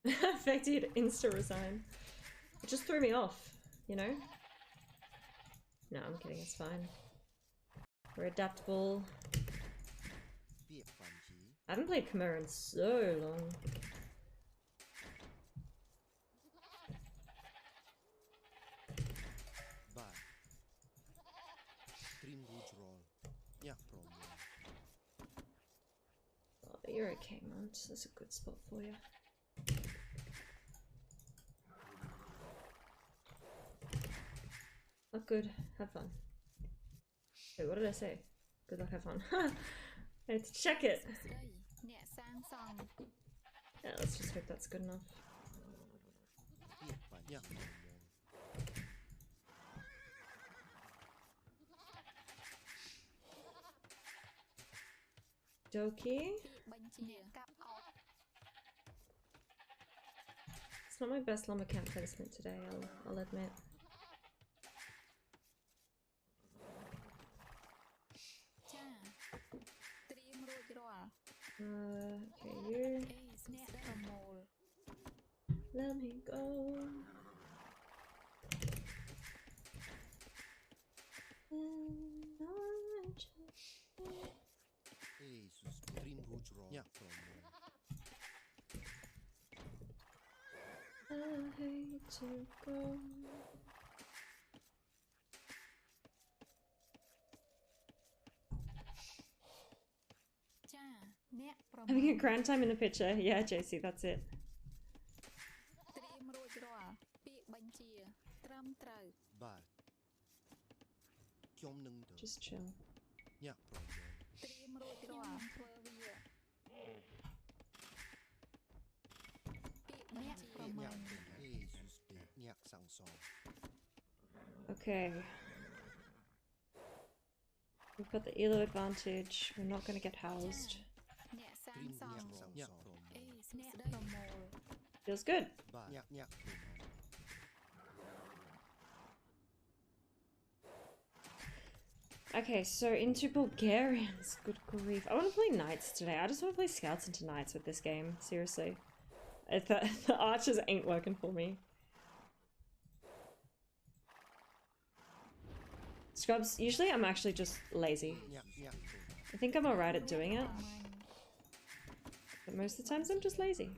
Affected insta resign. It just threw me off, you know? No, I'm kidding, it's fine. We're adaptable. I haven't played Chimera in so long. Oh, but you're okay, Mont. That's a good spot for you. Oh, good. Have fun. Wait, what did I say? Good luck, have fun. I had to check it. Yeah, let's just hope that's good enough. Doki. It's not my best lumber camp placement today, I'll admit. Okay, you. Let me go. I hate to go. Having a grand time in the picture. Yeah, JC, that's it. Just chill. Okay. We've got the ELO advantage. We're not going to get housed. Feels good. Okay, so into Bulgarians. Good grief. I want to play Knights today. I just want to play Scouts into Knights with this game. Seriously. The archers ain't working for me. Scrubs, usually I'm actually just lazy. I think I'm alright at doing it. But most of the times I'm just lazy.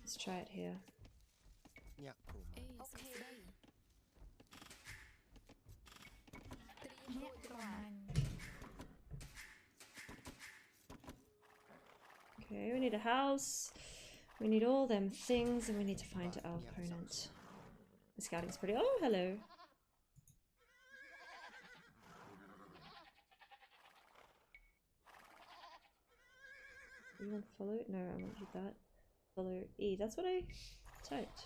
Let's try it here. Okay, we need a house. We need all them things, and we need to find our opponent. The scouting's pretty. Oh, hello. You want to follow? No, I won't do that. Follow E. That's what I typed.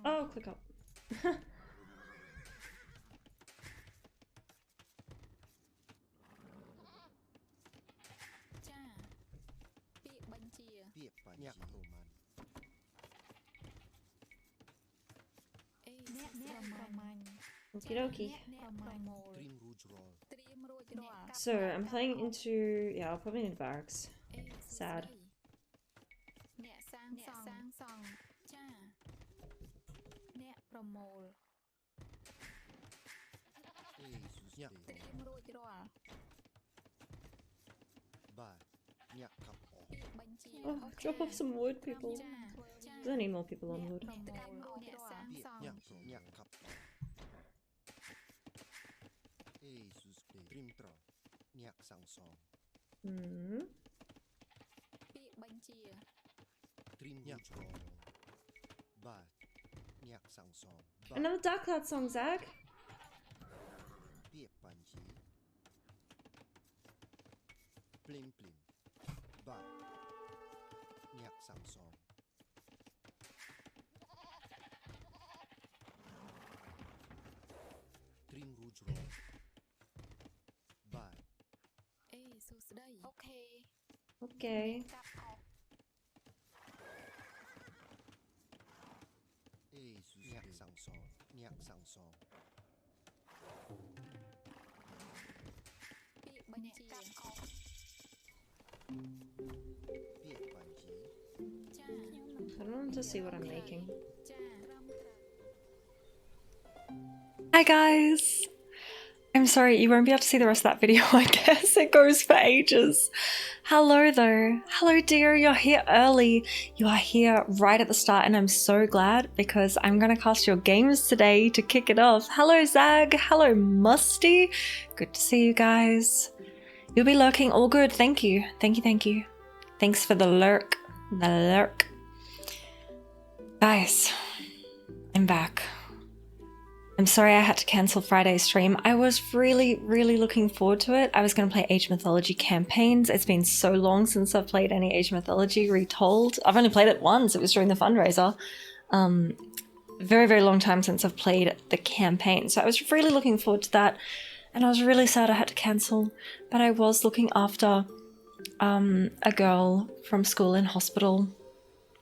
Oh, click up. Okie dokie. So I'm playing into, yeah, I'll probably need barracks. Sad. Oh, drop off some wood, people. There's any more people on wood. Hmm. Another Dark Cloud song, Zach. อยากสั่งสอนทริมรูจโรบาย Ê, sao sẽ đây? Ok. Okay. Cặp học. อยากสั่งสอนอยากสั่งสอน Bị bệnh gì? Cặp học. เปียกปันจี Cha. I don't want to see what I'm making. Cha. Hi guys! I'm sorry, you won't be able to see the rest of that video, I guess. It goes for ages. Hello though. Hello dear, you're here early. You are here right at the start and I'm so glad because I'm going to cast your games today to kick it off. Hello Zag. Hello Musty. Good to see you guys. You'll be lurking all good. Thank you. Thank you, thank you. Thanks for the lurk. The lurk. Guys, I'm back. I'm sorry I had to cancel Friday's stream. I was really looking forward to it. I was going to play Age of Mythology campaigns. It's been so long since I've played any Age of Mythology Retold. I've only played it once. It was during the fundraiser. Very long time since I've played the campaign. So I was really looking forward to that. And I was really sad I had to cancel. But I was looking after a girl from school in hospital.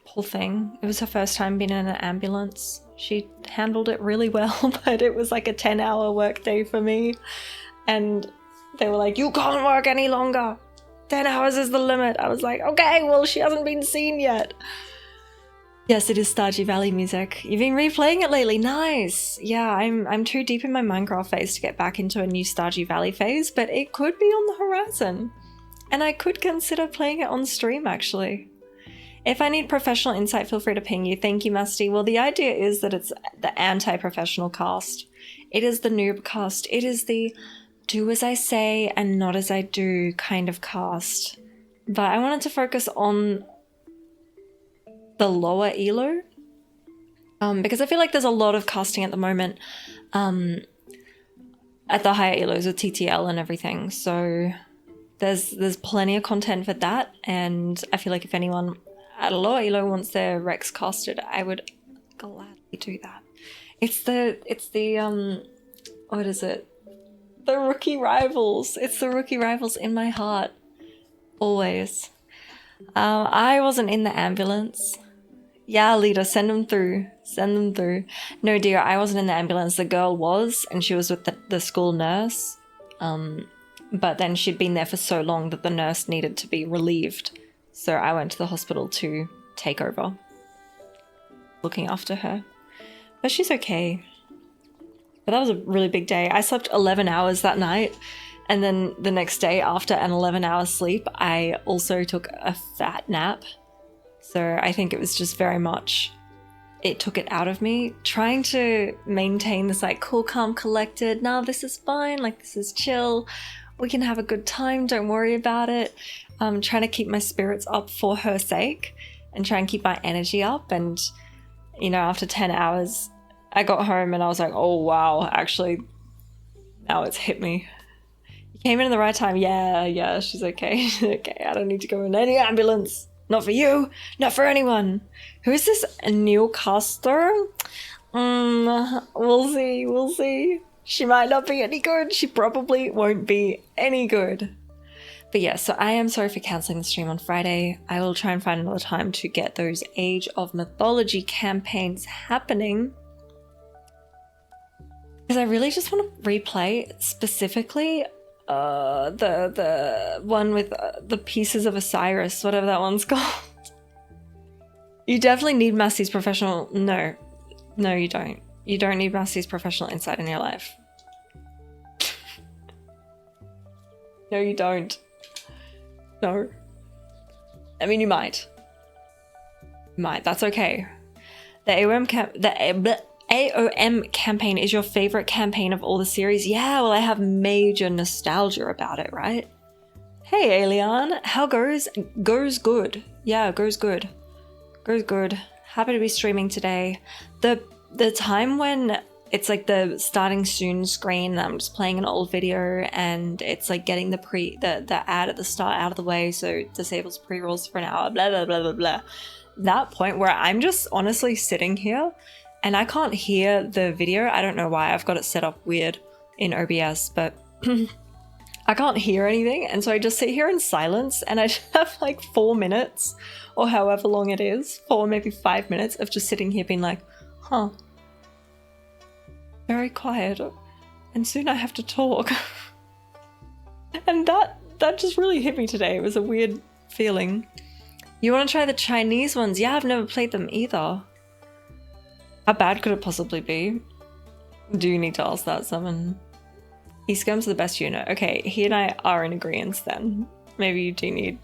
Poor thing. It was her first time being in an ambulance. She handled it really well, but it was like a 10-hour work day for me. And they were like, you can't work any longer. 10 hours is the limit. I was like, okay, well, she hasn't been seen yet. Yes, it is Stardew Valley music. You've been replaying it lately. Nice. Yeah, I'm too deep in my Minecraft phase to get back into a new Stardew Valley phase, but it could be on the horizon. And I could consider playing it on stream, actually. If I need professional insight, feel free to ping you. Thank you, Musty. Well, the idea is that it's the anti-professional cast. It is the noob cast. It is the do as I say and not as I do kind of cast. But I wanted to focus on the lower elo. Because I feel like there's a lot of casting at the moment at the higher elos with TTL and everything. So there's plenty of content for that. And I feel like if anyone at a lower elo wants their Rex casted, I would gladly do that. It's the what is it? The rookie rivals. It's the rookie rivals in my heart. Always. I wasn't in the ambulance. Yeah, leader, send them through. Send them through. No, dear, I wasn't in the ambulance. The girl was, and she was with the school nurse. But then she'd been there for so long that the nurse needed to be relieved. So I went to the hospital to take over, looking after her. But she's okay. But that was a really big day. I slept 11 hours that night. And then the next day, after an 11-hour sleep, I also took a fat nap. So I think it was just very much, it took it out of me. Trying to maintain this like cool, calm, collected, no, this is fine, like this is chill. We can have a good time, don't worry about it. Trying to keep my spirits up for her sake and try and keep my energy up. And, you know, after 10 hours, I got home and I was like, oh, wow, actually, now it's hit me. You came in at the right time. Yeah, she's okay. Okay, I don't need to go in any ambulance. Not for you, not for anyone. Who is this new caster? We'll see. She might not be any good. She probably won't be any good. But yeah, so I am sorry for cancelling the stream on Friday. I will try and find another time to get those Age of Mythology campaigns happening. Because I really just want to replay specifically the one with the Pieces of Osiris, whatever that one's called. You definitely need Massey's professional... No, you don't. You don't need Massey's professional insight in your life. No, you don't. No. I mean, you might. That's okay. The AOM campaign is your favorite campaign of all the series? Yeah, well, I have major nostalgia about it, right? Hey, Alien. How goes? Goes good. Yeah, goes good. Goes good. Happy to be streaming today. The time when it's like the starting soon screen. I'm just playing an old video, and it's like getting the ad at the start out of the way, so it disables pre-rolls for an hour. Blah blah blah blah blah. That point where I'm just honestly sitting here, and I can't hear the video. I don't know why. I've got it set up weird in OBS, but I can't hear anything, and so I just sit here in silence, and I just have like 4 minutes, or however long it is, 4 maybe 5 minutes of just sitting here being like, huh, very quiet, and soon I have to talk. And that just really hit me today. It was a weird feeling. You want to try the Chinese ones? Yeah, I've never played them either. How bad could it possibly be? Do you need to ask that, Summon? Escum's the best unit. Okay, he and I are in agreement then. Maybe you do need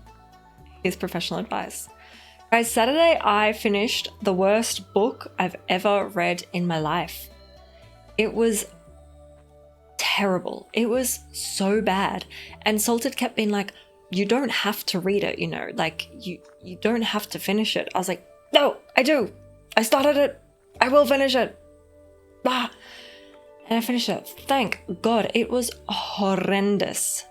his professional advice. Guys, Saturday I finished the worst book I've ever read in my life. It was terrible. It was so bad. And Salted kept being like, you don't have to read it, you know, like you don't have to finish it. I was like, no, I do. I started it. I will finish it. Ah. And I finished it. Thank God. It was horrendous.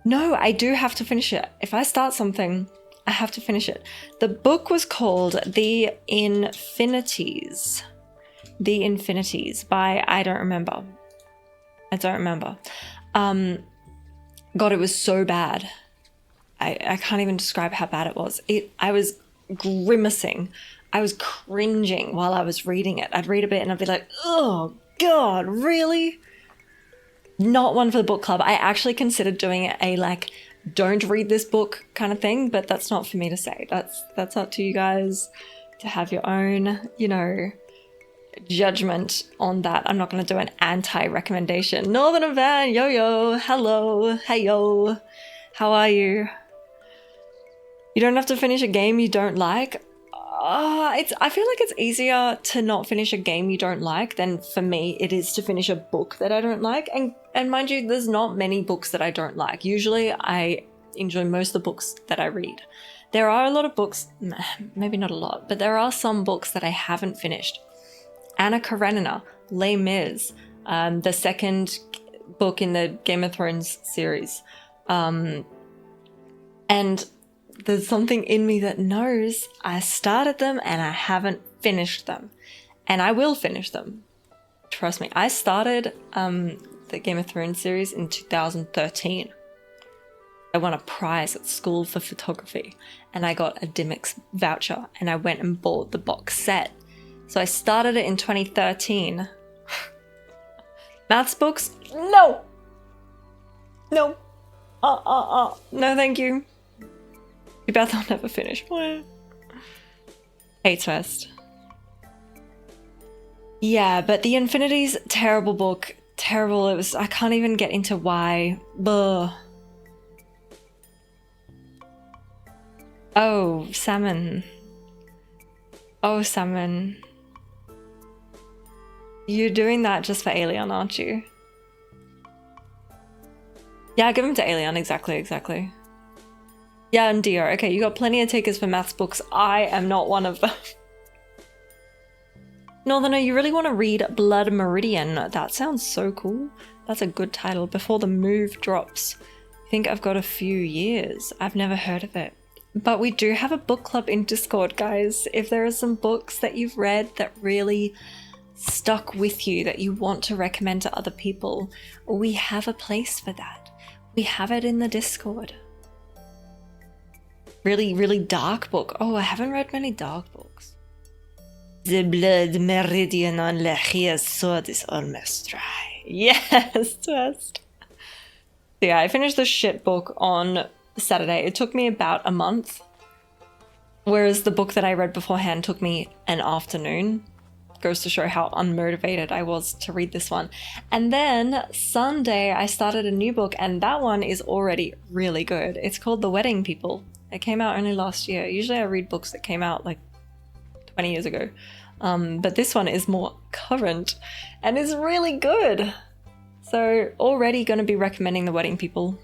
No, I do have to finish it. If I start something, I have to finish it. The book was called The Infinities. The Infinities by, I don't remember. God, it was so bad. I can't even describe how bad it was. I was grimacing. I was cringing while I was reading it. I'd read a bit and I'd be like, oh God, really? Not one for the book club. I actually considered doing a like, don't read this book kind of thing, but that's not for me to say. That's up to you guys to have your own, you know, judgment on that. I'm not going to do an anti-recommendation. Northern Van, yo, hello, hey yo, how are you? You don't have to finish a game you don't like. I feel like it's easier to not finish a game you don't like than for me it is to finish a book that I don't like. And mind you, there's not many books that I don't like. Usually I enjoy most of the books that I read. There are a lot of books, maybe not a lot, but there are some books that I haven't finished. Anna Karenina, Les Mis, the second book in the Game of Thrones series. And there's something in me that knows I started them and I haven't finished them. And I will finish them. Trust me. I started the Game of Thrones series in 2013. I won a prize at school for photography and I got a Dimmix voucher and I went and bought the box set. So I started it in 2013. Maths books? No! No. No, thank you. Too bad they'll never finish. Hates Fest. Yeah, but The Infinities, terrible book. Terrible. It was, I can't even get into why. Buh. Oh, Salmon. Oh, Salmon. You're doing that just for Alien, aren't you? Yeah, give them to Alien. Exactly. Yeah, and Dio. Okay, you got plenty of takers for maths books. I am not one of them. Northerner, you really want to read Blood Meridian. That sounds so cool. That's a good title. Before the Move drops. I think I've got a few years. I've never heard of it. But we do have a book club in Discord, guys. If there are some books that you've read that really stuck with you, that you want to recommend to other people, we have a place for that. We have it in the Discord. Really dark book. Oh, I haven't read many dark books. The blood meridian on Lechia's sword is almost dry. Yes, Twist. Yeah, I finished the shit book on Saturday. It took me about a month, whereas the book that I read beforehand took me an afternoon. Goes to show how unmotivated I was to read this one. And then Sunday I started a new book and that one is already really good. It's called The Wedding People. It came out only last year. Usually I read books that came out like 20 years ago. But this one is more current and is really good. So already going to be recommending The Wedding People.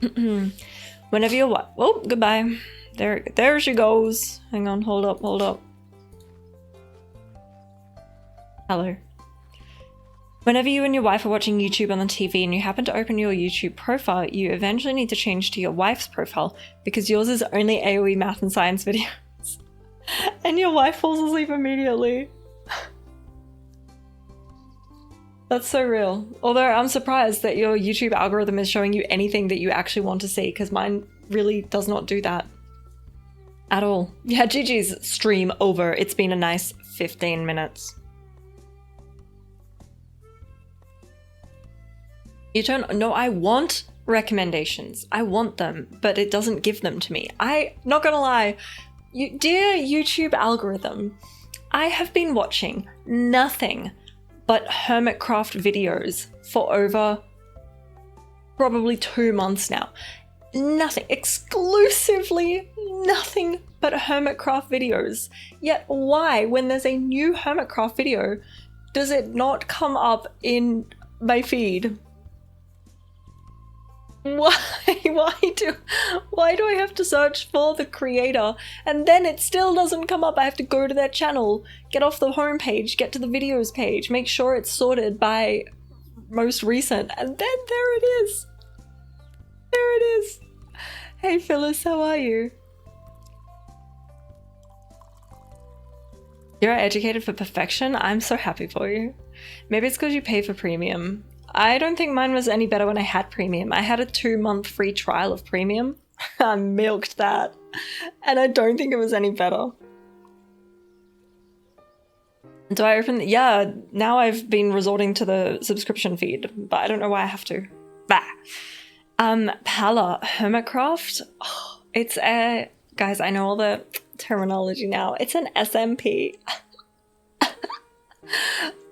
Whenever you're what? Oh, goodbye. There she goes. Hang on, hold up. Hello. Whenever you and your wife are watching YouTube on the TV and you happen to open your YouTube profile, you eventually need to change to your wife's profile because yours is only AoE math and science videos. And your wife falls asleep immediately. That's so real. Although I'm surprised that your YouTube algorithm is showing you anything that you actually want to see, because mine really does not do that at all. Yeah, Gigi's stream over. It's been a nice 15 minutes. You don't know, I want recommendations. I want them, but it doesn't give them to me. Not gonna lie, dear YouTube algorithm, I have been watching nothing but Hermitcraft videos for over probably 2 months now. Nothing, exclusively nothing but Hermitcraft videos. Yet why, when there's a new Hermitcraft video, does it not come up in my feed? Why do I have to search for the creator and then it still doesn't come up? I have to go to their channel, get off the homepage, get to the videos page, make sure it's sorted by most recent, and then there it is. There it is. Hey Phyllis, how are you? You're educated for perfection? I'm so happy for you. Maybe it's because you pay for premium. I don't think mine was any better when I had premium. I had a 2-month free trial of premium. I milked that. And I don't think it was any better. Do I open? Yeah, now I've been resorting to the subscription feed, but I don't know why I have to. Bah. Pala, Hermitcraft. Oh, it's a... Guys, I know all the terminology now. It's an SMP.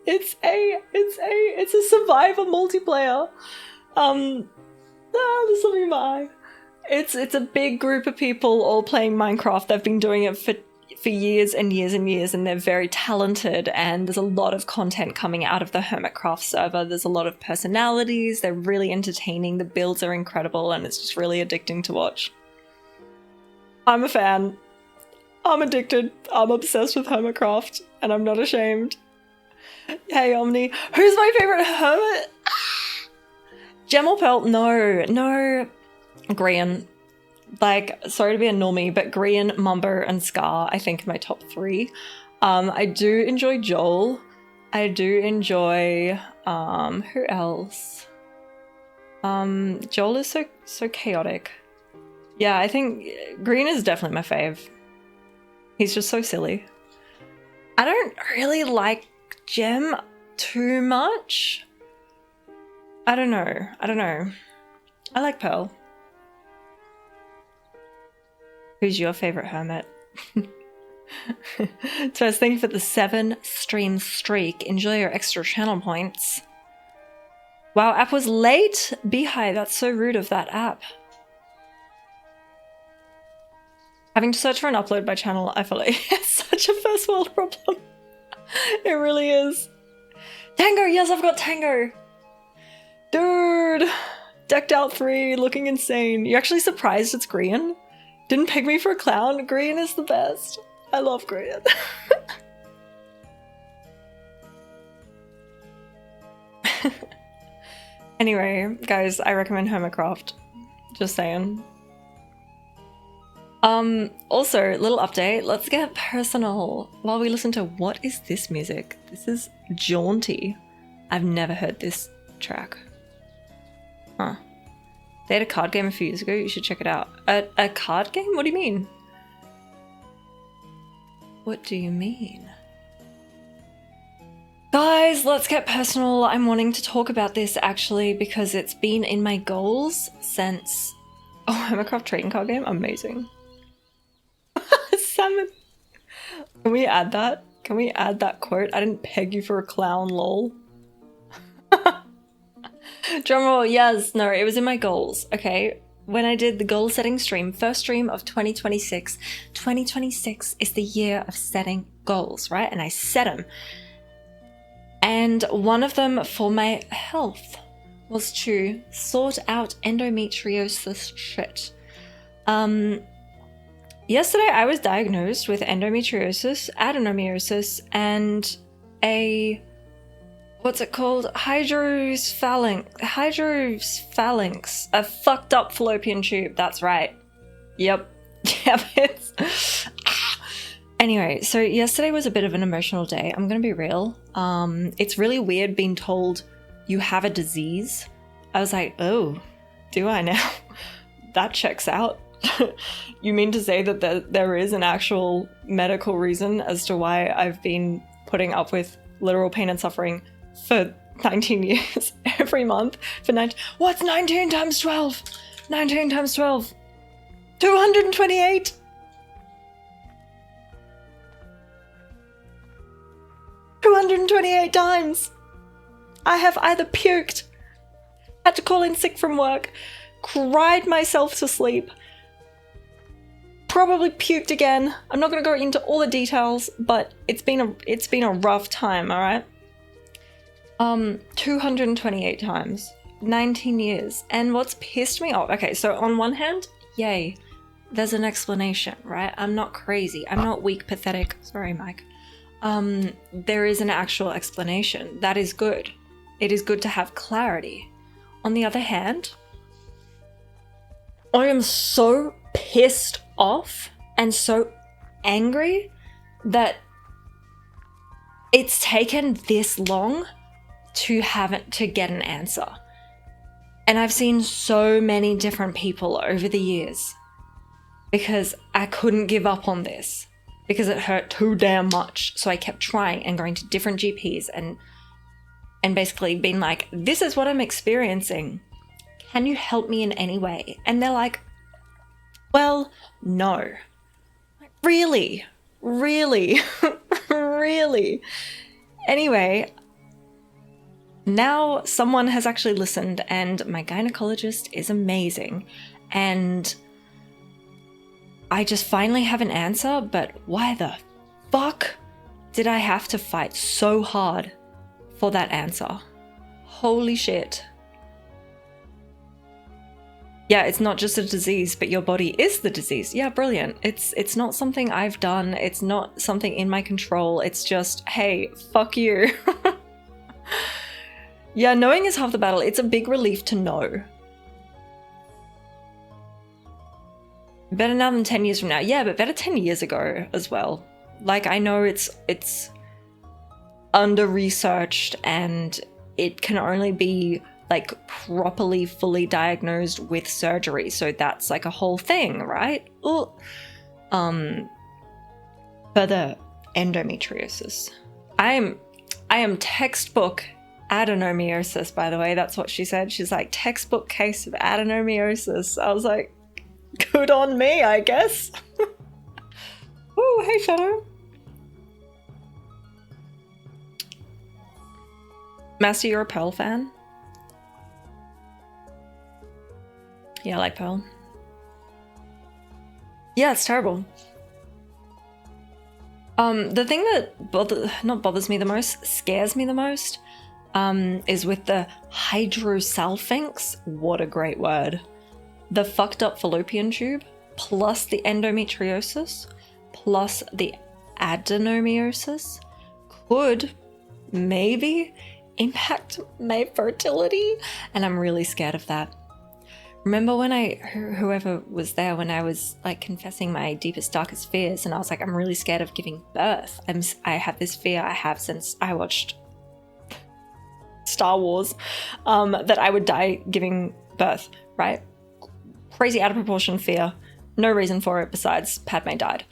It's a survivor multiplayer. There's something in my eye. It's a big group of people all playing Minecraft. They've been doing it for years and years and years, and they're very talented, and there's a lot of content coming out of the Hermitcraft server. There's a lot of personalities. They're really entertaining. The builds are incredible, and it's just really addicting to watch. I'm a fan. I'm addicted. I'm obsessed with Hermitcraft, and I'm not ashamed. Hey Omni, who's my favorite hermit? Gemel Pelt, no, Grian. Like, sorry to be a normie, but Grian, Mumbo, and Scar, I think, are my top 3. I do enjoy Joel. I do enjoy, who else? Joel is so chaotic. Yeah, I think Green is definitely my fave. He's just so silly. I don't really like Gem too much. I don't know. I like Pearl. Who's your favorite hermit? So thank you for the 7 stream streak. Enjoy your extra channel points. Wow, app was late? Beehive, that's so rude of that app. Having to search for an upload by channel, I feel like it's such a first world problem. It really is. Tango, yes, I've got Tango. Dude, decked out 3, looking insane. You're actually surprised it's Grian? Didn't pick me for a clown? Grian is the best. I love Grian. Anyway, guys, I recommend Hermitcraft. Just saying. Also, little update, let's get personal while we listen to what is this music? This is Jaunty. I've never heard this track. Huh. They had a card game a few years ago, you should check it out. A card game? What do you mean? What do you mean? Guys, let's get personal. I'm wanting to talk about this actually because it's been in my goals since... Oh, Hermitcraft trading card game? Amazing. Salmon. Can we add that? Can we add that quote? I didn't peg you for a clown, lol. Drumroll, yes. No, it was in my goals, okay? When I did the goal setting stream, first stream of 2026. 2026 is the year of setting goals, right? And I set them. And one of them for my health was to sort out endometriosis shit. Yesterday I was diagnosed with endometriosis, adenomyosis, and a what's it called? Hydrophalanx. A fucked up fallopian tube. That's right. Yep. Yep. Anyway, so yesterday was a bit of an emotional day. I'm gonna be real. It's really weird being told you have a disease. I was like, oh, do I now? That checks out. You mean to say that there is an actual medical reason as to why I've been putting up with literal pain and suffering for 19 years every month for what's 19 times 12? 19 times 12. 228. times. I have either puked, had to call in sick from work, cried myself to sleep, probably puked again. I'm not going to go into all the details, but it's been a rough time, all right? 228 times, 19 years. And what's pissed me off, okay, so on one hand, yay, there's an explanation, right? I'm not crazy. I'm not weak, pathetic. Sorry, Mike. There is an actual explanation. That is good. It is good to have clarity. On the other hand, I am so pissed off and so angry that it's taken this long to get an answer. And I've seen so many different people over the years because I couldn't give up on this because it hurt too damn much. So I kept trying and going to different GPs and basically being like, this is what I'm experiencing. Can you help me in any way? And they're like, well, no. Like, really? Really? Really? Anyway, now someone has actually listened and my gynecologist is amazing. And I just finally have an answer, but why the fuck did I have to fight so hard for that answer? Holy shit. Yeah, it's not just a disease, but your body is the disease. Yeah, brilliant. It's not something I've done. It's not something in my control. It's just, hey, fuck you. Yeah, knowing is half the battle. It's a big relief to know. Better now than 10 years from now. Yeah, but better 10 years ago as well. Like, I know it's under-researched and it can only be like properly fully diagnosed with surgery. So that's like a whole thing, right? Ooh. For the endometriosis. I am textbook adenomyosis, by the way. That's what she said. She's like, textbook case of adenomyosis. I was like, good on me, I guess. Oh, hey, Shadow. Master, you're a Pearl fan? Yeah, I like Pearl. Yeah, it's terrible. The thing that bothers me the most, scares me the most, is with the hydrosalpinx. What a great word. The fucked up fallopian tube, plus the endometriosis, plus the adenomyosis could maybe impact my fertility. And I'm really scared of that. Remember when whoever was there when I was like confessing my deepest, darkest fears, and I was like, I'm really scared of giving birth. I have this fear I have since I watched Star Wars, that I would die giving birth, right? Crazy out of proportion fear. No reason for it besides Padme died.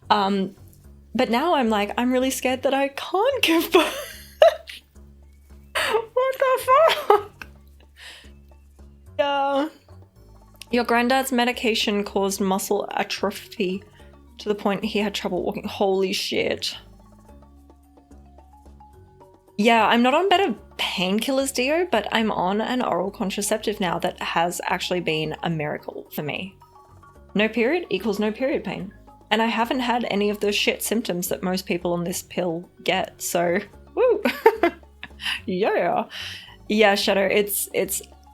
But now I'm like, I'm really scared that I can't give birth. What the fuck? Yeah. Your granddad's medication caused muscle atrophy to the point he had trouble walking. Holy shit. Yeah, I'm not on better painkillers, Dio, but I'm on an oral contraceptive now that has actually been a miracle for me. No period equals no period pain. And I haven't had any of those shit symptoms that most people on this pill get, so woo. Yeah. Yeah, Shadow, it's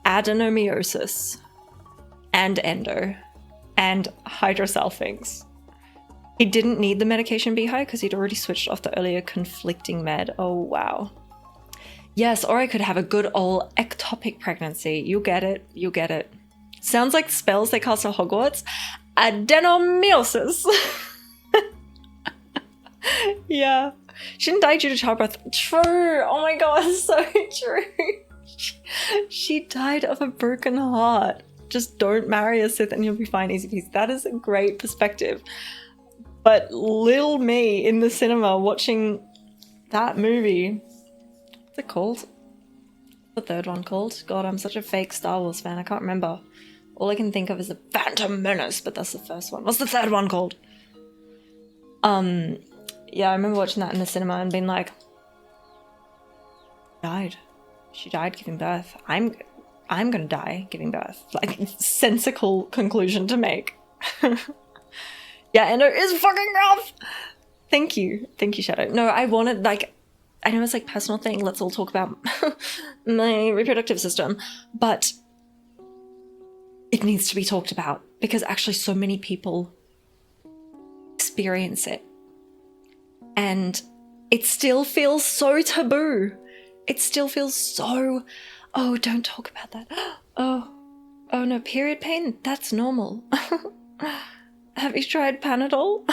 adenomyosis and endo and hydrosalpinx. He didn't need the medication be high because he'd already switched off the earlier conflicting med. Oh, wow. Yes, or I could have a good old ectopic pregnancy. You get it. You get it. Sounds like spells they cast at Hogwarts. Adenomyosis. Yeah. She didn't die due to childbirth. True. Oh my god, so true. She died of a broken heart. Just don't marry a Sith and you'll be fine, easy peasy. That is a great perspective. But little me in the cinema watching that movie. What's it called? The third one called? God, I'm such a fake Star Wars fan. I can't remember. All I can think of is the Phantom Menace, but that's the first one. What's the third one called? Yeah, I remember watching that in the cinema and being like, died. She died giving birth. I'm gonna die giving birth. Like, sensical conclusion to make. Yeah, and it is fucking rough. Thank you, Shadow. No, I wanted, like, I know it's like personal thing. Let's all talk about my reproductive system, but it needs to be talked about because actually so many people experience it. And it still feels so taboo. It still feels so, oh, don't talk about that. Oh no, period pain? That's normal. Have you tried Panadol?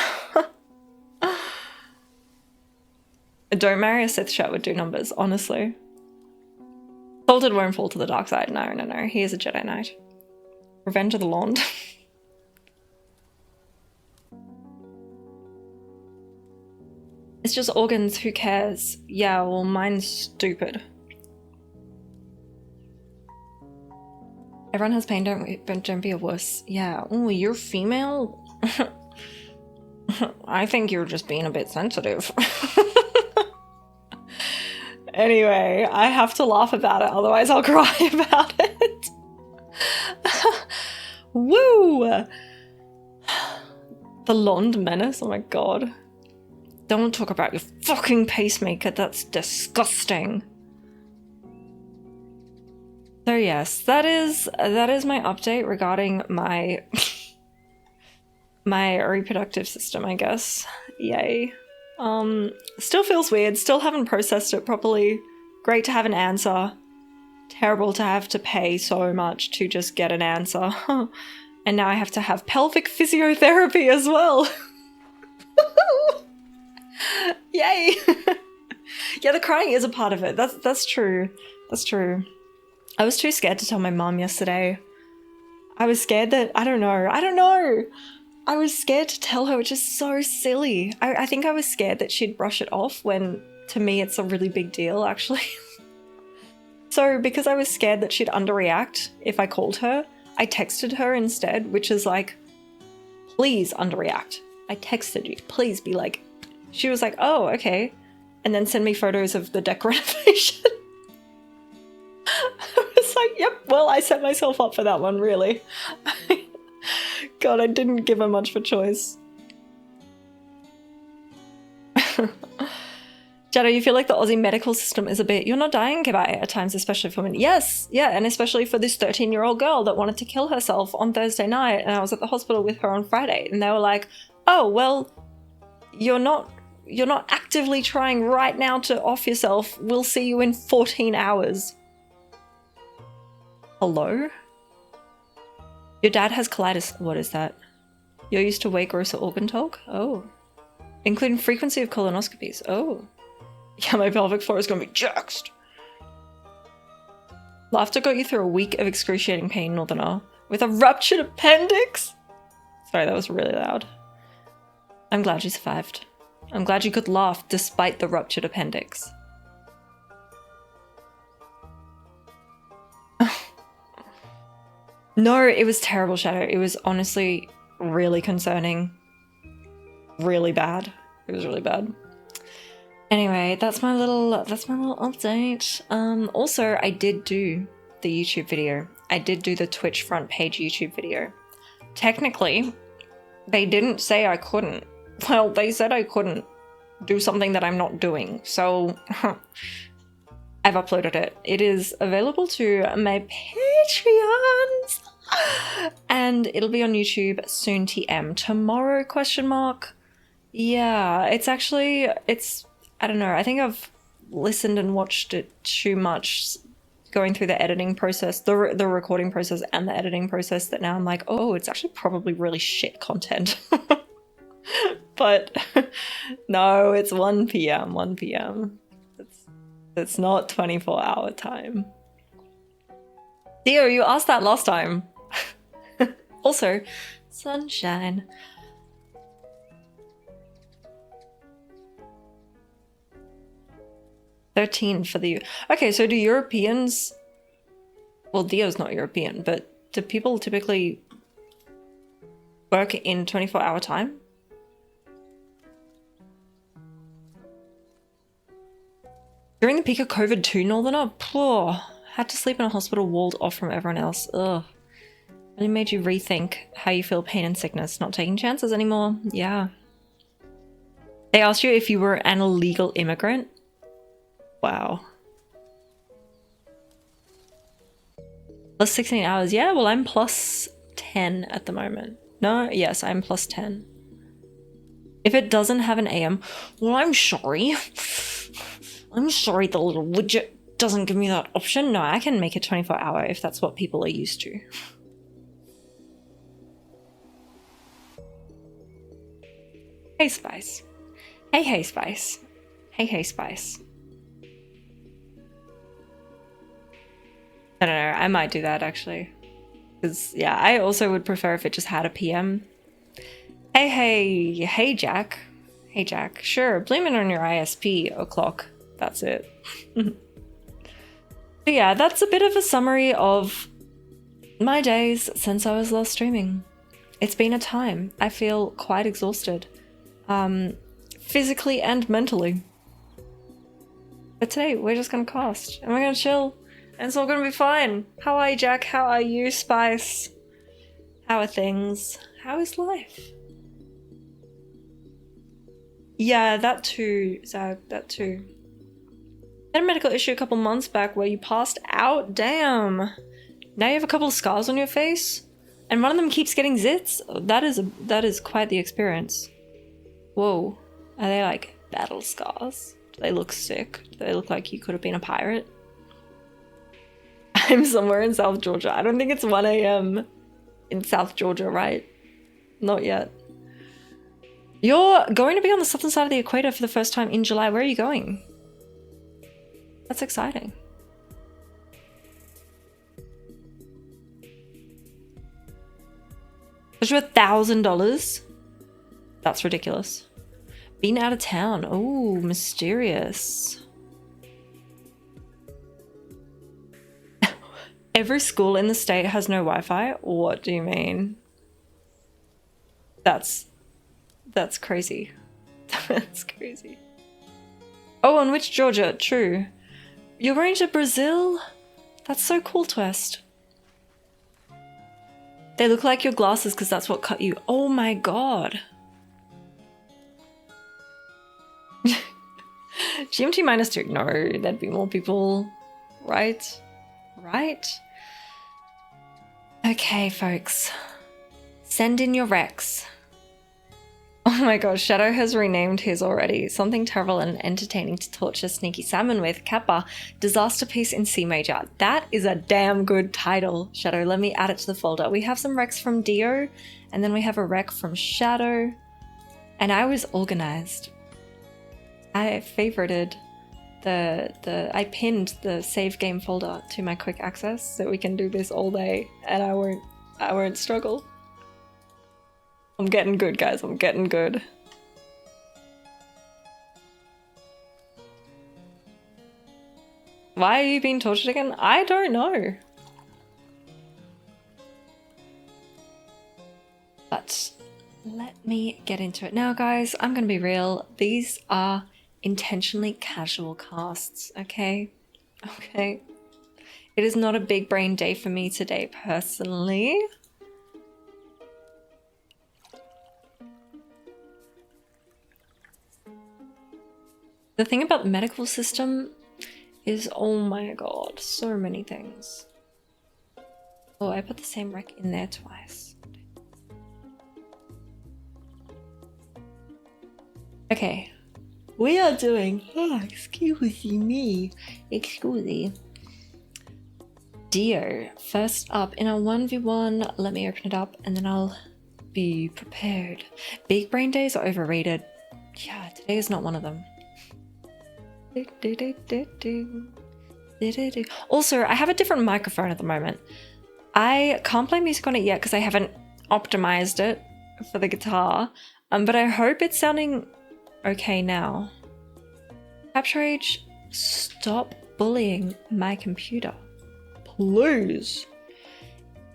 Don't marry a Sith shirt would do numbers, honestly. Salted won't fall to the dark side. No. He is a Jedi Knight. Revenge of the Lond. It's just organs, who cares? Yeah, well, mine's stupid. Everyone has pain, don't be a wuss. Yeah, oh, you're female? I think you're just being a bit sensitive. Anyway, I have to laugh about it, otherwise I'll cry about it. Woo! The Lond Menace, oh my god. Don't talk about your fucking pacemaker, that's disgusting. So yes, that is my update regarding my my reproductive system, I guess. Yay. Still feels weird, still haven't processed it properly. Great to have an answer. Terrible to have to pay so much to just get an answer. And now I have to have pelvic physiotherapy as well. Yay! Yeah, the crying is a part of it. That's true. That's true. I was too scared to tell my mom yesterday. I was scared that, I don't know. I was scared to tell her, which is so silly. I think I was scared that she'd brush it off when, to me, it's a really big deal, actually. So, because I was scared that she'd underreact if I called her, I texted her instead, which is like, please underreact. I texted you, please be like, she was like, oh, okay. And then send me photos of the deck renovation. I was like, yep, well, I set myself up for that one, really. God, I didn't give her much of a choice. Jado, you feel like the Aussie medical system is a bit, you're not dying by at times, especially for women. Yes, yeah, and especially for this 13-year-old girl that wanted to kill herself on Thursday night, and I was at the hospital with her on Friday, and they were like, oh, well, you're not actively trying right now to off yourself. We'll see you in 14 hours. Hello? Your dad has colitis. What is that? You're used to weight grosser organ talk? Oh. Including frequency of colonoscopies. Oh. Yeah, my pelvic floor is going to be jaxed. Laughter got you through a week of excruciating pain, Northerner. With a ruptured appendix? Sorry, that was really loud. I'm glad you survived. I'm glad you could laugh despite the ruptured appendix. No, it was terrible, Shadow. It was honestly really concerning. Really bad. It was really bad. Anyway, that's my little update. Also, I did do the YouTube video. I did do the Twitch front page YouTube video. Technically, they didn't say I couldn't. Well, they said I couldn't do something that I'm not doing. So, I've uploaded it. It is available to my Patreons. And it'll be on YouTube soon TM. Tomorrow, question mark? Yeah, it's I don't know. I think I've listened and watched it too much, going through the editing process, the recording process and the editing process, that now I'm like, oh, it's actually probably really shit content. But no, it's 1 p.m. 1 p.m. It's not 24-hour time. Theo, you asked that last time. Also, sunshine. $13 for the... Okay, so do Europeans... Well, Dio's not European, but do people typically work in 24-hour time? During the peak of COVID too, Northerner? Poor. Had to sleep in a hospital walled off from everyone else. Ugh. Really made you rethink how you feel pain and sickness. Not taking chances anymore. Yeah. They asked you if you were an illegal immigrant. Wow. Plus 16 hours. Yeah, well, I'm plus 10 at the moment. No, yes, I'm plus 10. If it doesn't have an AM, well, I'm sorry. I'm sorry the little widget doesn't give me that option. No, I can make it 24-hour if that's what people are used to. Hey, Spice. Hey, hey, Spice. Hey, hey, Spice. I don't know, I might do that actually. Because, yeah, I also would prefer if it just had a PM. Hey, hey, hey, Jack. Hey, Jack. Sure, blame it on your ISP o'clock. That's it. But yeah, that's a bit of a summary of my days since I was last streaming. It's been a time. I feel quite exhausted. Physically and mentally. But today, we're just gonna cast. And we're gonna chill. And it's all gonna be fine. How are you, Jack? How are you, Spice? How are things? How is life? Yeah, that too, Zag, that too. Had a medical issue a couple months back where you passed out. Damn. Now you have a couple of scars on your face, and one of them keeps getting zits. That is quite the experience. Whoa. Are they like battle scars? Do they look sick? Do they look like you could have been a pirate? I'm somewhere in South Georgia. I don't think it's 1 a.m. in South Georgia, right? Not yet. You're going to be on the southern side of the equator for the first time in July. Where are you going? That's exciting. There's $1,000? That's ridiculous. Been out of town. Oh, mysterious. Every school in the state has no Wi-Fi? What do you mean? That's crazy. That's crazy. Oh, and which Georgia? True. You're going to Brazil? That's so cool, Twist. They look like your glasses because that's what cut you. Oh my god. GMT -2. No, there'd be more people. Right? Right? Okay, folks. Send in your Rex. Oh my gosh, Shadow has renamed his already. Something terrible and entertaining to torture Sneaky Salmon with. Kappa, Disaster Piece in C major. That is a damn good title, Shadow. Let me add it to the folder. We have some Recs from Dio, and then we have a rec from Shadow. And I was organized. I favorited I pinned the save game folder to my quick access so we can do this all day and I won't struggle. I'm getting good, guys. I'm getting good. Why are you being tortured again? I don't know. But let me get into it now, guys. I'm gonna be real. These are intentionally casual casts, okay? Okay. It is not a big brain day for me today, personally. The thing about the medical system is, oh my god, so many things. Oh, I put the same rec in there twice. Okay. we are doing, excuse me, Dio, first up in a 1v1. Let me open it up and then I'll be prepared. Big brain days are overrated. Yeah, today is not one of them. Also, I have a different microphone at the moment. I can't play music on it yet because I haven't optimized it for the guitar, but I hope it's sounding okay now. Capture Age, stop bullying my computer. Please.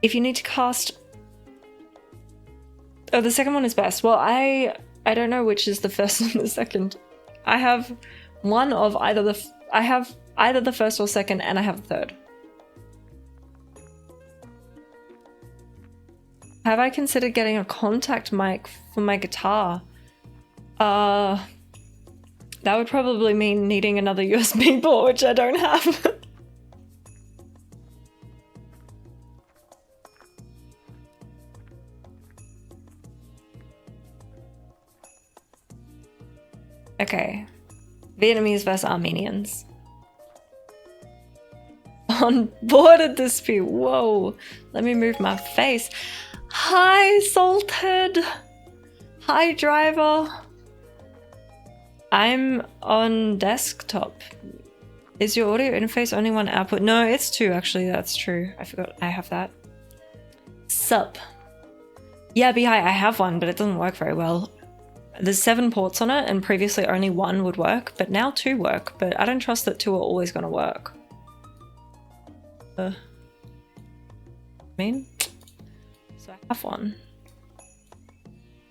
If you need to cast... Oh, the second one is best. Well, I don't know which is the first and the second. I have one of either the... I have either the first or second, and I have the third. Have I considered getting a contact mic for my guitar? That would probably mean needing another USB port, which I don't have. Okay. Vietnamese versus Armenians. On border dispute. Whoa. Let me move my face. Hi, Salted. Hi, driver. I'm on desktop. Is your audio interface only one output? No, it's two actually. That's true. I forgot I have that. Sup. Yeah, Behi, I have one, but it doesn't work very well. There's 7 ports on it, and previously only 1 would work, but now 2 work. But I don't trust that 2 are always going to work. I mean, so I have one.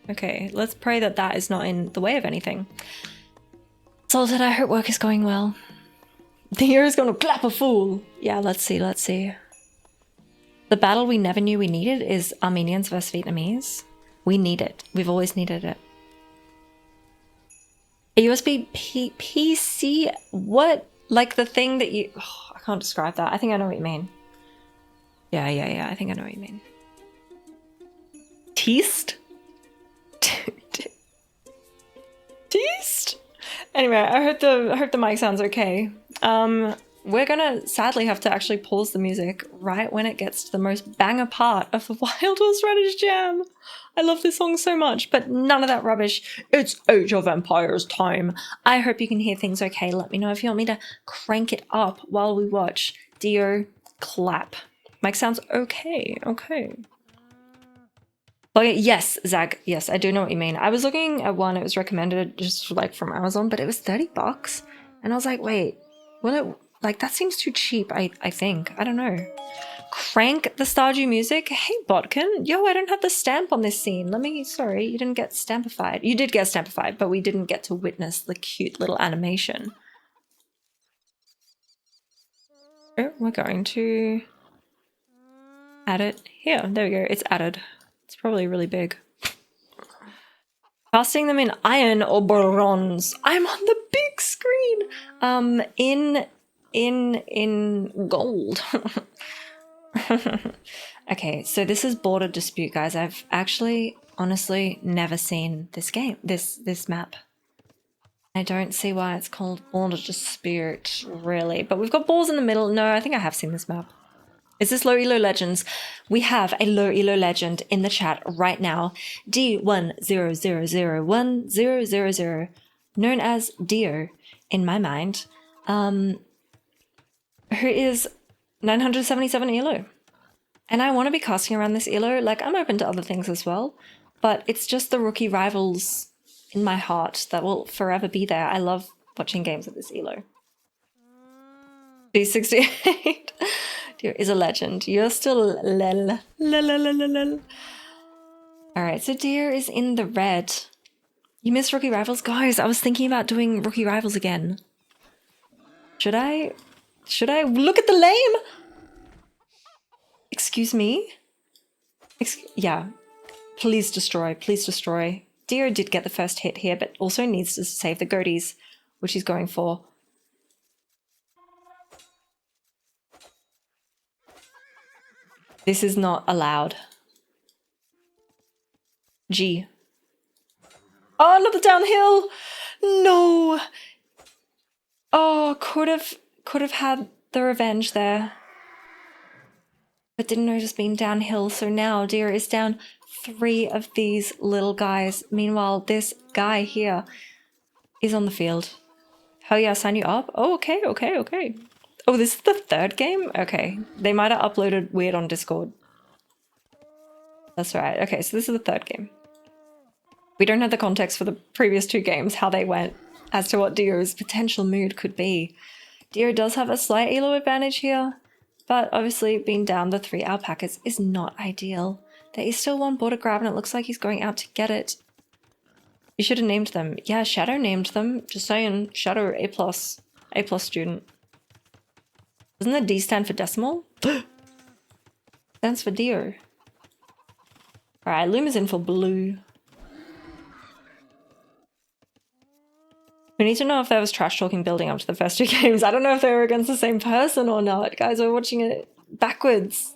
Okay, let's pray that that is not in the way of anything. Salted, I hope work is going well. The hero is going to clap a fool. Yeah, let's see, let's see. The battle we never knew we needed is Armenians versus Vietnamese. We need it. We've always needed it. A USB PC? What? Like the thing that you... Oh, I can't describe that. I think I know what you mean. Yeah. I think I know what you mean. Teased? Teased? Anyway, I hope the mic sounds okay. We're gonna sadly have to actually pause the music right when it gets to the most banger part of the Wild Horseradish Jam. I love this song so much, but none of that rubbish. It's Age of Empires time. I hope you can hear things okay. Let me know if you want me to crank it up while we watch Dio clap. Mic sounds okay. Okay. Okay, yes, Zach. Yes, I do know what you mean. I was looking at one. It was recommended just like from Amazon, but it was $30. And I was like, wait, will it... Like, that seems too cheap, I think. I don't know. Crank the Stardew music. Hey, Botkin. Yo, I don't have the stamp on this scene. Sorry, you didn't get stampified. You did get stampified, but we didn't get to witness the cute little animation. Oh, we're going to add it here. There we go. It's added. It's probably really big. Casting them in iron or bronze. I'm on the big screen. In gold. Okay, so this is Border Dispute, guys. I've actually, honestly, never seen this game, this map. I don't see why it's called Border Dispute, really. But we've got balls in the middle. No, I think I have seen this map. Is this Low Elo Legends? We have a Low Elo Legend in the chat right now. D10001000, known as Dio in my mind. Who is 977 Elo. And I want to be casting around this Elo. Like, I'm open to other things as well, but it's just the rookie rivals in my heart that will forever be there. I love watching games with this Elo. D68 is a legend. You're still lel. Alright, so Deer is in the red. You missed rookie rivals? Guys, I was thinking about doing rookie rivals again. Should I look at the lame? Excuse me? Yeah. Please destroy. Please destroy. Dio did get the first hit here, but also needs to save the goatees, which he's going for. This is not allowed. G. Oh, not the downhill! No! Oh, could have had the revenge there. But didn't notice being downhill, so now Deer is down 3 of these little guys. Meanwhile, this guy here is on the field. Hell yeah, sign you up? Oh, okay. Oh, this is the 3rd game? Okay. They might have uploaded weird on Discord. That's right. Okay, so this is the 3rd game. We don't have the context for the previous 2 games, how they went, as to what Dio's potential mood could be. Dio does have a slight elo advantage here, but obviously being down the 3 alpacas is not ideal. There is still one border grab and it looks like he's going out to get it. You should have named them. Yeah, Shadow named them. Just saying, Shadow A+. A+ student. Doesn't the D stand for decimal? Stands for Dio. Alright, Luma's in for blue. We need to know if there was trash talking building up to the first 2 games. I don't know if they were against the same person or not. Guys, we're watching it backwards.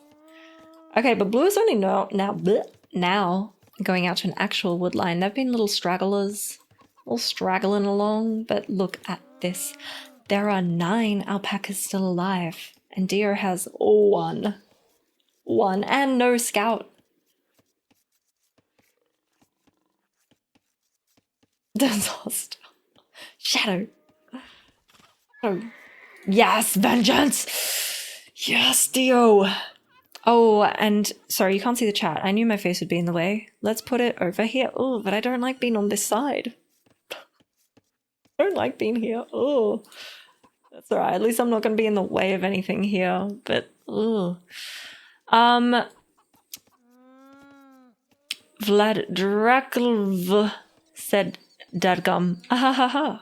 Okay, but blue is only now going out to an actual wood line. They've been little stragglers, all straggling along, but look at this. There are 9 alpacas still alive, and Dio has 1. 1, and no scout. That's lost. Shadow. Oh. Yes, vengeance! Yes, Dio! Oh, and sorry, you can't see the chat. I knew my face would be in the way. Let's put it over here. Oh, but I don't like being on this side. I don't like being here. Oh, that's alright. At least I'm not going to be in the way of anything here. But, oh. Vlad Draculv said, Dadgum. Ahahaha.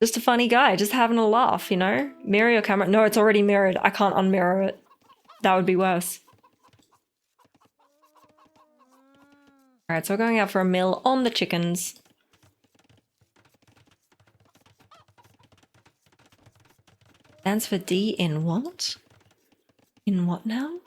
Just a funny guy, just having a laugh, you know? Mirror your camera. No, it's already mirrored. I can't unmirror it. That would be worse. Alright, so we're going out for a meal on the chickens. Stands for D in what? In what now?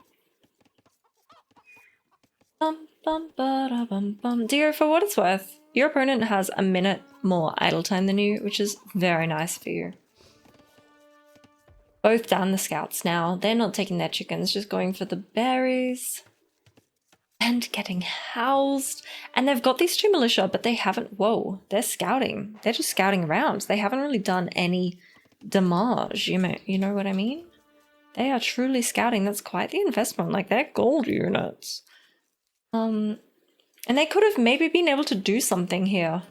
Dio, for what it's worth, your opponent has a minute more idle time than you, which is very nice for you. Both down the scouts now. They're not taking their chickens, just going for the berries. And getting housed. And they've got these 2 militia, but they haven't... Whoa, they're scouting. They're just scouting around. They haven't really done any damage, you know what I mean? They are truly scouting. That's quite the investment. Like, they're gold units. And they could have maybe been able to do something here.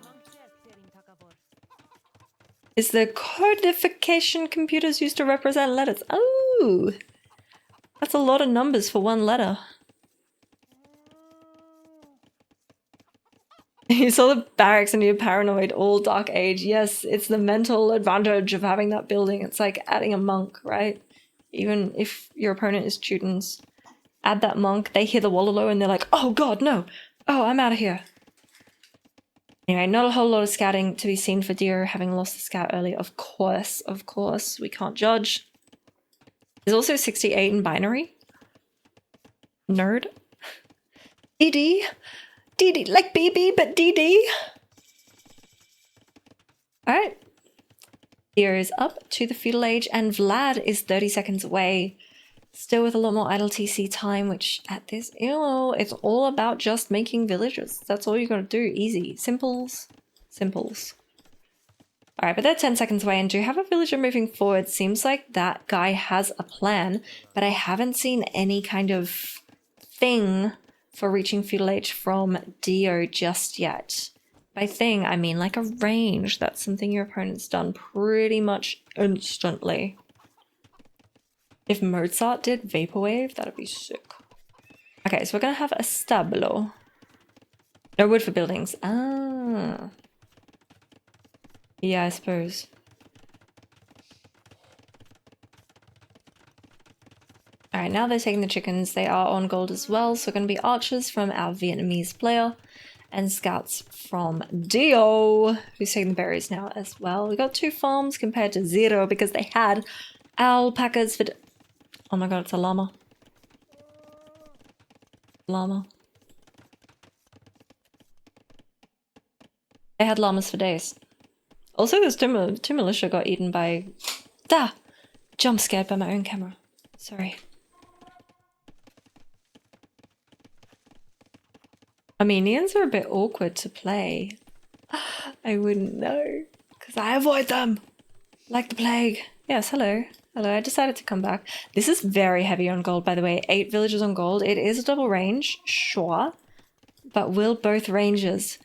Is the codification computers used to represent letters? Oh! That's a lot of numbers for 1 letter. You saw the barracks and you're paranoid, all Dark Age. Yes, it's the mental advantage of having that building. It's like adding a monk, right? Even if your opponent is Teutons. Add that monk, they hear the Wallaloo and they're like, oh god, no! Oh, I'm out of here. Anyway, not a whole lot of scouting to be seen for Dio, having lost the scout early. Of course, we can't judge. There's also 68 in binary. Nerd. DD. DD, like BB, but DD. Alright. Dio is up to the feudal age, and Vlad is 30 seconds away. Still with a lot more idle TC time, which at this, it's all about just making villages. That's all you gotta do. Easy. Simples. Simples. Alright, but they're 10 seconds away and do have a villager moving forward. Seems like that guy has a plan, but I haven't seen any kind of thing for reaching feudal age from Dio just yet. By thing, I mean like a range. That's something your opponent's done pretty much instantly. If Mozart did Vaporwave, that'd be sick. Okay, so we're gonna have a stablo. No wood for buildings. Ah. Yeah, I suppose. Alright, now they're taking the chickens. They are on gold as well, so gonna be archers from our Vietnamese player and scouts from Dio, who's taking the berries now as well. We got 2 farms compared to 0 because they had alpacas for... Oh my god, it's a llama. Llama. They had llamas for days. Also, those two militia got eaten by... Jump scared by my own camera. Sorry. Armenians are a bit awkward to play. I wouldn't know. Because I avoid them. Like the plague. Yes, hello. Hello, I decided to come back. This is very heavy on gold, by the way. 8 villages on gold. It is a double range, sure. But will both ranges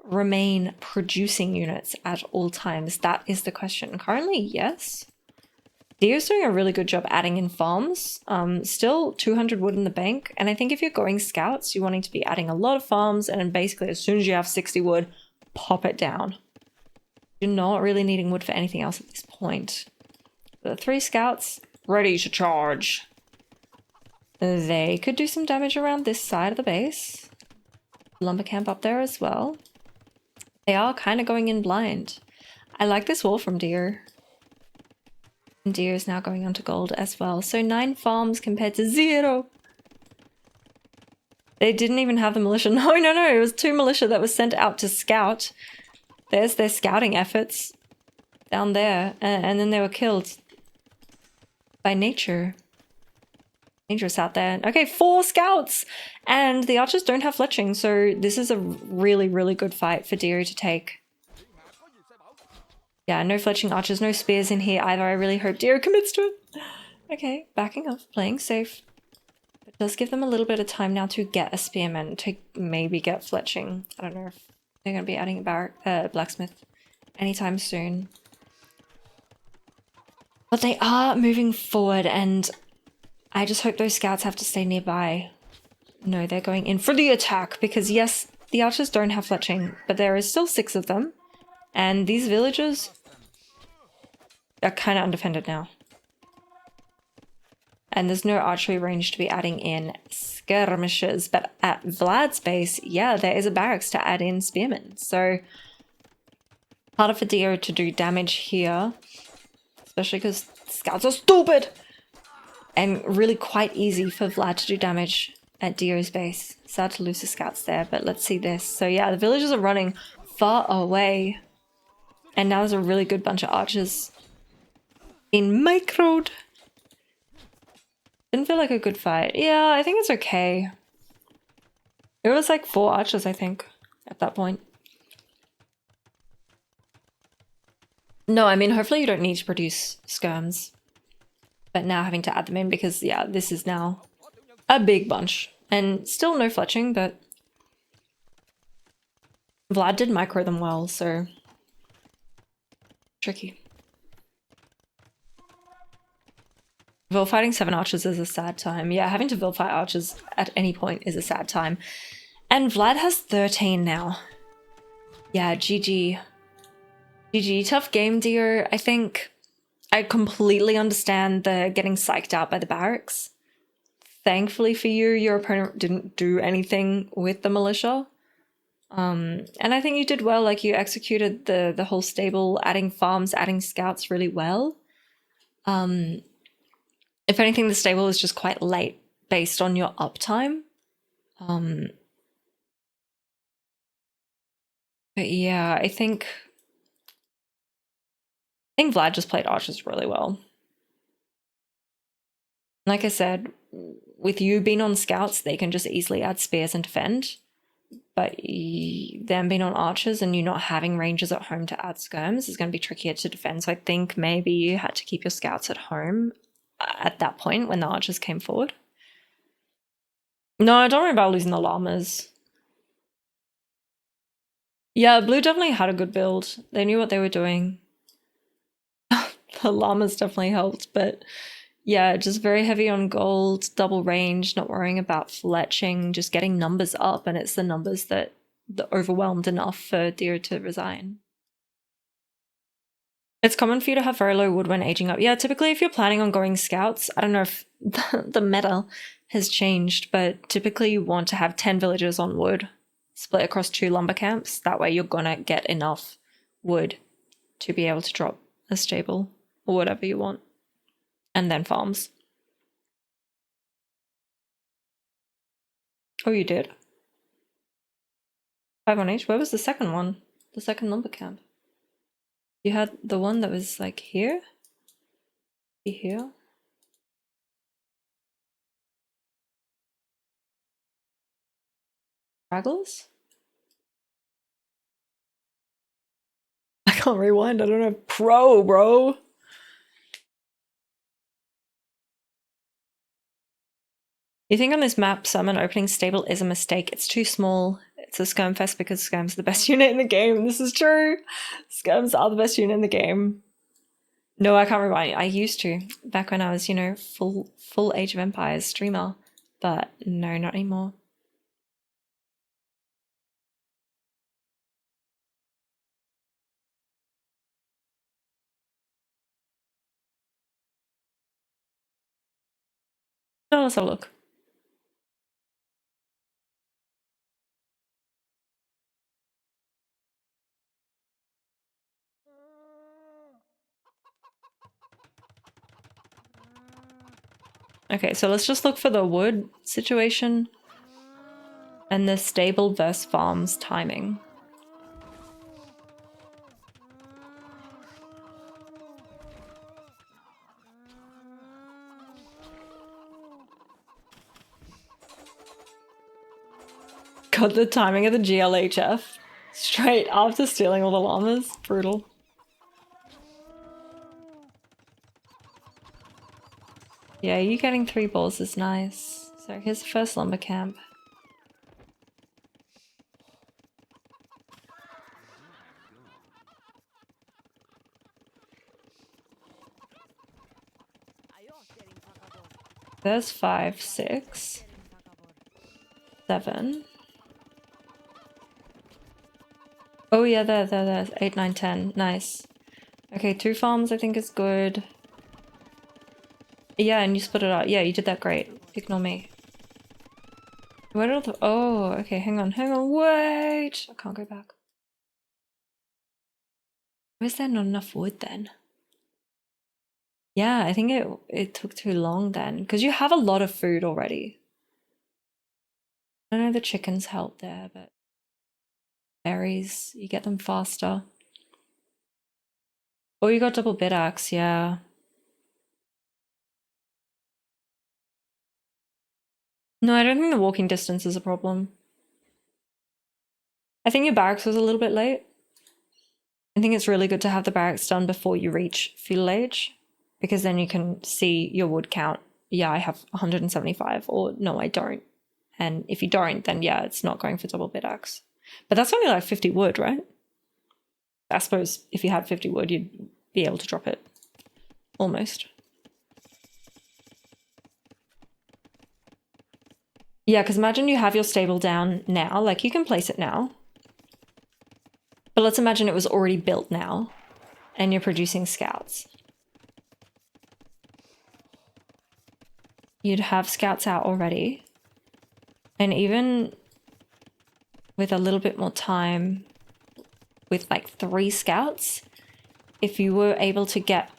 remain producing units at all times? That is the question. Currently, yes. Dio's doing a really good job adding in farms. Still 200 wood in the bank. And I think if you're going scouts, you're wanting to be adding a lot of farms. And then basically, as soon as you have 60 wood, pop it down. You're not really needing wood for anything else at this point. The 3 scouts, ready to charge. They could do some damage around this side of the base. Lumber camp up there as well. They are kind of going in blind. I like this wall from Dio. And Dio is now going on to gold as well. So 9 farms compared to 0. They didn't even have the militia. No. It was 2 militia that was sent out to scout. There's their scouting efforts down there. And then they were killed by nature. Dangerous out there. Okay, 4 scouts! And the archers don't have fletching, so this is a really, really good fight for Dio to take. Yeah, no fletching archers, no spears in here either. I really hope Dio commits to it. Okay, backing off, playing safe. It does give them a little bit of time now to get a spearman, to maybe get fletching. I don't know if they're going to be adding a blacksmith anytime soon. But they are moving forward, and I just hope those scouts have to stay nearby. No, they're going in for the attack, because yes, the archers don't have fletching, but there is still 6 of them. And these villages are kind of undefended now. And there's no archery range to be adding in skirmishes, but at Vlad's base, yeah, there is a barracks to add in spearmen. So harder for Dio to do damage here, especially because scouts are stupid! And really quite easy for Vlad to do damage at Dio's base. Sad to lose the scouts there, but let's see this. So yeah, the villagers are running far away. And now there's a really good bunch of archers in microed. Didn't feel like a good fight. Yeah, I think it's okay. It was like 4 archers, I think, at that point. No, I mean, hopefully you don't need to produce skirms. But now having to add them in because, yeah, this is now a big bunch. And still no fletching, but Vlad did micro them well, so tricky. Vil fighting 7 archers is a sad time. Yeah, having to Vil fight archers at any point is a sad time. And Vlad has 13 now. Yeah, GG. GG. Tough game, Dio. I think I completely understand the getting psyched out by the barracks. Thankfully for you, your opponent didn't do anything with the militia. And I think you did well, like you executed the whole stable, adding farms, adding scouts really well. If anything, the stable is just quite late based on your uptime. But yeah, I think Vlad just played archers really well. Like I said, with you being on scouts, they can just easily add spears and defend. But them being on archers and you not having rangers at home to add skirms is going to be trickier to defend. So I think maybe you had to keep your scouts at home at that point when the archers came forward. No, don't worry about losing the llamas. Yeah, blue definitely had a good build. They knew what they were doing. The llamas definitely helped, but yeah, just very heavy on gold, double range, not worrying about fletching, just getting numbers up, and it's the numbers that overwhelmed enough for Dio to resign. It's common for you to have very low wood when aging up. Yeah, typically if you're planning on going scouts, I don't know if the meta has changed, but typically you want to have 10 villagers on wood split across 2 lumber camps. That way you're gonna get enough wood to be able to drop a stable or whatever you want. And then farms. Oh, you did? 5 on each? Where was the second one? The second lumber camp? You had the one that was like here? Here? Fraggles? I can't rewind, I don't have Pro, bro. You think on this map summon opening stable is a mistake. It's too small. It's a Skirm Fest because Skirm's the best unit in the game. This is true. Skirms are the best unit in the game. No, I can't rewind. I used to back when I was, you know, full Age of Empires streamer, but no, not anymore. No, let's have a look. Okay, so let's just look for the wood situation and the stable versus farms timing. God, the timing of the GLHF. Straight after stealing all the llamas. Brutal. Yeah, you getting 3 balls is nice. So here's the first lumber camp. There's 5, 6, 7. Oh yeah, there. 8, 9, 10. Nice. Okay, 2 farms I think is good. Yeah, and you split it out. Yeah, you did that great. Ignore me. Where did all the... Oh, okay, hang on, wait! I can't go back. Where's there not enough wood then? Yeah, I think it took too long then, because you have a lot of food already. I know the chickens help there, but berries, you get them faster. Oh, you got double bit axe, yeah. No, I don't think the walking distance is a problem. I think your barracks was a little bit late. I think it's really good to have the barracks done before you reach feudal age, because then you can see your wood count. Yeah, I have 175, or no, I don't. And if you don't, then yeah, it's not going for double bit axe. But that's only like 50 wood, right? I suppose if you had 50 wood, you'd be able to drop it. Almost. Yeah, because imagine you have your stable down now. Like, you can place it now. But let's imagine it was already built now, and you're producing scouts. You'd have scouts out already. And even with a little bit more time, with like 3 scouts, if you were able to get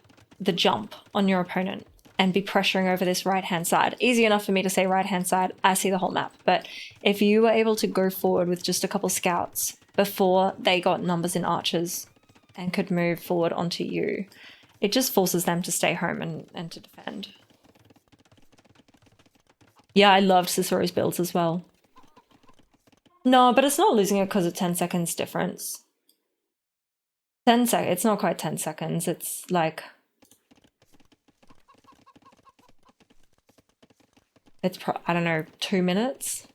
the jump on your opponent and be pressuring over this right-hand side. Easy enough for me to say right-hand side, I see the whole map. But if you were able to go forward with just a couple scouts before they got numbers in archers and could move forward onto you, it just forces them to stay home and to defend. Yeah, I loved Cicero's builds as well. No, but it's not losing it because of 10 seconds difference. 10 seconds, it's not quite 10 seconds, it's like... It's, I don't know, 2 minutes?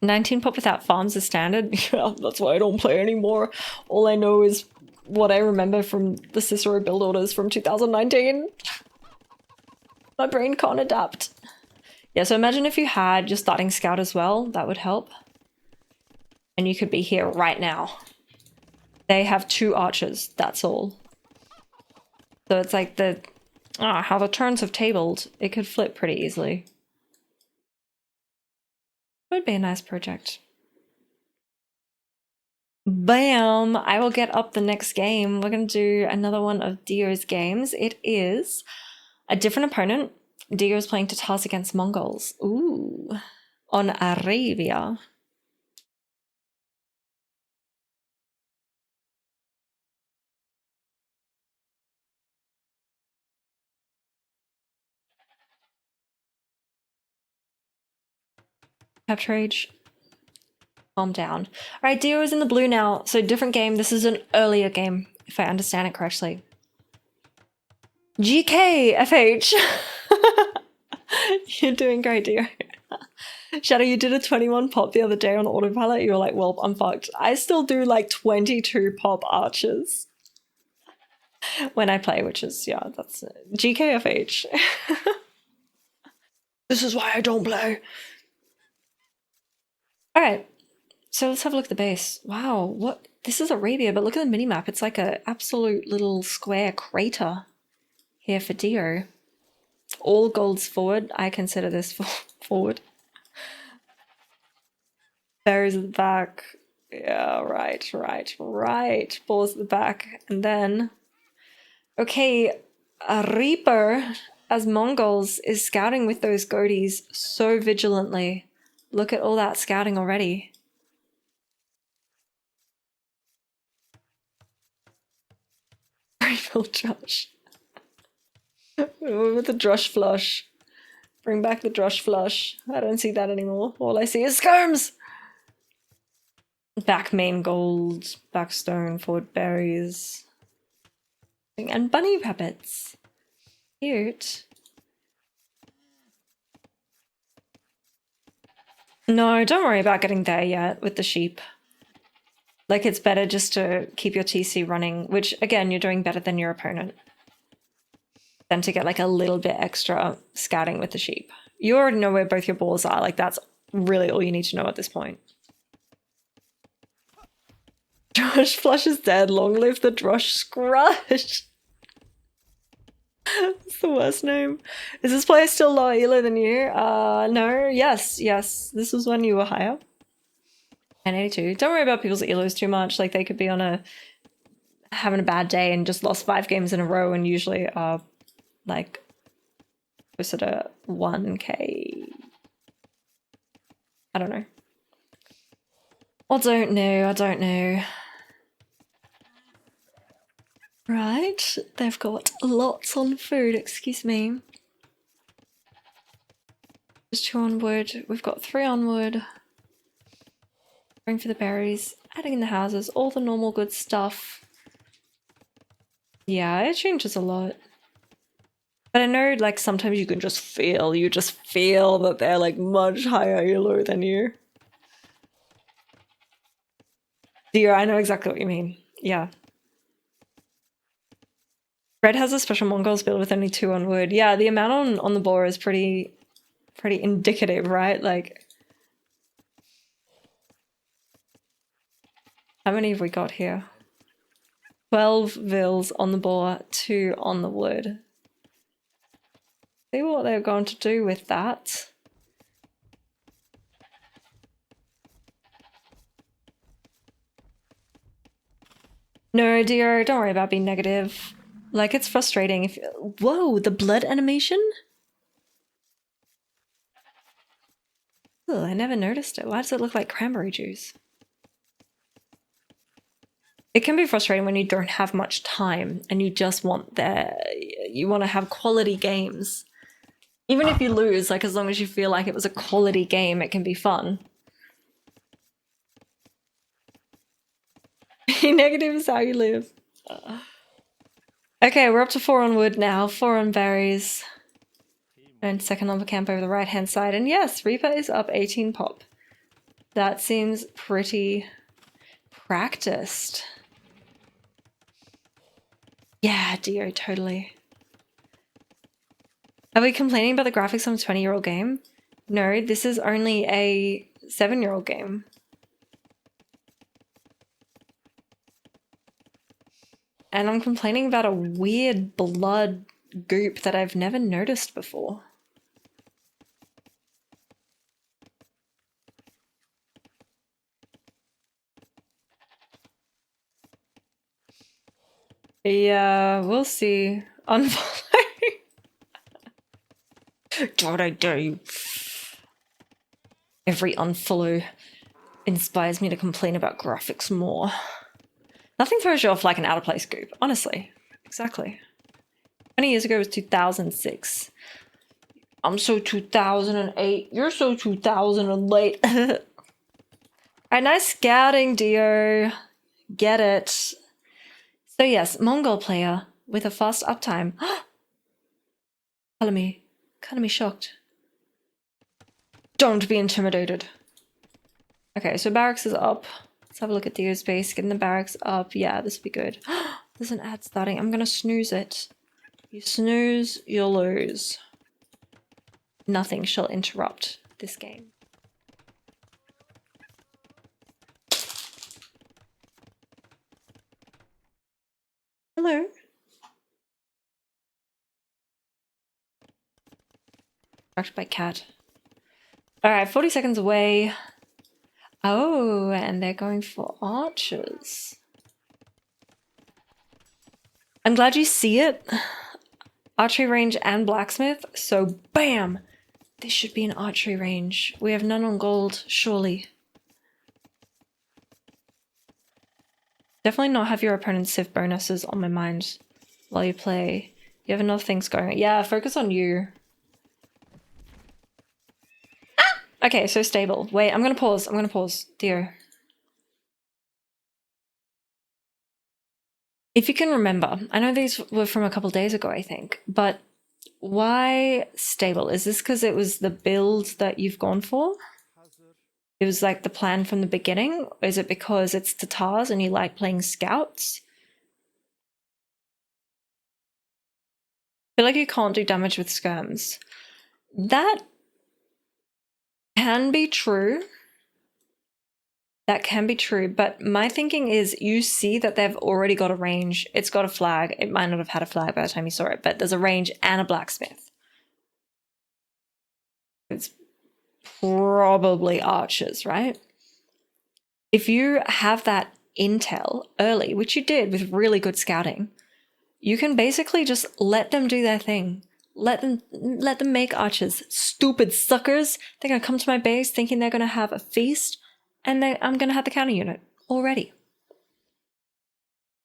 $19 pop without farms is standard. Yeah, that's why I don't play anymore. All I know is what I remember from the Cicero build orders from 2019. My brain can't adapt. Yeah, so imagine if you had your starting scout as well, that would help. And you could be here right now. They have 2 archers, that's all. So it's like the... how the turns have tabled. It could flip pretty easily. Would be a nice project. Bam! I will get up the next game. We're going to do another one of Dio's games. It is a different opponent. Dio's playing Tatars against Mongols. Ooh. On Arabia. Capture Age. Calm down. Alright, Dio is in the blue now. So different game. This is an earlier game, if I understand it correctly. GKFH. You're doing great, Dio. Shadow, you did a 21 pop the other day on autopilot. You were like, well, I'm fucked. I still do like 22 pop archers when I play, which is, yeah, that's GKFH. This is why I don't play. All right, so let's have a look at the base. Wow, what? This is Arabia, but look at the minimap. It's like an absolute little square crater here for Dio. All golds forward. I consider this forward. Berries at the back. Yeah, right. Balls at the back. And then, okay, a Reaper as Mongols is scouting with those goatees so vigilantly. Look at all that scouting already. Refill Josh. With the Drosh flush. Bring back the Drosh flush. I don't see that anymore. All I see is skirms! Back main gold, back stone, forward berries. And bunny rabbits. Cute. No, don't worry about getting there yet with the sheep. Like, it's better just to keep your TC running, which, again, you're doing better than your opponent, than to get, like, a little bit extra scouting with the sheep. You already know where both your balls are. Like, that's really all you need to know at this point. Drosh Flush is dead. Long live the Drosh Scrush. That's the worst name. Is this player still lower elo than you? No. Yes. This was when you were higher. 1082. Don't worry about people's elos too much. Like, they could be on having a bad day and just lost 5 games in a row and usually are like closer to 1k. I don't know. I don't know. Right, they've got lots on food, excuse me. There's 2 on wood, we've got 3 on wood. Going for the berries, adding in the houses, all the normal good stuff. Yeah, it changes a lot. But I know, like, sometimes you can just feel, that they're, like, much higher elo than you. Dear, I know exactly what you mean. Yeah. Red has a special Mongols build with only 2 on wood. Yeah, the amount on the board is pretty indicative, right? Like, how many have we got here? 12 vills on the board, 2 on the wood. See what they're going to do with that. No, dear, don't worry about being negative. Like, it's frustrating if... Whoa, the blood animation? Oh, I never noticed it. Why does it look like cranberry juice? It can be frustrating when you don't have much time and you just want you want to have quality games. Even if you lose, like, as long as you feel like it was a quality game, it can be fun. Being negative is how you live. Okay, we're up to 4 on wood now, 4 on berries. And second lumber camp over the right hand side. And yes, Reaper is up 18 pop. That seems pretty practiced. Yeah, Dio, totally. Are we complaining about the graphics on a 20-year-old game? No, this is only a 7-year-old game. And I'm complaining about a weird blood goop that I've never noticed before. Yeah, we'll see. Unfollow. What I do. Every unfollow inspires me to complain about graphics more. Nothing throws you off like an out of place scoop, honestly. Exactly. 20 years ago was 2006. I'm so 2008. You're so 2008. Alright, nice scouting, Dio. Get it. So yes, Mongol player with a fast uptime. Color me shocked. Don't be intimidated. Okay, so barracks is up. Let's have a look at Dio's base. Getting the barracks up. Yeah, this would be good. There's an ad starting. I'm gonna snooze it. You snooze, you'll lose. Nothing shall interrupt this game. Hello. Tracked by cat. Alright, 40 seconds away. Oh, and they're going for archers. I'm glad you see it. Archery range and blacksmith. So, bam! This should be an archery range. We have none on gold, surely. Definitely not have your opponent's civ bonuses on my mind while you play. You have enough things going on. Yeah, focus on you. Okay, so stable. Wait, I'm gonna pause. Dio. If you can remember, I know these were from a couple days ago, I think, but why stable? Is this because it was the build that you've gone for? It was like the plan from the beginning? Or is it because it's Tatars and you like playing scouts? I feel like you can't do damage with skirms. That can be true. That can be true, but my thinking is you see that they've already got a range. It's got a flag. It might not have had a flag by the time you saw it, but there's a range and a blacksmith. It's probably archers, right? If you have that intel early, which you did with really good scouting, you can basically just let them do their thing. Let them make archers. Stupid suckers. They're gonna come to my base thinking they're gonna have a feast, and I'm gonna have the counter unit already.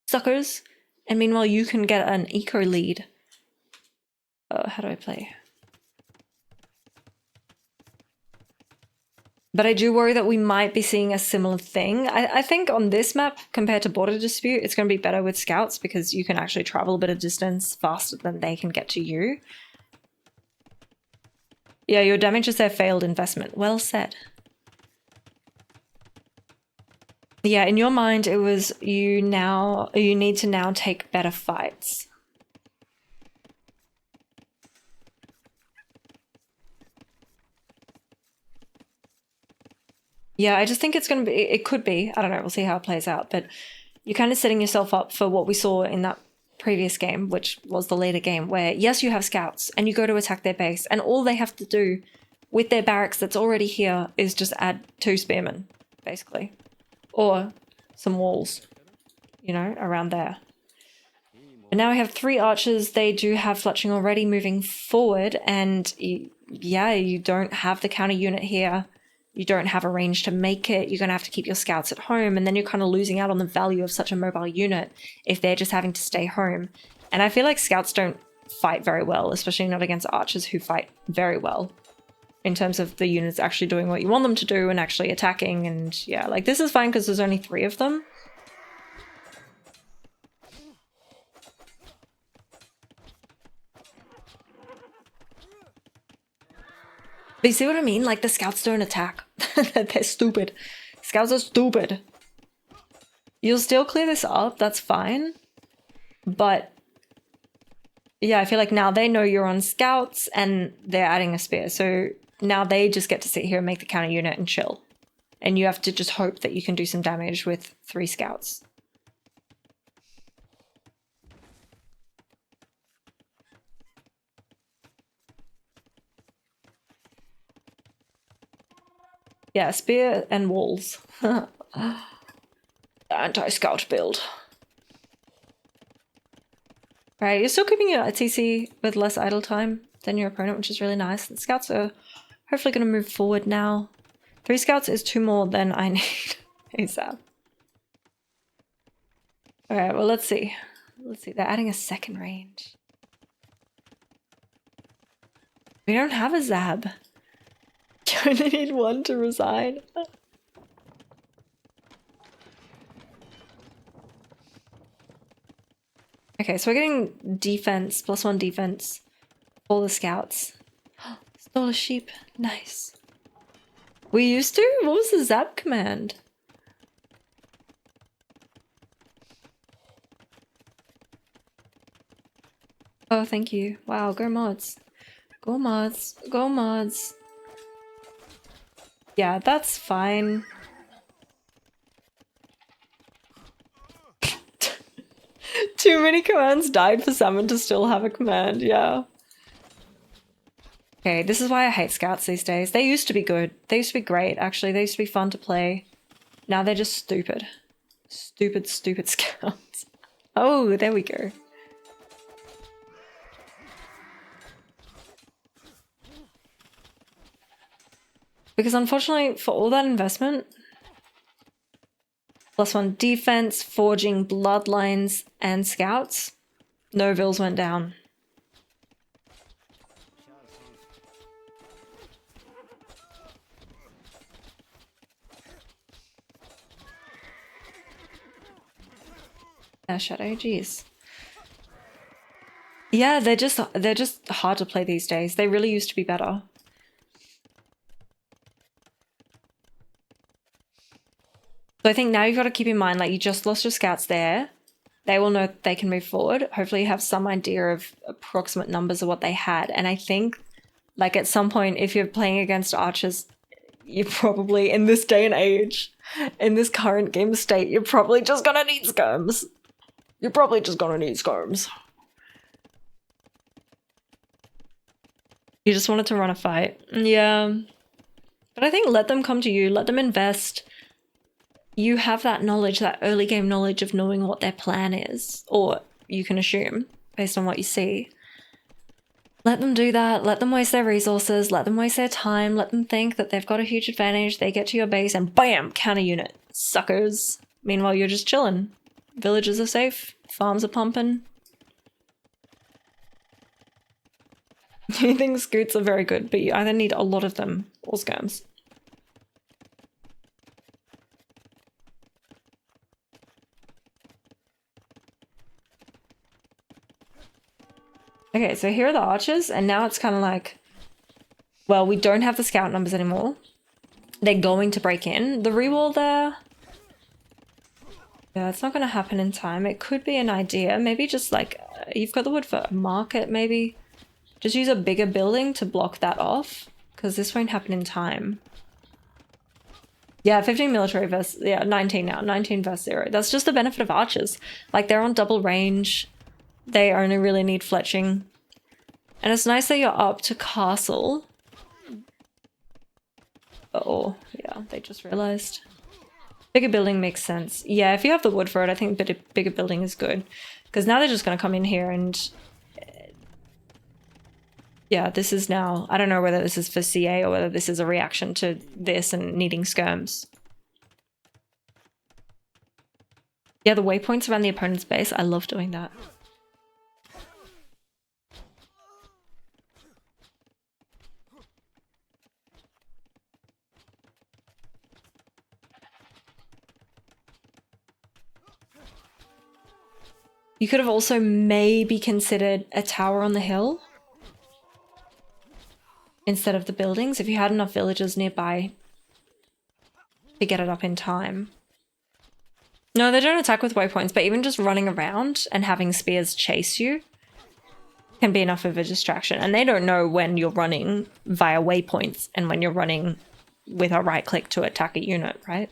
Suckers. And meanwhile, you can get an eco lead. How do I play? But I do worry that we might be seeing a similar thing. I think on this map, compared to Border Dispute, it's going to be better with scouts because you can actually travel a bit of distance faster than they can get to you. Yeah, your damage is their failed investment. Well said. Yeah, in your mind, it was you need to now take better fights. Yeah, I just think it's going to be, it could be, I don't know, we'll see how it plays out, but you're kind of setting yourself up for what we saw in that previous game, which was the later game, where yes, you have scouts and you go to attack their base and all they have to do with their barracks that's already here is just add 2 spearmen, basically. Or some walls, you know, around there. But now we have 3 archers. They do have fletching already moving forward, and yeah, you don't have the counter unit here. You don't have a range to make it. You're going to have to keep your scouts at home, and then you're kind of losing out on the value of such a mobile unit if they're just having to stay home. And I feel like scouts don't fight very well, especially not against archers who fight very well in terms of the units actually doing what you want them to do and actually attacking. And yeah, like this is fine because there's only 3 of them. But you see what I mean? Like, the scouts don't attack. They're stupid. Scouts are stupid. You'll still clear this up, that's fine. But yeah, I feel like now they know you're on scouts and they're adding a spear. So now they just get to sit here and make the counter unit and chill. And you have to just hope that you can do some damage with 3 scouts. Yeah, spear and walls. Anti-scout build. Right, you're still keeping your TC with less idle time. than your opponent, which is really nice. The scouts are hopefully going to move forward now. 3 scouts is 2 more than I need ASAP. Alright, well, let's see. Let's see, they're adding a second range. We don't have a Zab. You only need 1 to resign. Okay, so we're getting defense, +1 defense. All the scouts. Stole a sheep. Nice. We used to? What was the Zap command? Oh, thank you. Wow, go mods. Go mods. Go mods. Yeah, that's fine. Too many commands died for someone to still have a command, yeah. Okay, this is why I hate scouts these days. They used to be good. They used to be great, actually. They used to be fun to play. Now they're just stupid. Stupid, stupid scouts. Oh, there we go. Because unfortunately, for all that investment, +1 defense, forging bloodlines, and scouts, no vills went down. Yeah, Shadow, jeez. Yeah, they're just hard to play these days. They really used to be better. So I think now you've got to keep in mind, like, you just lost your scouts there. They will know they can move forward. Hopefully you have some idea of approximate numbers of what they had. And I think, like, at some point, if you're playing against archers, you're probably, in this day and age, in this current game state, you're probably just gonna need skirms. You're probably just gonna need skirms. You just wanted to run a fight. Yeah. But I think let them come to you. Let them invest. You have that knowledge, that early game knowledge of knowing what their plan is. Or you can assume, based on what you see. Let them do that. Let them waste their resources. Let them waste their time. Let them think that they've got a huge advantage. They get to your base and BAM! Counter unit. Suckers. Meanwhile, you're just chilling. Villages are safe. Farms are pumping. You think scoots are very good, but you either need a lot of them or skirms. Okay, so here are the archers, and now it's kind of like, well, we don't have the scout numbers anymore. They're going to break in. The rewall there, yeah, it's not going to happen in time. It could be an idea. Maybe just like, you've got the wood for a market, maybe. Just use a bigger building to block that off, because this won't happen in time. Yeah, 15 military versus, yeah, 19 now. 19 versus 0. That's just the benefit of archers. Like, they're on double range. They only really need fletching. And it's nice that you're up to castle. Oh, yeah, they just realized. Bigger building makes sense. Yeah, if you have the wood for it, I think bigger building is good. Because now they're just going to come in here and... yeah, this is now... I don't know whether this is for CA or whether this is a reaction to this and needing skirms. Yeah, the waypoints around the opponent's base. I love doing that. You could have also maybe considered a tower on the hill instead of the buildings if you had enough villagers nearby to get it up in time. No, they don't attack with waypoints, but even just running around and having spears chase you can be enough of a distraction. And they don't know when you're running via waypoints and when you're running with a right click to attack a unit, right?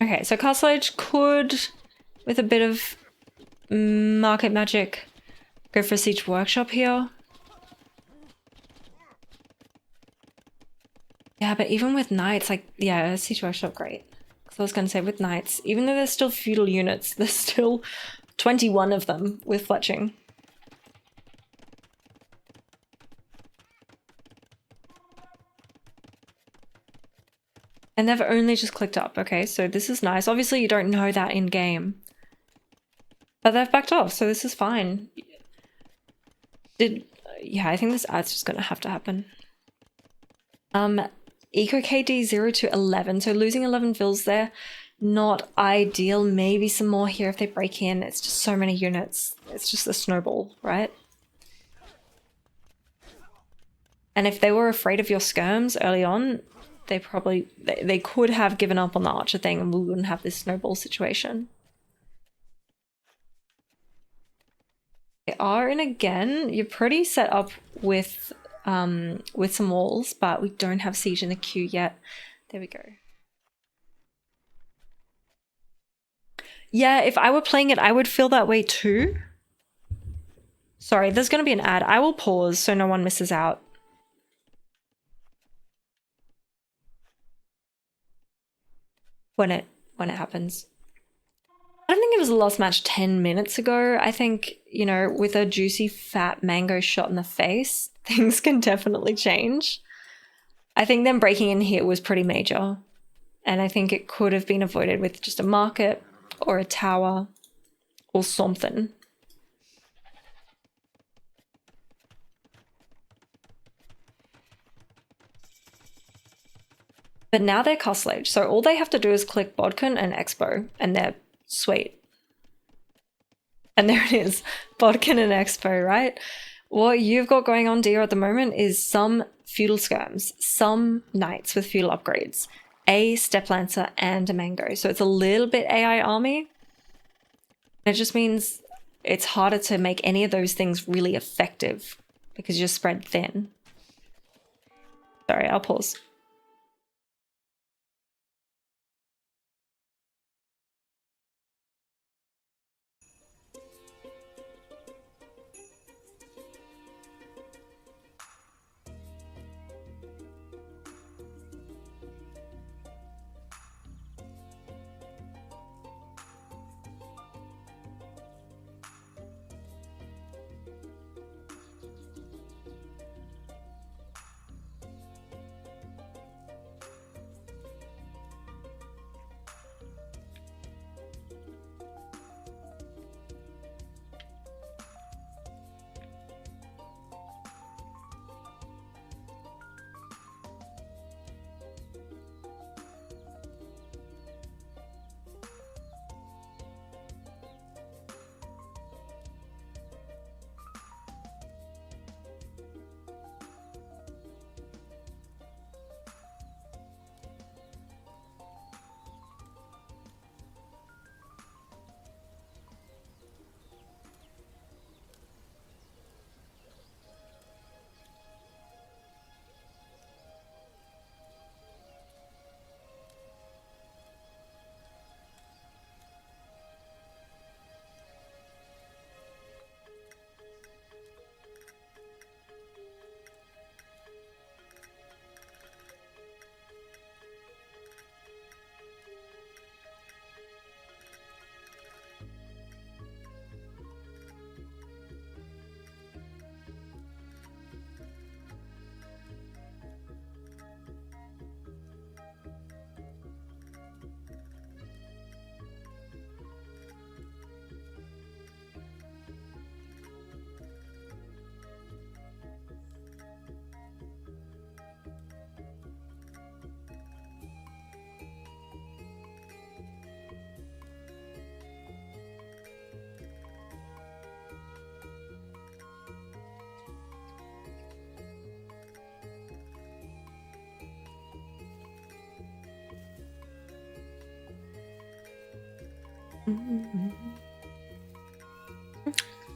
Okay, so Castle Age could, with a bit of market magic, go for Siege Workshop here. Yeah, but even with knights, like, yeah, Siege Workshop, great. Because I was going to say, with knights, even though there's still feudal units, there's still 21 of them with fletching. And they've only just clicked up, okay? So this is nice. Obviously, you don't know that in-game. But they've backed off, so this is fine. Yeah, I think this ad's just gonna have to happen. Eco KD 0 to 11, so losing 11 fills there. Not ideal. Maybe some more here if they break in. It's just so many units. It's just a snowball, right? And if they were afraid of your skirms early on, they probably they could have given up on the archer thing and we wouldn't have this snowball situation. They are in again. You're pretty set up with some walls, but we don't have siege in the queue yet. There we go. Yeah, if I were playing it, I would feel that way too. Sorry, there's going to be an ad. I will pause so no one misses out. When it happens. I don't think it was the last match 10 minutes ago. I think, you know, with a juicy fat mango shot in the face, things can definitely change. I think them breaking in here was pretty major. And I think it could have been avoided with just a market or a tower or something. But now they're Castle Age, so all they have to do is click Bodkin and Expo, and they're sweet. And there it is, Bodkin and Expo, right? What you've got going on, Dia, at the moment is some feudal skirms, some knights with feudal upgrades, a step lancer, and a mango. So it's a little bit AI army. It just means it's harder to make any of those things really effective because you're spread thin. Sorry, I'll pause.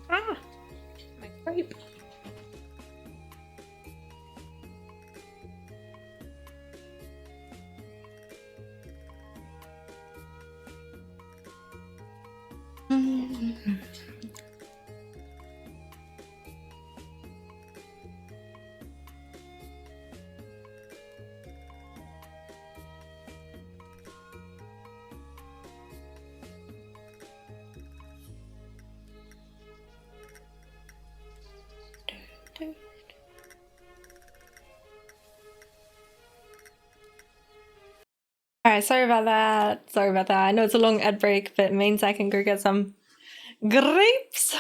Ah, my grape. Alright, sorry about that. Sorry about that. I know it's a long ad break, but it means I can go get some grapes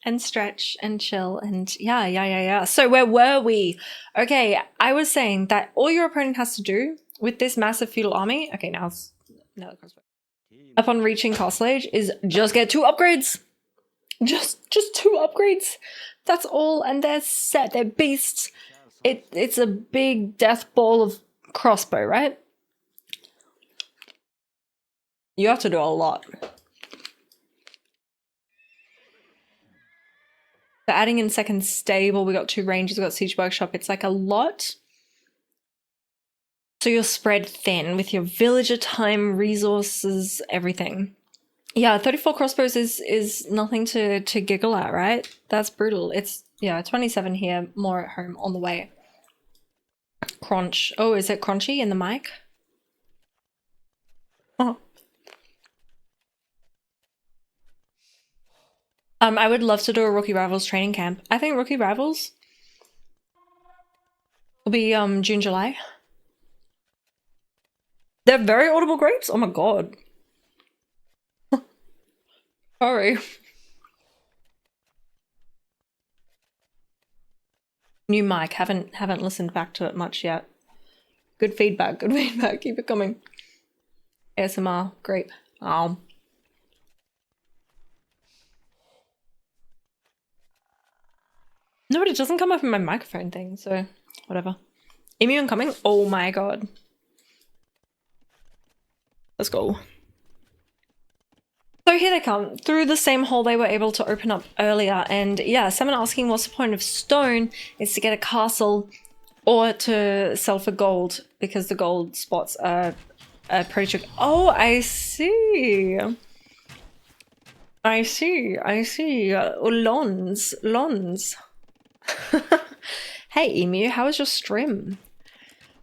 and stretch and chill and yeah. So where were we? Okay, I was saying that all your opponent has to do with this massive feudal army, okay, now the crossbow, upon reaching castle age, is just get 2 upgrades. Just 2 upgrades. That's all, and they're set. They're beasts. It's a big death ball of crossbow, right? You have to do a lot. So adding in second stable, we got 2 ranges, we got siege workshop. It's like a lot. So you're spread thin with your villager time, resources, everything. Yeah, 34 crossbows is nothing to giggle at, right? That's brutal. It's, yeah, 27 here, more at home on the way. Crunch. Oh, is it crunchy in the mic? Oh. I would love to do a Rookie Rivals training camp. I think Rookie Rivals will be June, July. They're very audible grapes. Oh my god. Sorry. New mic. Haven't listened back to it much yet. Good feedback. Good feedback. Keep it coming. ASMR. Grape. Oh. No, but it doesn't come up in my microphone thing, so whatever. Emu incoming? Oh my god. Let's go. So here they come. Through the same hole they were able to open up earlier, and yeah, someone asking what's the point of stone is to get a castle or to sell for gold, because the gold spots are pretty tricky. Oh, I see. I see. Lons. Hey Emu, how was your stream?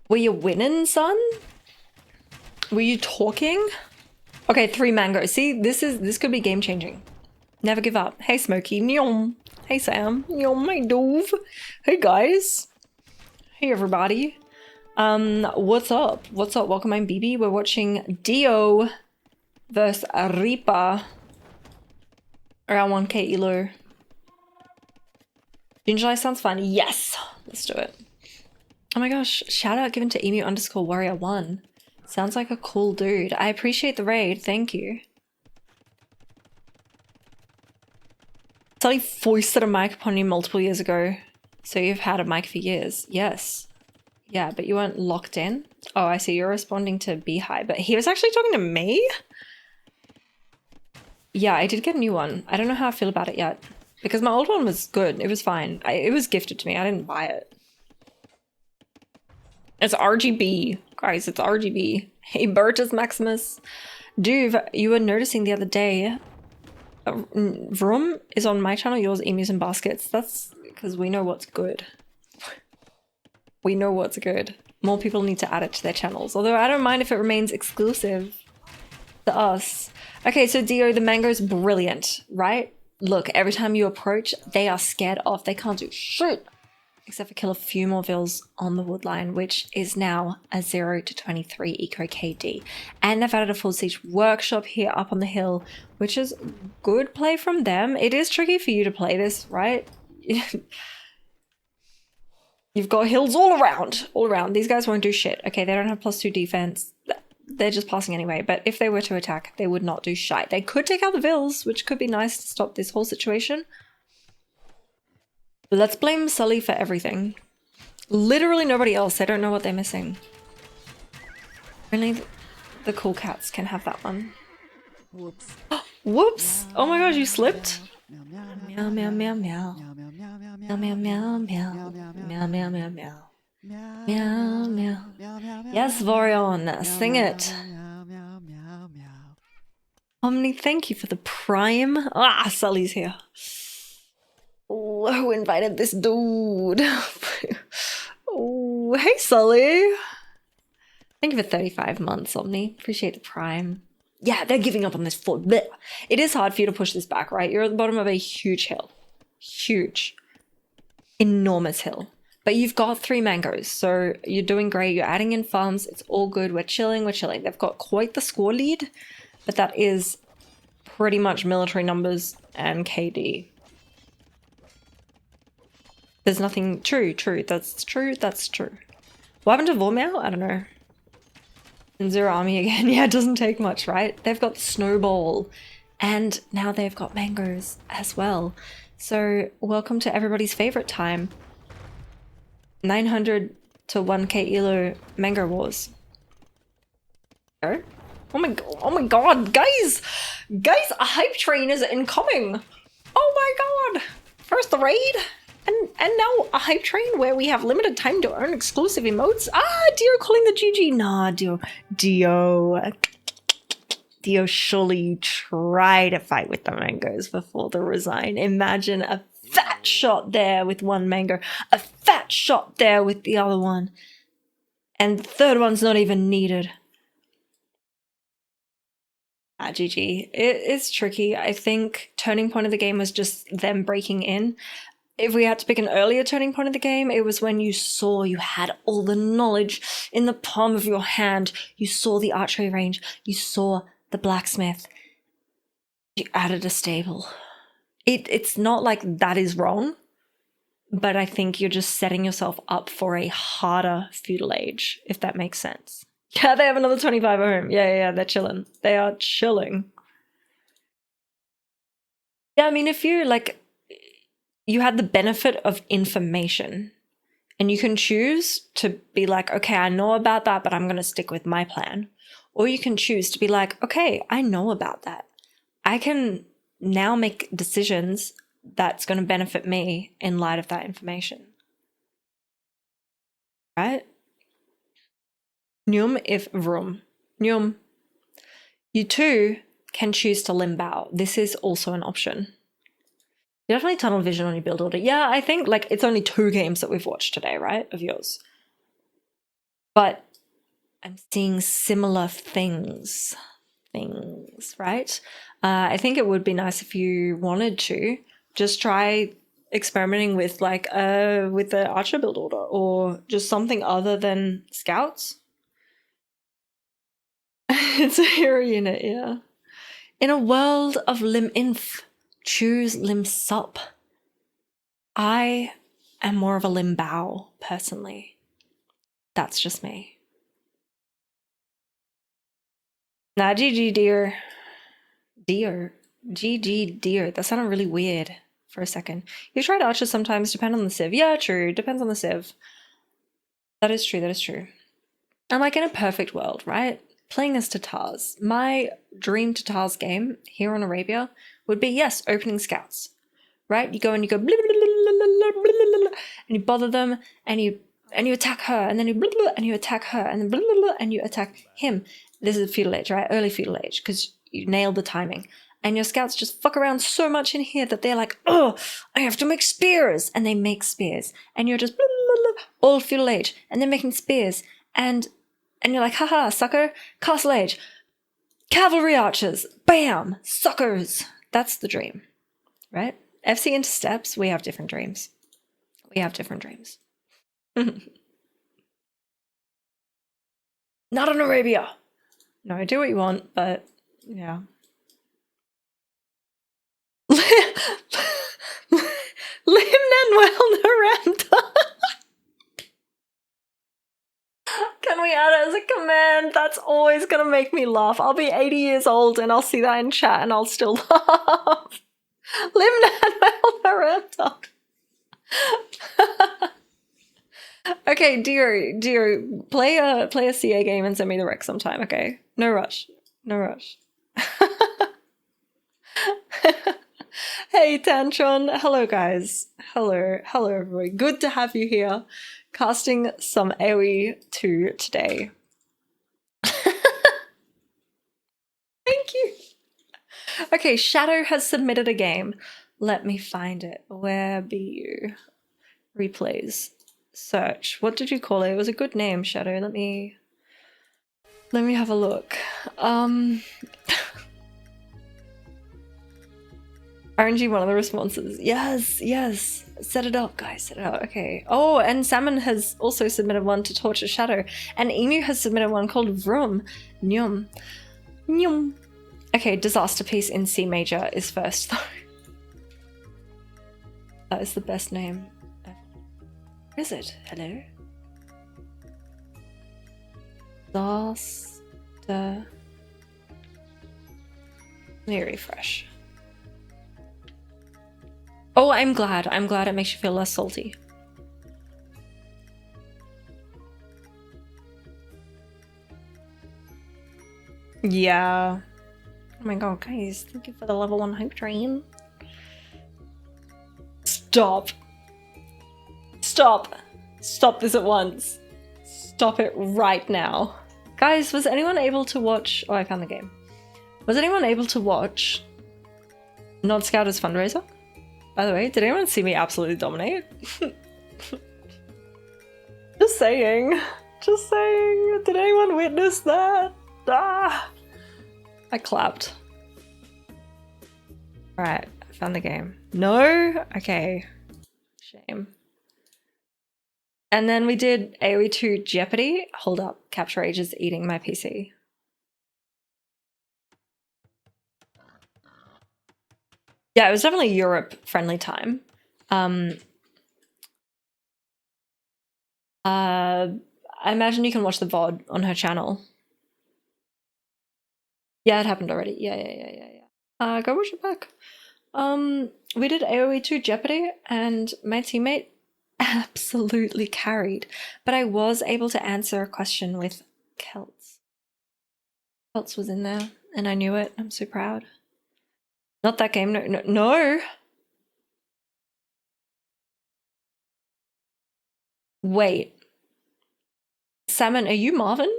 Were you winning, son? Were you talking? Okay, 3 mangoes. See, this could be game changing. Never give up. Hey Smokey, Nyom. Hey Sam, Nyom, my dove. Hey guys. Hey everybody. What's up? What's up? Welcome, I'm BB. We're watching Dio versus Reaper. Around 1k elo. June, July sounds fun. Yes! Let's do it. Oh my gosh, shout out given to emu_warrior1. Sounds like a cool dude. I appreciate the raid, thank you. Sully foisted a mic upon you multiple years ago. So you've had a mic for years. Yes. Yeah, but you weren't locked in? Oh, I see, you're responding to Beehive, but he was actually talking to me? Yeah, I did get a new one. I don't know how I feel about it yet. Because my old one was good. It was fine. It was gifted to me. I didn't buy it. It's RGB. Guys, it's RGB. Hey, Burgess Maximus. Dude, you were noticing the other day. Vroom is on my channel, yours, Emus and Baskets. That's because we know what's good. We know what's good. More people need to add it to their channels. Although I don't mind if it remains exclusive to us. Okay, so Dio, the mango's brilliant, right? Look, every time you approach, they are scared off. They can't do shit except for kill a few more vills on the wood line, which is now a 0 to 23 eco KD. And they've added a full siege workshop here up on the hill, which is good play from them. It is tricky for you to play this, right? You've got hills all around. These guys won't do shit. Okay, they don't have +2 defense. They're just passing anyway, but if they were to attack, they would not do shite. They could take out the vills, which could be nice to stop this whole situation. Let's blame Sully for everything. Literally nobody else. They don't know what they're missing. Only the cool cats can have that one. Whoops. Whoops! Oh my gosh, you slipped? Meow, meow, meow, meow. Meow, meow, meow, meow. Meow, meow, meow, meow. Meow, meow. Yes, Vorion, sing it. Omni, thank you for the prime. Ah, Sully's here. Oh, who invited this dude? Oh, hey, Sully. Thank you for 35 months, Omni. Appreciate the prime. Yeah, they're giving up on this fort. Blech. It is hard for you to push this back, right? You're at the bottom of a huge hill. Huge. Enormous hill. But you've got 3 mangoes, so you're doing great. You're adding in farms. It's all good. We're chilling. We're chilling. They've got quite the score lead, but that is pretty much military numbers and KD. There's nothing true. That's true. That's true. What happened to Vormeow? I don't know. And Zero Army again. Yeah, it doesn't take much, right? They've got Snowball. And now they've got mangoes as well. So welcome to everybody's favorite time. 900 to 1k elo mango wars. Oh my god, guys! Guys, a hype train is incoming! Oh my god! First the raid, and now a hype train where we have limited time to earn exclusive emotes. Ah, Dio calling the GG. Nah, Dio surely try to fight with the mangoes before they resign. Imagine a fat shot there with one mango, a fat shot there with the other one, and the third one's not even needed. Ah, GG. It's tricky. I think turning point of the game was just them breaking in. If we had to pick an earlier turning point of the game, it was when you saw you had all the knowledge in the palm of your hand. You saw the archery range. You saw the blacksmith. You added a stable. It's not like that is wrong, but I think you're just setting yourself up for a harder feudal age, if that makes sense. Yeah, they have another 25 at home. Yeah, they're chilling. They are chilling. Yeah, I mean, if you you had the benefit of information and you can choose to be like, okay, I know about that, but I'm going to stick with my plan. Or you can choose to be like, okay, I know about that. I can now make decisions that's going to benefit me in light of that information. Right? Nyum if vroom. Nyum. You too can choose to limbao. This is also an option. You definitely tunnel vision on your build order. Yeah, I think it's only 2 games that we've watched today, right? Of yours. But I'm seeing similar things, right? I think it would be nice if you wanted to just try experimenting with with the archer build order or just something other than scouts. It's a hero unit, yeah. In a world of lim inf, choose lim sup. I am more of a lim bow, personally. That's just me. Nah, GG dear. GG dear. That sounded really weird for a second. You tried archer sometimes, depend on the civ. Yeah, true. Depends on the civ. That is true. And in a perfect world, right? Playing as Tatars. My dream Tatars game here on Arabia would be, yes, opening scouts. Right? You go and you go blah, blah, blah, blah, blah, blah, blah, and you bother them and you attack her and then you blah, blah, and you attack her and then blah, blah, blah, and you attack him. This is feudal age, right? Early feudal age, because you nailed the timing. And your scouts just fuck around so much in here that they're like, oh, I have to make spears. And they make spears. And you're just blah, blah, blah, blah, all feudal age. And they're making spears. And you're like, haha, sucker, castle age. Cavalry archers, bam, suckers. That's the dream, right? FC into steps, we have different dreams. Not in Arabia. No, do what you want, but yeah. Limnan Welnaramta. Can we add it as a command? That's always gonna make me laugh. I'll be 80 years old and I'll see that in chat and I'll still laugh. Limnan Welnaramta. Okay, dear, play a CA game and send me the rec sometime, okay? No rush. Hey Tantron, hello guys. Hello everybody. Good to have you here. Casting some AoE 2 today. Thank you. Okay, Shadow has submitted a game. Let me find it. Where be you? Replays. Search. What did you call it? It was a good name, Shadow. Let me have a look. RNG, one of the responses. Yes, yes. Set it up, guys. Set it up. Okay. Oh, and Salmon has also submitted one to Torture Shadow. And Emu has submitted one called Vroom. Nyum. Nyum. Okay, Disaster Piece in C major is first, though. That is the best name. Where is it? Hello? Disaster. Let me refresh. Oh, I'm glad. I'm glad it makes you feel less salty. Yeah. Oh my god, guys. Thank you for the level 1 hype train. Stop. Stop. Stop this at once. Stop it right now. Guys, was anyone able to watch... Oh, I found the game. Was anyone able to watch Nod Scouter's fundraiser? By the way, did anyone see me absolutely dominate? Just saying. Just saying. Did anyone witness that? Ah! I clapped. Alright, I found the game. No? Okay. Shame. And then we did AoE 2 Jeopardy. Hold up, Capture Age is eating my PC. Yeah, it was definitely Europe-friendly time. I imagine you can watch the VOD on her channel. Yeah, it happened already. Yeah. Go watch it back. We did AoE 2 Jeopardy, and my teammate absolutely carried. But I was able to answer a question with Celts. Celts was in there, and I knew it. I'm so proud. Not that game. No. Wait. Salmon, are you Marvin?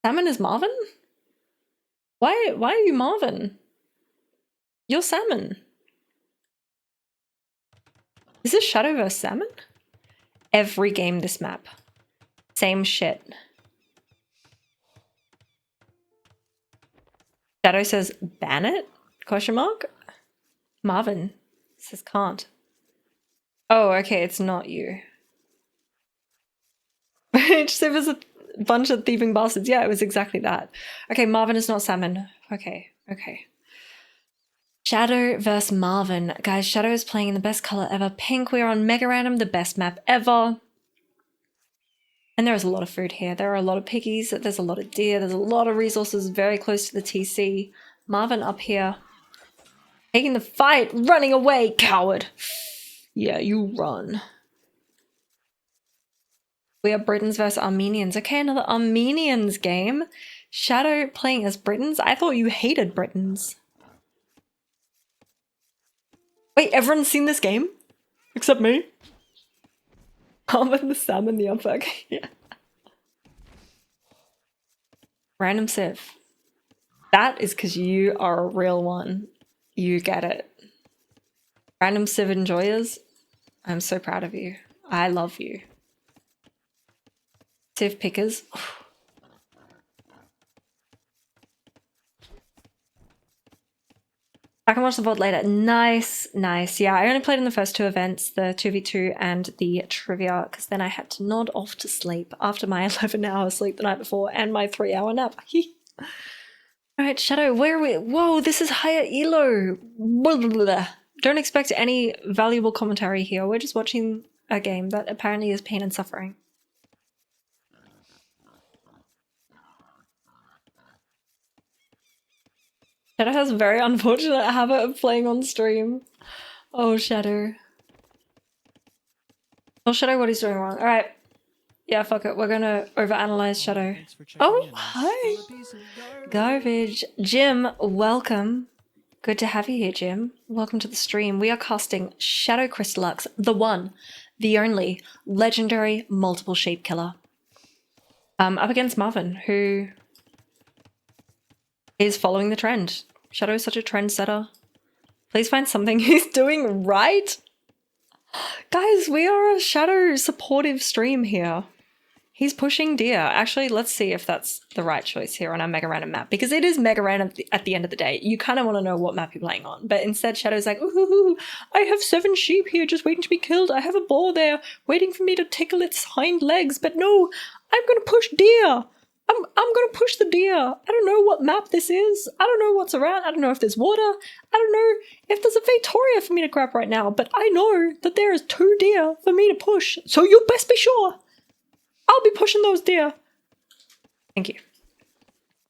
Salmon is Marvin? Why are you Marvin? You're Salmon. Is this Shadow vs Salmon? Every game this map. Same shit. Shadow says ban it? Question mark? Marvin says can't. Oh, okay, it's not you. Just it was a bunch of thieving bastards. Yeah, it was exactly that. Okay, Marvin is not Salmon. Okay. Shadow vs Marvin. Guys, Shadow is playing in the best color ever. Pink. We are on Mega Random, the best map ever. And there is a lot of food here. There are a lot of piggies. There's a lot of deer. There's a lot of resources very close to the TC. Marvin up here. Taking the fight. Running away, coward. Yeah, you run. We are Britons versus Armenians. Okay, another Armenians game. Shadow playing as Britons? I thought you hated Britons. Wait, everyone's seen this game? Except me? Marvin the Salmon, the upper. Yeah. Random Civ. That is because you are a real one. You get it. Random Civ enjoyers, I'm so proud of you. I love you. Civ pickers. I can watch the VOD later. Nice. Yeah, I only played in the first 2 events, the 2v2 and the trivia, because then I had to nod off to sleep after my 11-hour sleep the night before and my 3-hour nap. Alright, Shadow, where are we? Whoa, this is higher elo. Don't expect any valuable commentary here. We're just watching a game that apparently is pain and suffering. Shadow has a very unfortunate habit of playing on stream. Oh, Shadow. Oh, Shadow, what he's doing wrong. Alright. Yeah, fuck it. We're gonna overanalyze Shadow. Oh, hi! Garbage. Jim, welcome. Good to have you here, Jim. Welcome to the stream. We are casting Shadow Crystallux, the one, the only, legendary multiple shape killer. Up against Marvin, who He's following the trend. Shadow is such a trendsetter. Please find something he's doing right. Guys, we are a Shadow supportive stream here. He's pushing deer. Actually, let's see if that's the right choice here on our Mega Random map, because it is Mega Random at the end of the day. You kind of want to know what map you're playing on, but instead Shadow's like, ooh, I have 7 sheep here just waiting to be killed. I have a boar there waiting for me to tickle its hind legs, but no, I'm going to push deer. I'm going to push the deer. I don't know what map this is. I don't know what's around. I don't know if there's water. I don't know if there's a Victoria for me to grab right now, but I know that there is 2 deer for me to push, so you best be sure. I'll be pushing those deer. Thank you.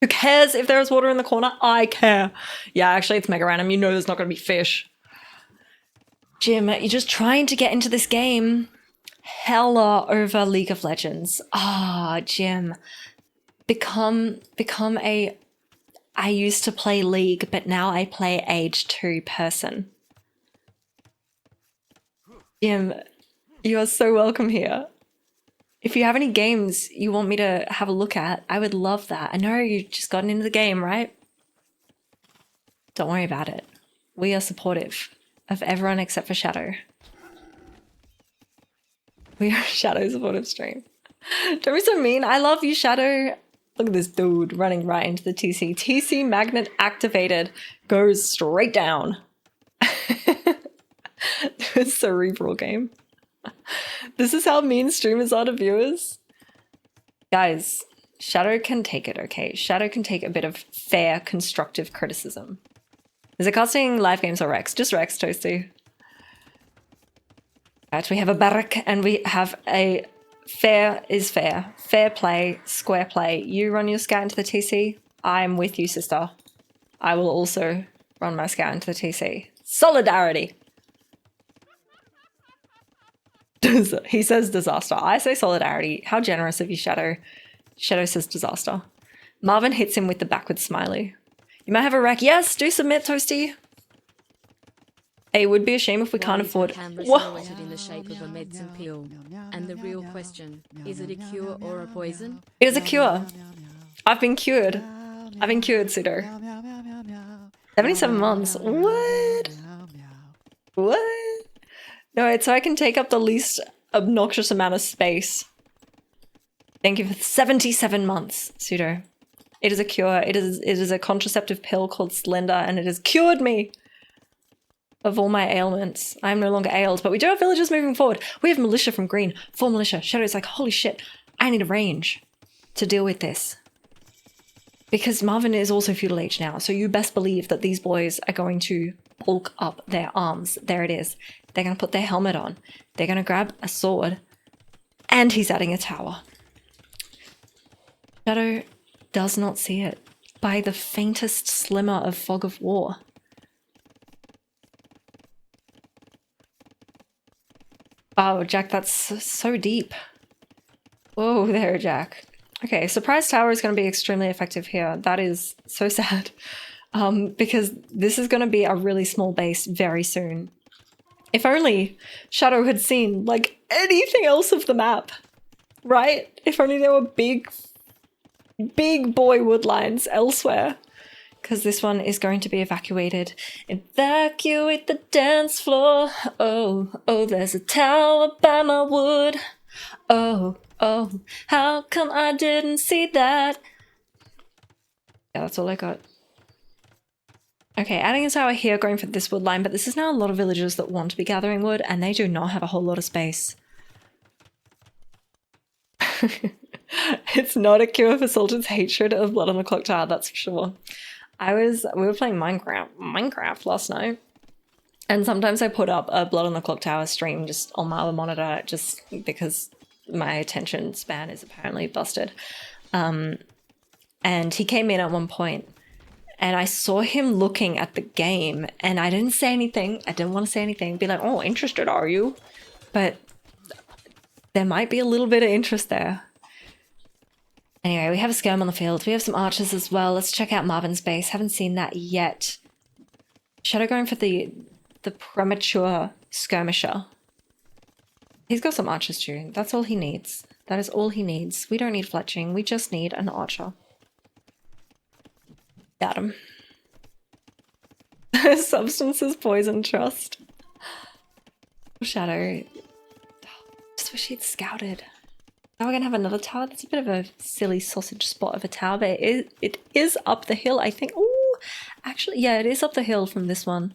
Who cares if there is water in the corner? I care. Yeah, actually, it's Mega Random. You know there's not going to be fish. Jim, you're just trying to get into this game. Hella over League of Legends. Ah, Jim. Become a... I used to play League, but now I play Age 2 person. Jim, you are so welcome here. If you have any games you want me to have a look at, I would love that. I know you've just gotten into the game, right? Don't worry about it. We are supportive of everyone except for Shadow. We are a Shadow supportive stream. Don't be so mean. I love you, Shadow. Look at this dude running right into the TC. TC magnet activated. Goes straight down. It's a cerebral game. This is how mean streamers are to viewers. Guys, Shadow can take it, okay? Shadow can take a bit of fair, constructive criticism. Is it casting live games or Rex? Just Rex, Toasty. Right, we have a Barak and we have a fair is fair. Fair play, square play. You run your scout into the TC. I'm with you, sister. I will also run my scout into the TC. Solidarity. He says disaster. I say solidarity. How generous of you, Shadow. Shadow says disaster. Marvin hits him with the backward smiley. You might have a rack. Yes, do submit, Toasty. It would be a shame if we can't afford... What? In the shape of a medicine pill. And the real question, is it a cure or a poison? It is a cure. I've been cured. I've been cured, Pseudo. 77 months. What? What? No, it's so I can take up the least obnoxious amount of space. Thank you for 77 months, Pseudo. It is a cure. It is a contraceptive pill called Slender, and it has cured me of all my ailments. I am no longer ailed, but we do have villagers moving forward. We have militia from green. 4 militia. Shadow's like, holy shit, I need a range to deal with this. Because Marvin is also feudal age now, so you best believe that these boys are going to bulk up their arms. There it is. They're going to put their helmet on. They're going to grab a sword. And he's adding a tower. Shadow does not see it by the faintest slimmer of fog of war. Wow, Jack, that's so deep. Whoa there, Jack. Okay, Surprise Tower is going to be extremely effective here. That is so sad. Because this is going to be a really small base very soon. If only Shadow had seen, like, anything else of the map, right? If only there were big boy woodlines elsewhere. Because this one is going to be evacuated. Evacuate the dance floor. Oh, oh, there's a Alabama wood. Oh, oh, how come I didn't see that? Yeah, that's all I got. Okay, adding a tower here, going for this wood line, but this is now a lot of villagers that want to be gathering wood, and they do not have a whole lot of space. It's not a cure for Sultan's hatred of Blood on the Clock Tower, that's for sure. We were playing Minecraft last night, and sometimes I put up a Blood on the Clock Tower stream just on my other monitor, just because my attention span is apparently busted. And he came in at one point, and I saw him looking at the game, and I didn't say anything. I didn't want to say anything. Be like, oh, interested, are you? But there might be a little bit of interest there. Anyway, we have a skirm on the field. We have some archers as well. Let's check out Marvin's base. Haven't seen that yet. Shadow going for the premature skirmisher. He's got some archers too. That's all he needs. That is all he needs. We don't need fletching. We just need an archer. Got him. Substances poison trust. Shadow. Just wish he'd scouted. Now we're gonna have another tower. That's a bit of a silly sausage spot of a tower, but it is up the hill, I think. Oh, actually, yeah, it is up the hill from this one.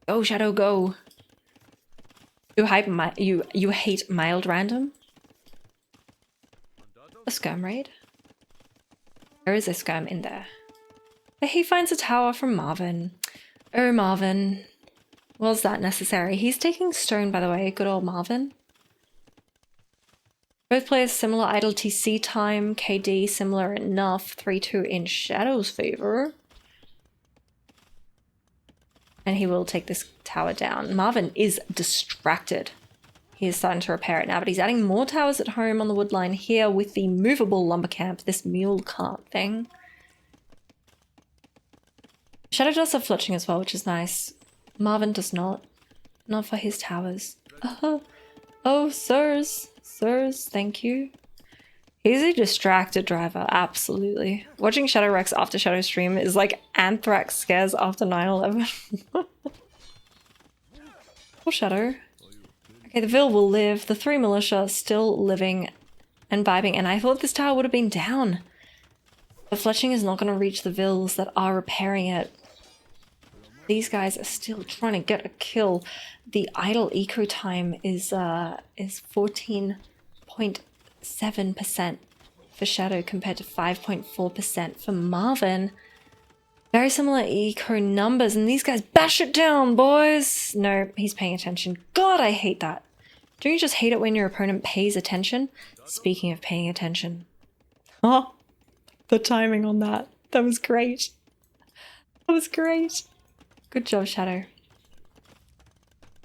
Go, Shadow, go. You hate mild random? A skirm raid? There is a skirm in there. But he finds a tower from Marvin. Oh, Marvin. Was that necessary? He's taking stone, by the way. Good old Marvin. Both players similar idle TC time. KD similar enough. 3-2 in Shadow's favor. And he will take this tower down. Marvin is distracted. He is starting to repair it now, but he's adding more towers at home on the wood line here with the movable lumber camp, this mule cart thing. Shadow does have fletching as well, which is nice. Marvin does not. Not for his towers. Oh, sirs. Sirs, thank you. He's a distracted driver, absolutely. Watching Shadow Rex after Shadow stream is like anthrax scares after 9/11. Poor Shadow. Okay, the Vil will live. The 3 militia still living and vibing, and I thought this tower would have been down. The fletching is not going to reach the Vils that are repairing it. These guys are still trying to get a kill. The idle eco time is 14.7% for Shadow compared to 5.4% for Marvin. Very similar eco numbers, and these guys bash it down, boys. No, he's paying attention. God, I hate that. Don't you just hate it when your opponent pays attention? Speaking of paying attention. Oh, the timing on that. That was great. That was great. Good job, Shadow.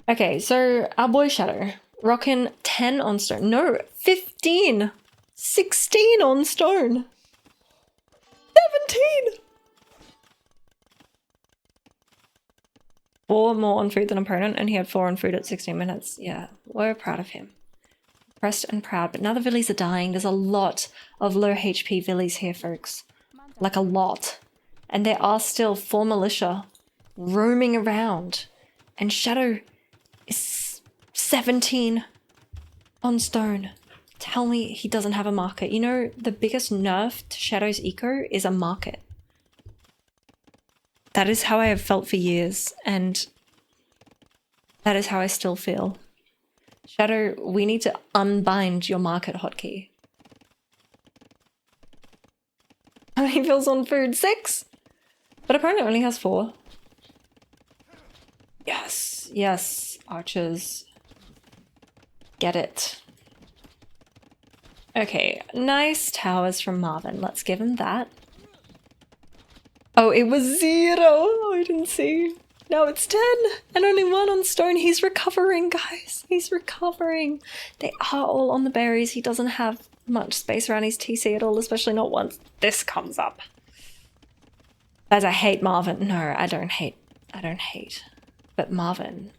Okay, so our boy Shadow, rocking 10 on stone. No, 15! 16 on stone! 17! 4 more on food than opponent, and he had 4 on food at 16 minutes. Yeah, we're proud of him. Impressed and proud, but now the Villies are dying. There's a lot of low HP Villies here, folks. Like a lot. And there are still 4 militia roaming around. And Shadow is 17 on stone. Tell me he doesn't have a market. You know, the biggest nerf to Shadow's eco is a market. That is how I have felt for years, and that is how I still feel. Shadow, we need to unbind your market hotkey. How many Vils on food? 6? But opponent only has 4. Yes, yes, archers. Get it. Okay, nice towers from Marvin. Let's give him that. Oh, it was 0. Oh, I didn't see. Now it's 10 and only 1 on stone. He's recovering, guys. He's recovering. They are all on the berries. He doesn't have much space around his TC at all, especially not once this comes up. Guys, I hate Marvin. No, I don't hate. But Marvin,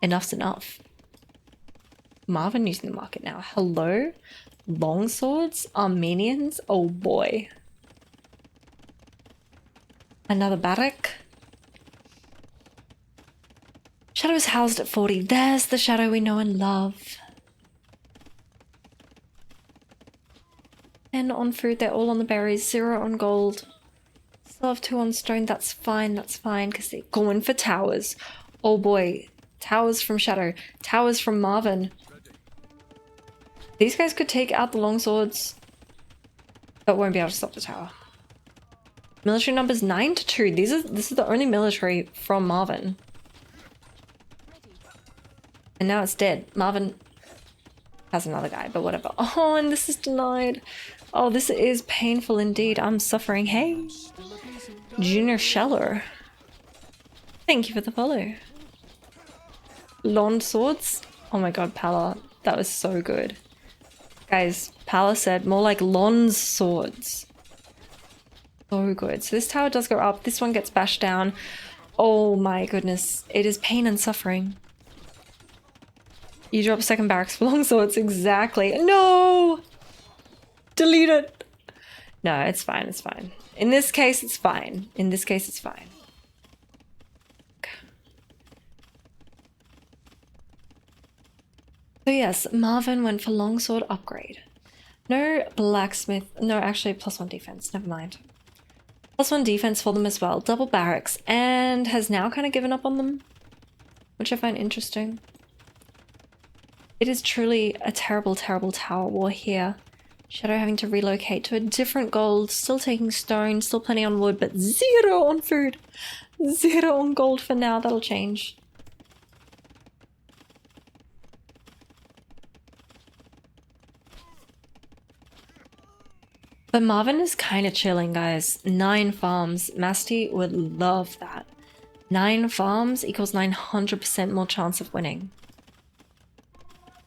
enough's enough. Marvin using the market now. Hello? Longswords? Armenians? Oh boy. Another barrack. Shadow is housed at 40. There's the Shadow we know and love. And on food, they're all on the berries. 0 on gold. Still have 2 on stone. That's fine, because they're going for towers. Oh boy. Towers from Shadow. Towers from Marvin. These guys could take out the longswords, but won't be able to stop the tower. Military numbers 9-2. This is the only military from Marvin. And now it's dead. Marvin has another guy, but whatever. Oh, and this is denied. Oh, this is painful indeed. I'm suffering. Hey, Junior Sheller. Thank you for the follow. Lawn swords. Oh my god, Pala. That was so good. Guys, Pala said more like Lon's swords. So good. So this tower does go up. This one gets bashed down. Oh my goodness. It is pain and suffering. You drop a second barracks for longswords. Exactly. No! Delete it. No, it's fine, it's fine. In this case, it's fine. In this case, it's fine. So yes, Marvin went for longsword upgrade. No blacksmith, no, actually +1 defense, never mind. +1 defense for them as well, double barracks, and has now kind of given up on them, which I find interesting. It is truly a terrible, terrible tower war here. Shadow having to relocate to a different gold, still taking stone, still plenty on wood, but 0 on food. 0 on gold for now, that'll change. But Marvin is kind of chilling, guys. 9 farms. Masty would love that. 9 farms equals 900% more chance of winning.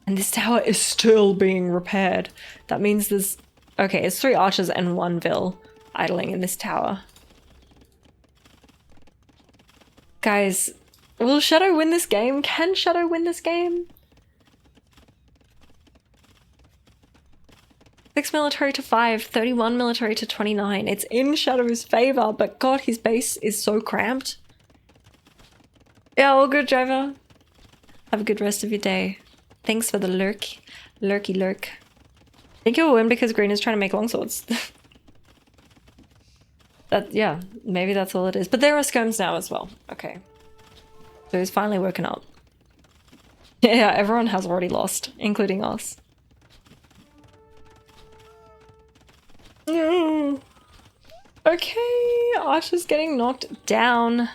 And this tower is still being repaired. That means there's... Okay, it's 3 archers and 1 Vil idling in this tower. Guys, will Shadow win this game? Can Shadow win this game? 6 military to 5, 31 military to 29. It's in Shadow's favor, but God, his base is so cramped. Yeah, all good, driver. Have a good rest of your day. Thanks for the lurk. Lurky lurk. I think he'll win because green is trying to make longswords. Yeah, maybe that's all it is. But there are scomes now as well. Okay. So he's finally woken up. Yeah, everyone has already lost, including us. Okay, Archer's getting knocked down.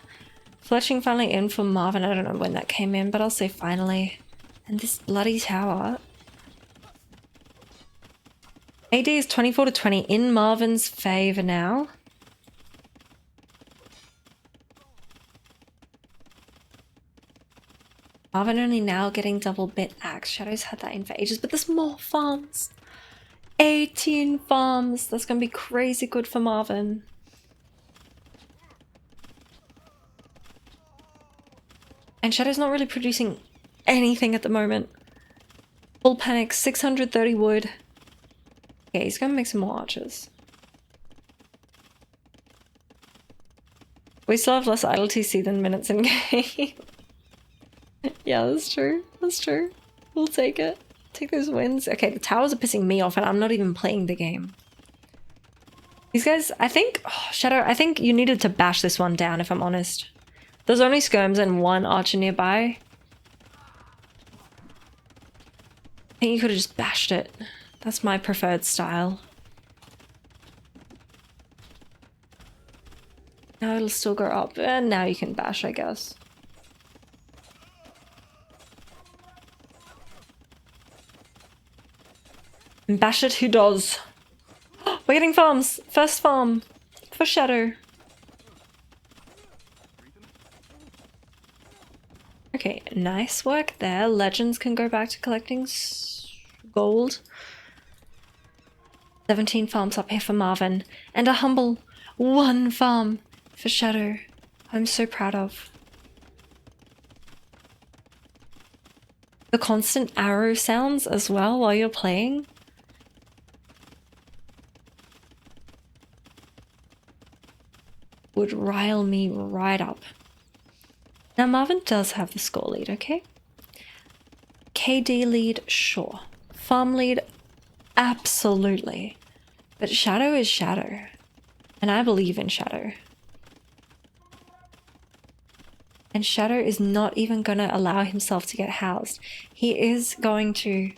Fletching finally in for Marvin. I don't know when that came in, but I'll say finally. And this bloody tower. AD is 24 to 20 in Marvin's favor now. Marvin only now getting double bit axe. Shadow's had that in for ages, but there's more farms. 18 farms. That's gonna be crazy good for Marvin. And Shadow's not really producing anything at the moment. Full panic, 630 wood. Okay, he's gonna make some more archers. We still have less idle TC than minutes in game. Yeah, that's true. That's true. We'll take it. Take those wins. Okay, the towers are pissing me off and I'm not even playing the game. These guys, I think... Oh, Shadow, I think you needed to bash this one down, if I'm honest. There's only skirms and 1 archer nearby. I think you could have just bashed it. That's my preferred style. Now it'll still go up, and now you can bash, I guess. And bash it, who does? We're getting farms! First farm! For Shadow. Okay, nice work there. Legends can go back to collecting gold. 17 farms up here for Marvin. And a humble 1 farm for Shadow. I'm so proud of. The constant arrow sounds as well while you're playing. Would rile me right up. Now Marvin does have the score lead, okay? KD lead, sure. Farm lead, absolutely. But Shadow is Shadow. And I believe in Shadow. And Shadow is not even going to allow himself to get housed. He is going to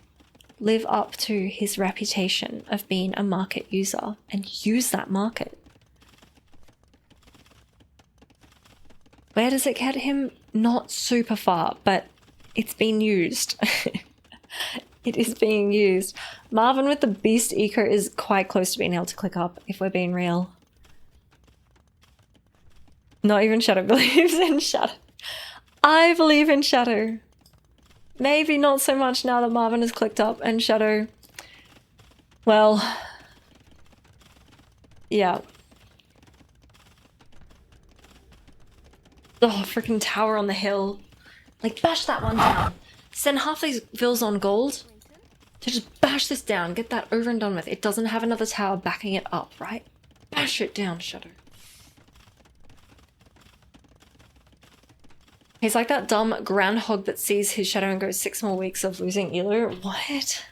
live up to his reputation of being a market user and use that market. Where does it get him? Not super far, but it's being used. It is being used. Marvin with the Beast Eco is quite close to being able to click up, if we're being real. Not even Shadow believes in Shadow. I believe in Shadow. Maybe not so much now that Marvin has clicked up and Shadow... Well... Yeah. Oh, freaking tower on the hill. Like, bash that one down. Send half these Vils on gold. So just bash this down, get that over and done with. It doesn't have another tower backing it up, right? Bash it down, Shadow. He's like that dumb groundhog that sees his shadow and goes 6 more weeks of losing Elo. What?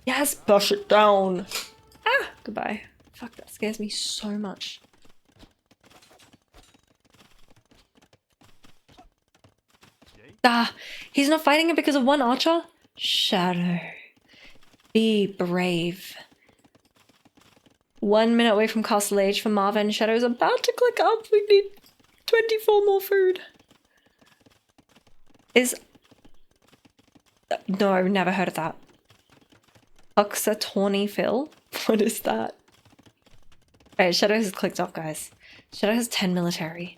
Yes, bash it down. Ah, goodbye. Fuck, that scares me so much. Ah, he's not fighting it because of one archer? Shadow. Be brave. 1 minute away from Castle Age for Marvin. Shadow's about to click up. We need 24 more food. No, I've never heard of that. Puxatawny Phil? What is that? Alright, Shadow has clicked up, guys. Shadow has 10 military.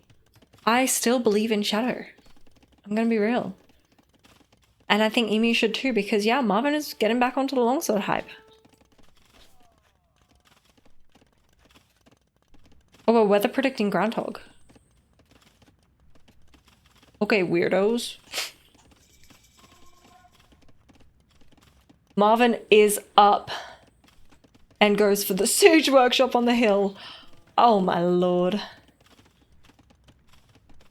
I still believe in Shadow. I'm gonna be real. And I think Emu should too, because yeah, Marvin is getting back onto the longsword hype. Oh, we're weather predicting groundhog. Okay, weirdos. Marvin is up and goes for the siege workshop on the hill. Oh my lord.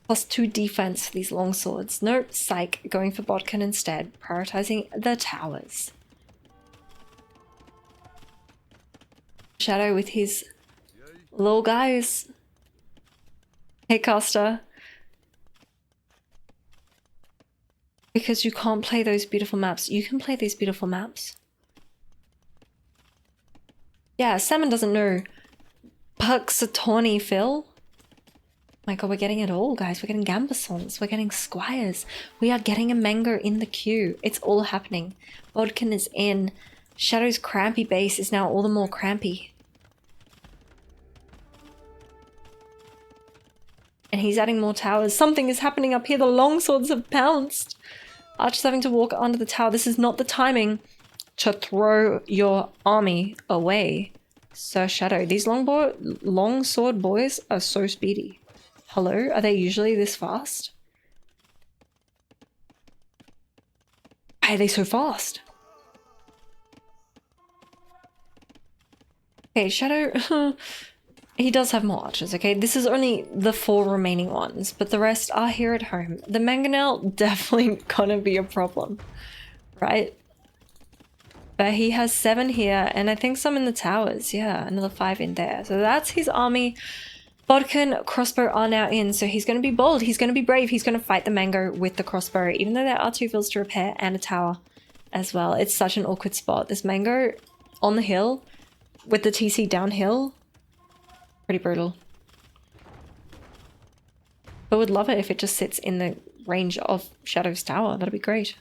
+2 defense for these longswords. No, psych, going for Bodkin instead, prioritizing the towers. Shadow with his little guys. Hey, caster. Because you can't play those beautiful maps. You can play these beautiful maps. Yeah, Salmon doesn't know Puxatawny Phil. My god, we're getting it all, guys. We're getting Gambasons. We're getting Squires. We are getting a Mango in the queue. It's all happening. Bodkin is in. Shadow's crampy base is now all the more crampy. And he's adding more towers. Something is happening up here. The longswords have pounced. Archer's having to walk under the tower. This is not the timing to throw your army away, Sir Shadow. These longsword boys are so speedy. Hello? Are they usually this fast? Why are they so fast? Okay, Shadow... He does have more archers, okay? This is only the 4 remaining ones, but the rest are here at home. The mangonel definitely gonna be a problem, right? But he has 7 here, and I think some in the towers. Yeah, another 5 in there. So that's his army. Bodkin, crossbow are now in, so he's gonna be bold, he's gonna be brave, he's gonna fight the mango with the crossbow, even though there are 2 fields to repair and a tower as well. It's such an awkward spot. This mango on the hill with the TC downhill. Pretty brutal. But would love it if it just sits in the range of Shadow's tower. That'd be great.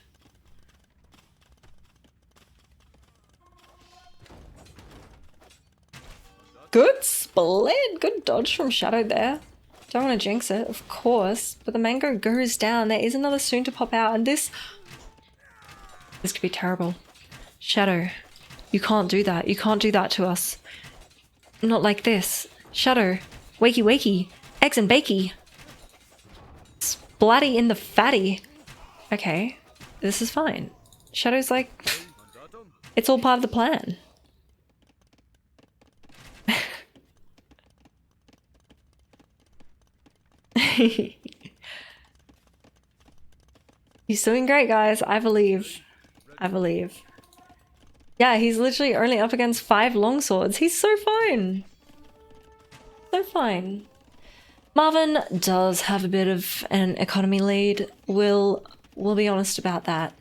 Good split. Good dodge from Shadow there. Don't want to jinx it, of course. But the mango goes down. There is another soon to pop out. And this could be terrible. Shadow, you can't do that. You can't do that to us. Not like this. Shadow, wakey wakey, eggs and bakey. Splatty in the fatty. Okay, this is fine. Shadow's like, it's all part of the plan. He's doing great, guys. I believe. I believe. Yeah, he's literally only up against 5 longswords. He's so fine. So fine. Marvin does have a bit of an economy lead. We'll be honest about that.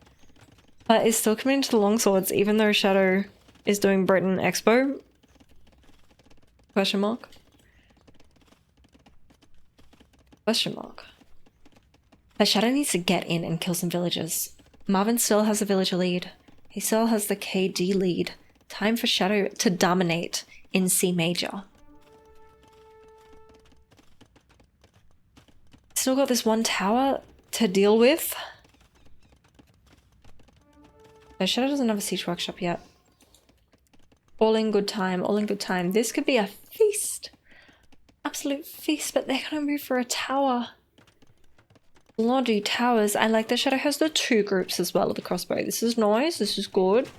But is still committing to the longswords even though Shadow is doing Britain Expo? Question mark? Question mark. But Shadow needs to get in and kill some villagers. Marvin still has a villager lead. He still has the KD lead. Time for Shadow to dominate in C major. Still got this 1 tower to deal with. No, Shadow doesn't have a siege workshop yet. All in good time, all in good time. This could be a feast. Absolute feast, but they're gonna move for a tower. Lodgy Towers. I like that Shadow has the 2 groups as well of the crossbow. This is nice. This is good.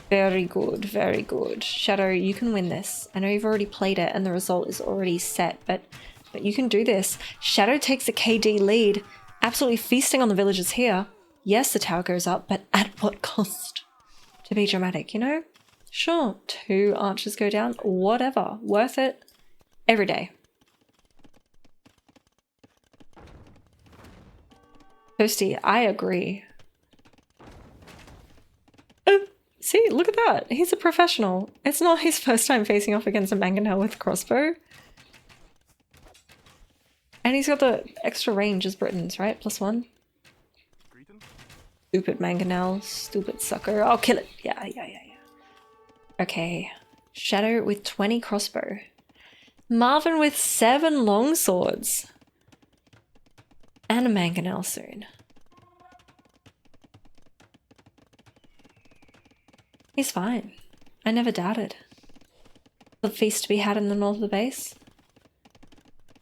Very good. Very good. Shadow, you can win this. I know you've already played it and the result is already set, but you can do this. Shadow takes the KD lead. Absolutely feasting on the villagers here. Yes, the tower goes up, but at what cost? To be dramatic, you know? Sure, 2 archers go down. Whatever. Worth it. Every day. Toasty, I agree. See, look at that. He's a professional. It's not his first time facing off against a Mangonel with crossbow. And he's got the extra range as Britons, right? +1. Stupid Mangonel. Stupid sucker. I'll kill it. Yeah. Okay. Shadow with 20 crossbow. Marvin with 7 longswords. And a Mangonel soon. He's fine. I never doubted. The feast to be had in the north of the base.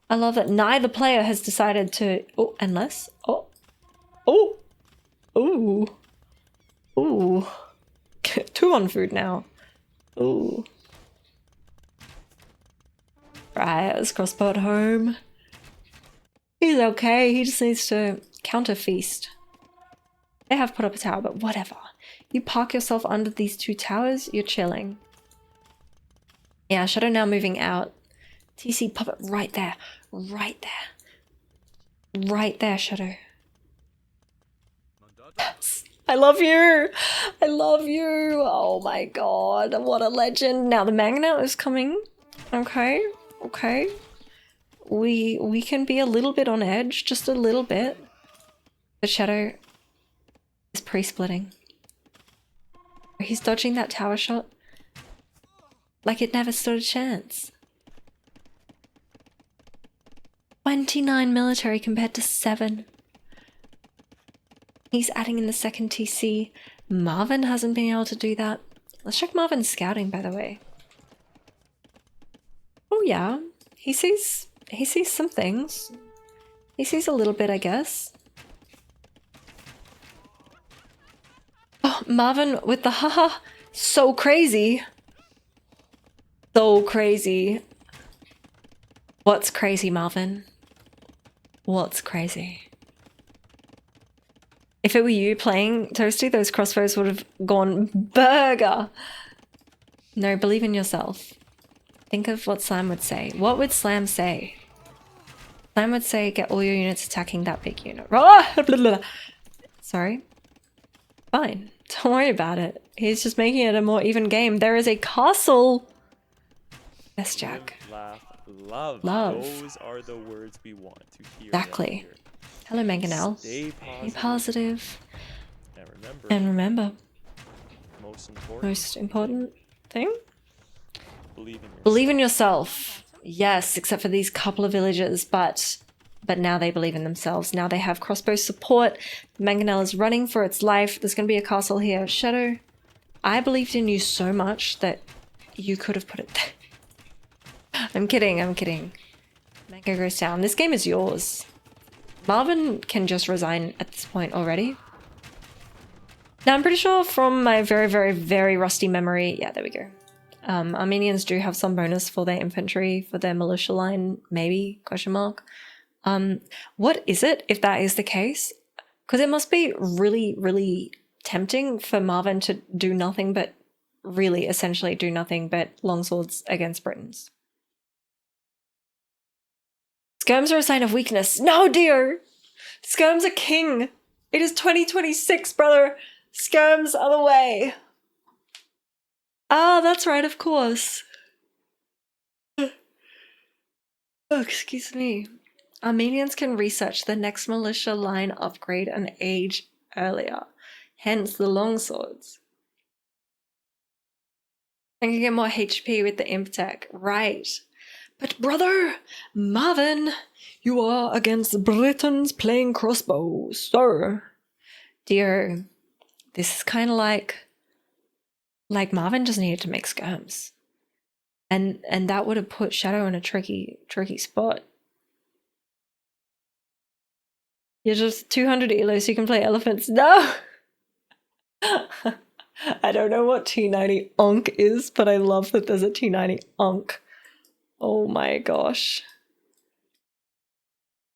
I love that neither player has decided to... Oh, unless... Oh. Oh. Ooh. Ooh. 2 on food now. Ooh. Right, let's crossbow at home. He's okay, he just needs to counter feast. They have put up a tower, but whatever. You park yourself under these 2 towers, you're chilling. Yeah, Shadow now moving out. TC, pop it right there. Right there. Right there, Shadow. Yes. I love you! I love you! Oh my god, what a legend. Now the Mangonel is coming. Okay, okay. We can be a little bit on edge, just a little bit. But Shadow is pre-splitting. He's dodging that tower shot like it never stood a chance. 29 military compared to 7. He's adding in the second TC. Marvin hasn't been able to do that. Let's check Marvin's scouting, by the way. Oh yeah, he sees some things. He sees a little bit, I guess. Oh, Marvin with the haha. So crazy. So crazy. What's crazy, Marvin? What's crazy? If it were you playing Toasty, those crossbows would have gone burger. No, believe in yourself. Think of what Slam would say. What would Slam say? Slam would say, get all your units attacking that big unit. Sorry. Fine. Don't worry about it. He's just making it a more even game. There is a castle. Yes, Jack. Laugh, love. Love. Those are the words we want to hear. Exactly. Hello, Mangonel. Stay Be positive. And remember, most important thing? believe in yourself. Believe in yourself. Yes, except for these couple of villagers, but now they believe in themselves. Now they have crossbow support. Mangonel is running for its life. There's going to be a castle here. Shadow, I believed in you so much that you could have put it there. I'm kidding. Mango goes down. This game is yours. Marvin can just resign at this point already. Now, I'm pretty sure from my very, very, very rusty memory... Yeah, there we go. Armenians do have some bonus for their infantry, for their militia line, maybe, question mark. What is it, if that is the case? Because it must be really, really tempting for Marvin to do nothing but... really, essentially do nothing but longswords against Britons. Skirms are a sign of weakness. No, dear! Skirms are king! It is 2026, brother! Skirms are the way! Ah, that's right, of course. Oh, excuse me. Armenians can research the next militia line upgrade an age earlier. Hence the longswords. And can get more HP with the imp tech. Right. But brother, Marvin, you are against Britons playing crossbows, sir. Dear, this is kind of like Marvin just needed to make skirms. And that would have put Shadow in a tricky spot. You're just 200 elo so you can play elephants. No! I don't know what T90 Onk is, but I love that there's a T90 Onk. Oh my gosh.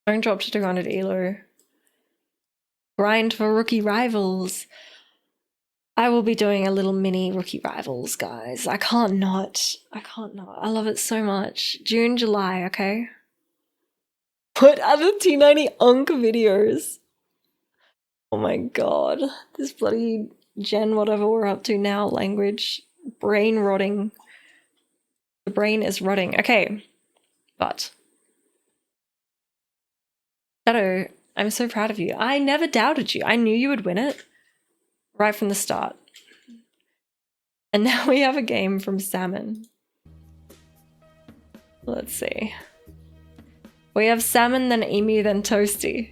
Don't drop to 200 elo. Grind for rookie rivals. I will be doing a little mini rookie rivals, guys. I can't not. I love it so much. June, July, okay? What other T90 Onk videos? Oh my god. This bloody Gen whatever we're up to now language. Brain rotting. The brain is rotting. Okay. But Shadow, I'm so proud of you. I never doubted you. I knew you would win it right from the start. And now we have a game from Salmon. Let's see. We have Salmon, then Emu, then Toasty.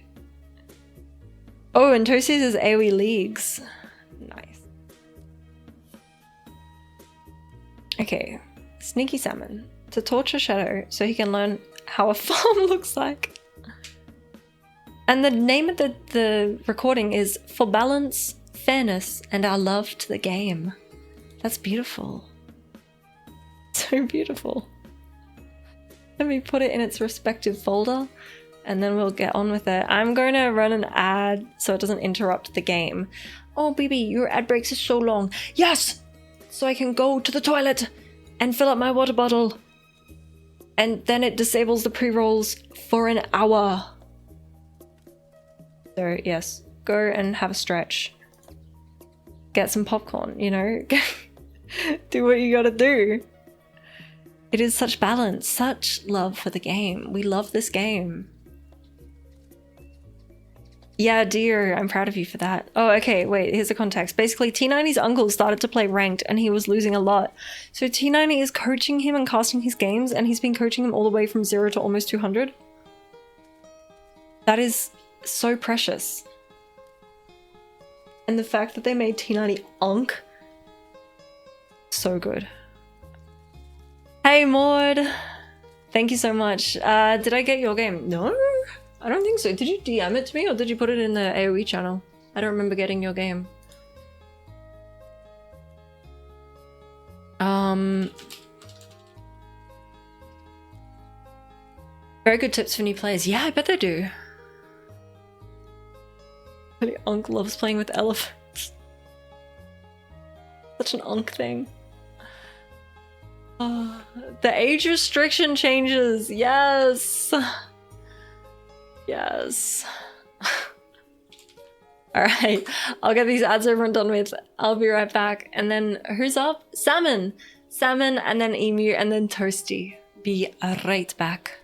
Oh, and Toasty says AoE Leagues. Nice. Okay. Sneaky Salmon. To torture Shadow so he can learn how a farm looks like. And the name of the recording is For Balance, Fairness, and Our Love to the Game. That's beautiful. So beautiful. Let me put it in its respective folder and then we'll get on with it. I'm going to run an ad so it doesn't interrupt the game. Oh, BB, your ad breaks are so long. Yes! So I can go to the toilet and fill up my water bottle. And then it disables the pre-rolls for an hour. So yes, go and have a stretch. Get some popcorn, you know? Do what you gotta do. It is such balance, such love for the game. We love this game. Yeah, dear, I'm proud of you for that. Oh, okay, wait, here's the context. Basically, T90's uncle started to play ranked and he was losing a lot. So T90 is coaching him and casting his games and he's been coaching him all the way from 0 to almost 200. That is so precious. And the fact that they made T90 Onk, so good. Hey Maud, thank you so much. Did I get your game? No, I don't think so. Did you DM it to me or did you put it in the AoE channel? I don't remember getting your game. Very good tips for new players. Yeah, I bet they do. The Onk loves playing with elephants. Such an Onk thing. Oh, the age restriction changes. Yes. Yes. Alright, I'll get these ads over and done with. I'll be right back. And then who's up? Salmon. Salmon and then Emu and then Toasty. Be right back.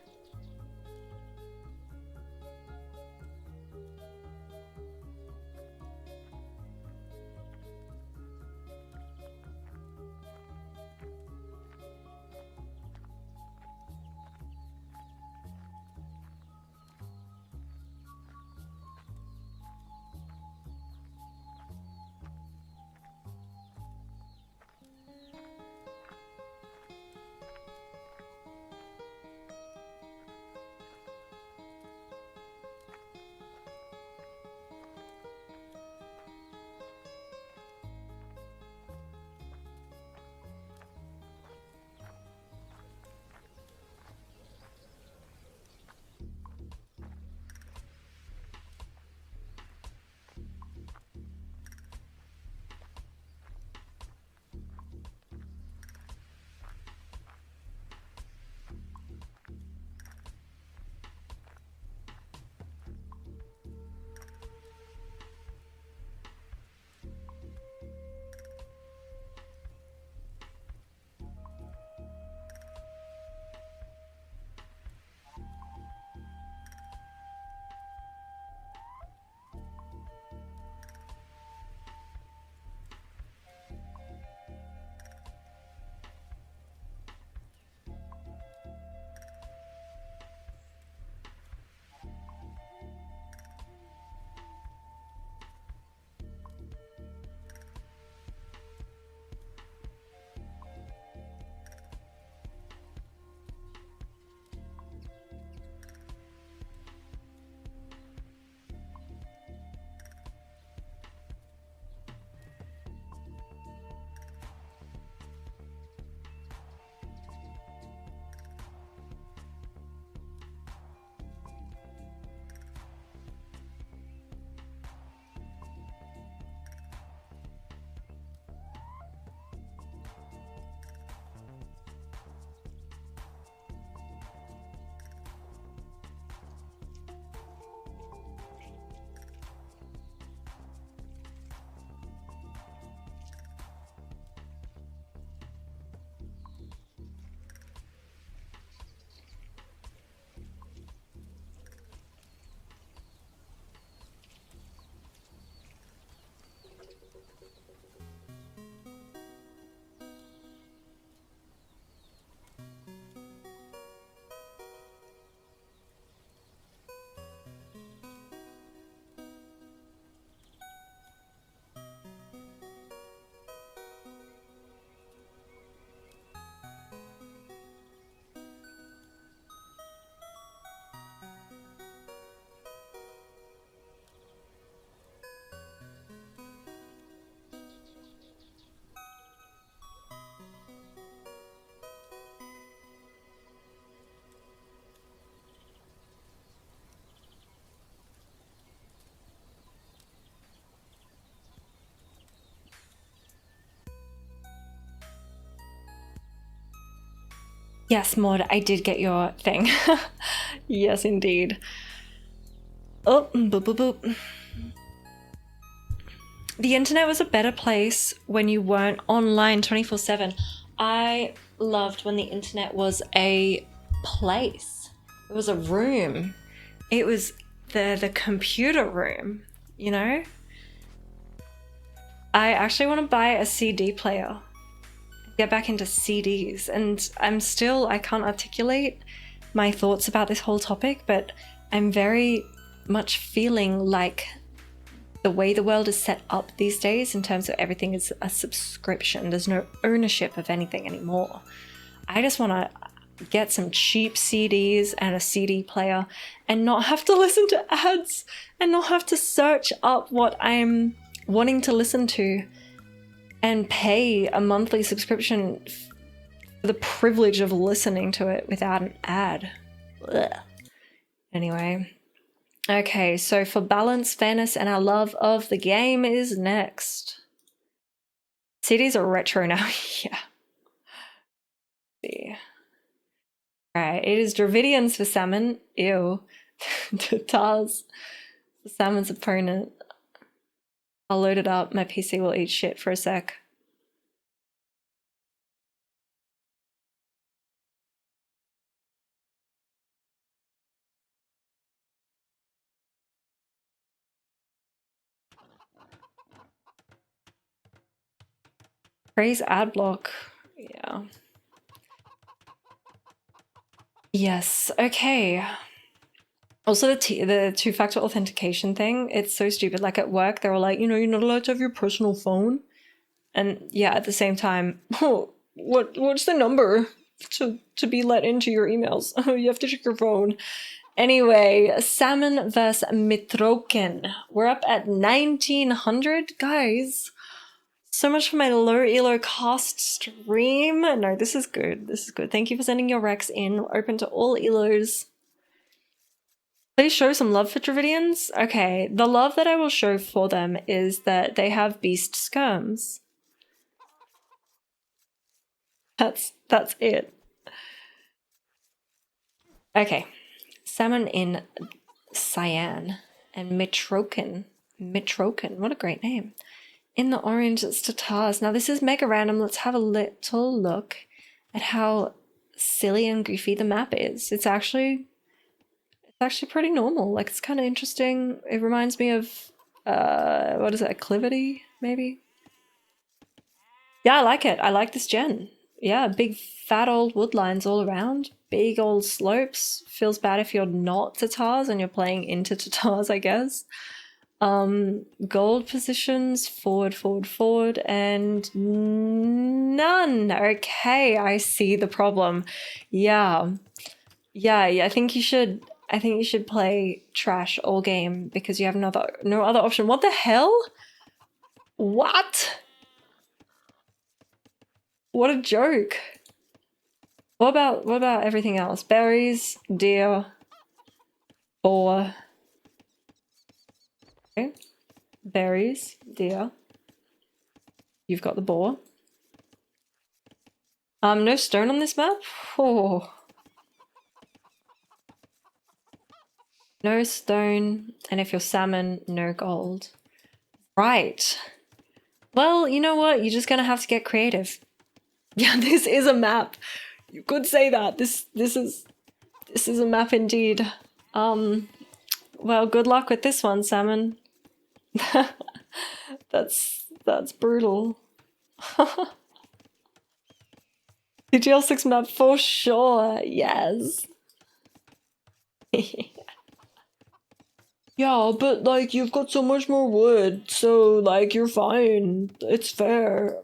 Yes, Maud, I did get your thing. Yes, indeed. Oh, boop, boop, boop. The internet was a better place when you weren't online 24/7. I loved when the internet was a place. It was a room. It was the computer room, you know? I actually want to buy a CD player. Get back into CDs, and I can't articulate my thoughts about this whole topic, but I'm very much feeling like the way the world is set up these days in terms of everything is a subscription. There's no ownership of anything anymore. I just want to get some cheap CDs and a CD player and not have to listen to ads and not have to search up what I'm wanting to listen to and pay a monthly subscription for the privilege of listening to it without an ad. Ugh. Anyway. Okay, so for balance, fairness, and our love of the game is next. CDs are retro now. Yeah. Let's see. Alright, it is Dravidians for salmon. Ew. Tatars for salmon's opponent. I'll load it up. My PC will eat shit for a sec. Praise ad block. Yeah. Yes. Okay. Also, the two-factor authentication thing, it's so stupid. Like at work, they're all like, you're not allowed to have your personal phone. And yeah, at the same time, oh, what's the number to be let into your emails? Oh, you have to check your phone. Anyway, Salmon vs. Mitroken. We're up at 1900, guys. So much for my low elo cost stream. No, this is good. This is good. Thank you for sending your Rex in. We're open to all elos. Please show some love for Dravidians. Okay, the love that I will show for them is that they have beast skirms. That's it. Okay. Salmon in cyan and Mitroken. Mitroken, what a great name. In the orange, it's Tatars. Now this is mega random. Let's have a little look at how silly and goofy the map is. It's actually pretty normal. Like, it's kind of interesting. It reminds me of what is it, Acclivity, maybe? Yeah, I like it. I like this gen. Yeah, big fat old wood lines all around. Big old slopes. Feels bad if you're not Tatars and you're playing into Tatars, I guess. Gold positions, forward, and none. Okay, I see the problem. Yeah, I think you should play trash all game because you have no other option. What the hell? What? What a joke. What about everything else? Berries, deer, boar. Okay. Berries, deer. You've got the boar. No stone on this map? Oh. No stone, and if you're salmon, no gold. Right. Well, you know what? You're just gonna have to get creative. Yeah, this is a map. You could say that. This is a map indeed. Well, good luck with this one, salmon. That's That's brutal. TTL 6 map for sure, yes. Yeah, but like you've got so much more wood, so like you're fine. It's fair.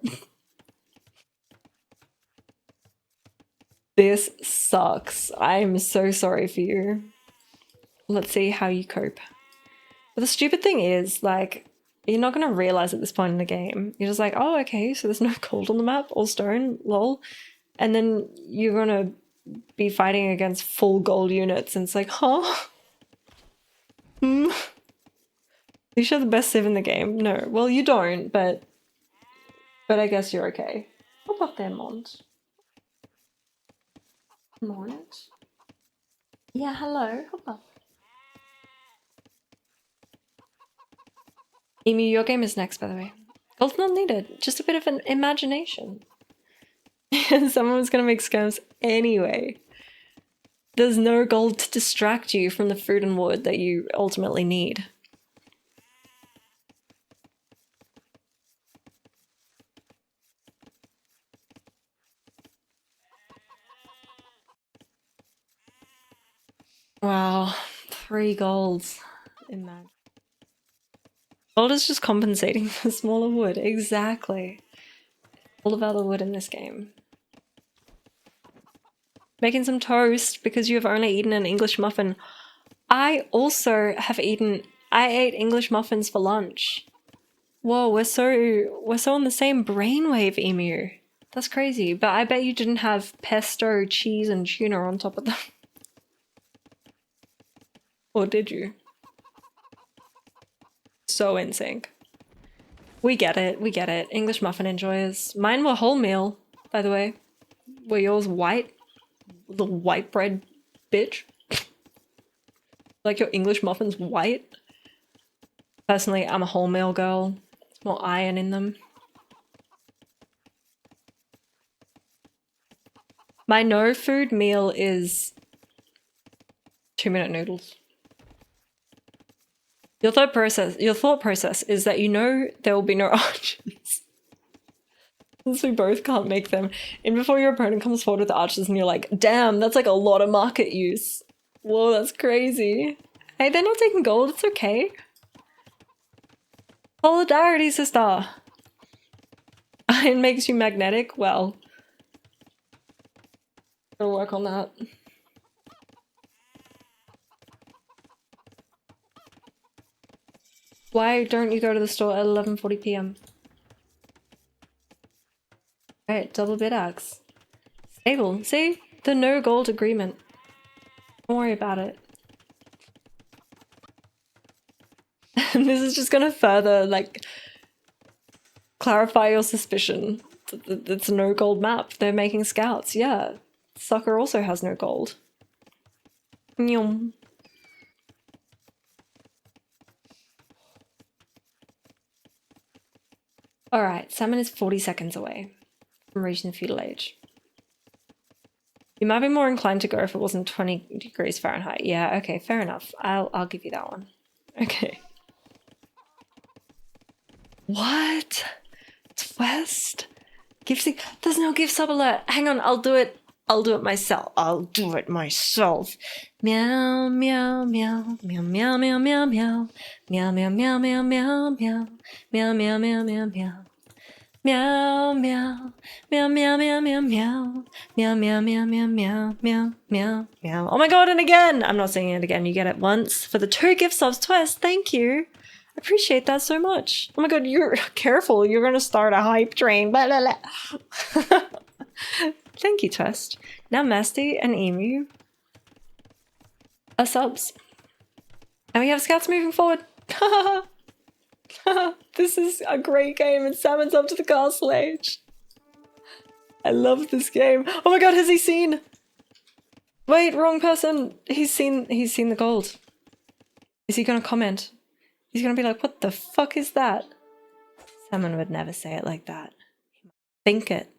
This sucks. I'm so sorry for you. Let's see how you cope. But the stupid thing is, like, you're not gonna realize at this point in the game. You're just like, oh, okay, so there's no gold on the map or stone, lol. And then you're gonna be fighting against full gold units, and it's like, huh? You should have the best civ in the game. No, well, you don't, but I guess you're okay. Hop up there, Mont. Mont? Yeah, hello. Hop up. Emu, your game is next, by the way. Gold's not needed. Just a bit of an imagination. Someone was gonna make scams anyway. There's no gold to distract you from the food and wood that you ultimately need. Wow, 3 golds. Imagine. Gold is just compensating for smaller wood. Exactly. All about the wood in this game. Making some toast because you have only eaten an English muffin. I also have eaten. I ate English muffins for lunch. Whoa, we're so on the same brainwave, Emu. That's crazy. But I bet you didn't have pesto, cheese, and tuna on top of them. Or did you? So in sync. We get it, we get it. English muffin enjoyers. Mine were wholemeal, by the way. Were yours white? The white bread bitch? Like your English muffins white? Personally, I'm a wholemeal girl. There's more iron in them. My no food meal is 2-minute noodles. Your thought process is that you know there will be no archers. Since we both can't make them. And before your opponent comes forward with archers and you're like, damn, that's like a lot of market use. Whoa, that's crazy. Hey, they're not taking gold, it's okay. Solidarity, sister. It makes you magnetic? Well, I'll work on that. Why don't you go to the store at 11:40 p.m? Right, double bid axe. Stable. See? The no gold agreement. Don't worry about it. And this is just gonna further, like, clarify your suspicion. It's a no gold map. They're making scouts. Yeah. Sucker also has no gold. Nyum. Alright, salmon is 40 seconds away from reaching the feudal age. You might be more inclined to go if it wasn't 20 degrees Fahrenheit. Yeah, okay, fair enough. I'll give you that one. Okay. What? Twist? Gift? There's no gift sub alert. Hang on, I'll do it. I'll do it myself. I'll do it myself. Meow, meow, meow, meow, meow, meow, meow, meow. Meow, meow, meow, meow, meow, meow. Meow, meow, meow, meow, meow. Meow, meow, meow, meow, meow, meow, meow. Meow, meow, meow, meow, meow, meow, meow, meow. Oh my god, and again! I'm not saying it again. You get it once. For the 2 gift subs, Twist. Thank you. I appreciate that so much. Oh my god, you're careful. You're gonna start a hype train. Blah, blah, blah. Thank you, Twist. Now Masty and Emu are subs. And we have scouts moving forward. This is a great game and Salmon's up to the castle age. I love this game. Oh my god, has he seen? Wait, wrong person. He's seen the gold. Is he gonna comment? He's gonna be like, what the fuck is that? Salmon would never say it like that. He might think it.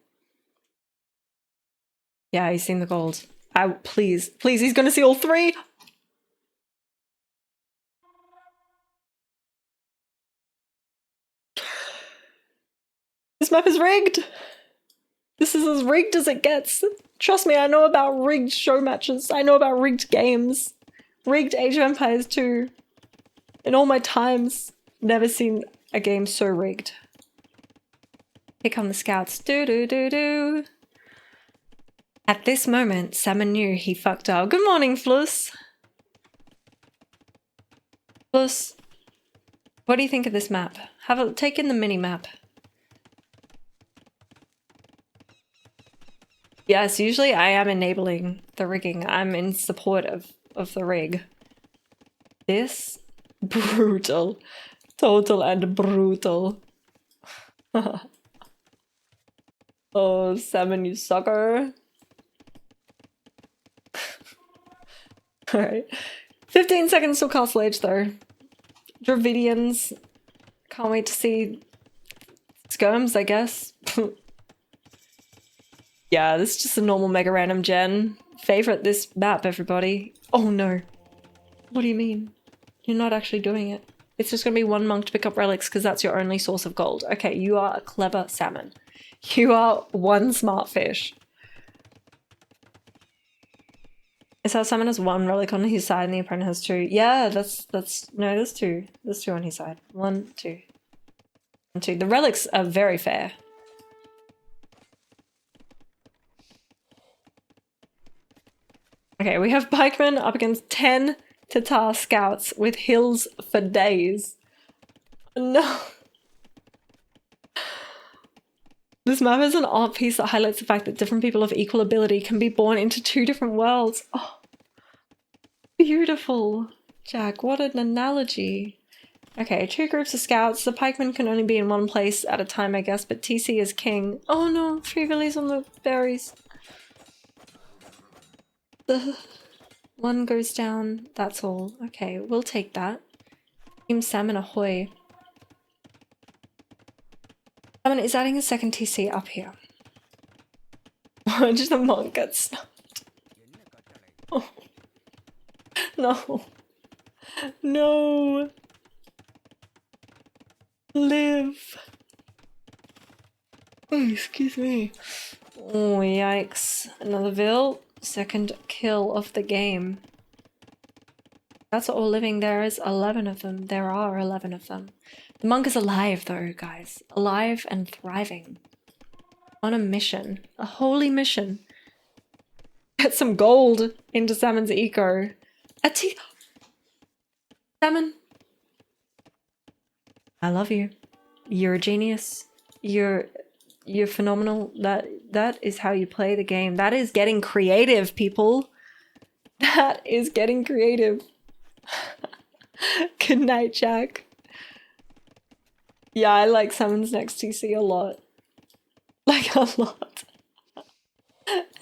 Yeah, he's seen the gold. Please, he's gonna see all 3. This map is rigged! This is as rigged as it gets. Trust me, I know about rigged show matches. I know about rigged games. Rigged Age of Empires 2. In all my times, never seen a game so rigged. Here come the scouts. Do do do do. At this moment, Salmon knew he fucked up. Good morning, Fluss. Fluss, what do you think of this map? Take in the mini map. Yes, usually I am enabling the rigging. I'm in support of the rig. This? Brutal. Total and brutal. Oh, Salmon, you sucker. Alright. 15 seconds till Castle Age, though. Dravidians. Can't wait to see skirms, I guess. Yeah, this is just a normal mega random gen. Favorite this map, everybody. Oh no. What do you mean? You're not actually doing it. It's just gonna be one monk to pick up relics because that's your only source of gold. Okay, you are a clever salmon. You are one smart fish. Is how salmon has one relic on his side and the opponent has two? Yeah, no, there's two. There's two on his side. 1, 2. 1, 2. The relics are very fair. Okay, we have pikemen up against 10 Tatar scouts with hills for days. No. This map is an art piece that highlights the fact that different people of equal ability can be born into two different worlds. Oh, beautiful. Jack, what an analogy. Okay, 2 groups of scouts. The pikemen can only be in one place at a time, I guess, but TC is king. Oh no, 3 villies on the berries. One goes down, that's all. Okay, we'll take that. Team Salmon ahoy. Salmon is adding a second TC up here. Watch the monk get snuffed. Oh. No. No. Live. Oh, excuse me. Oh, yikes. Another Vil. Second kill of the game. That's all living. There is 11 of them. There are 11 of them. The monk is alive though, guys. Alive and thriving. On a mission. A holy mission. Get some gold into Salmon's eco. Salmon. I love you. You're a genius. You're phenomenal. That is how you play the game. That is getting creative, people. That is getting creative. Good night, Jack. Yeah, I like Salmon's next TC a lot. Like a lot.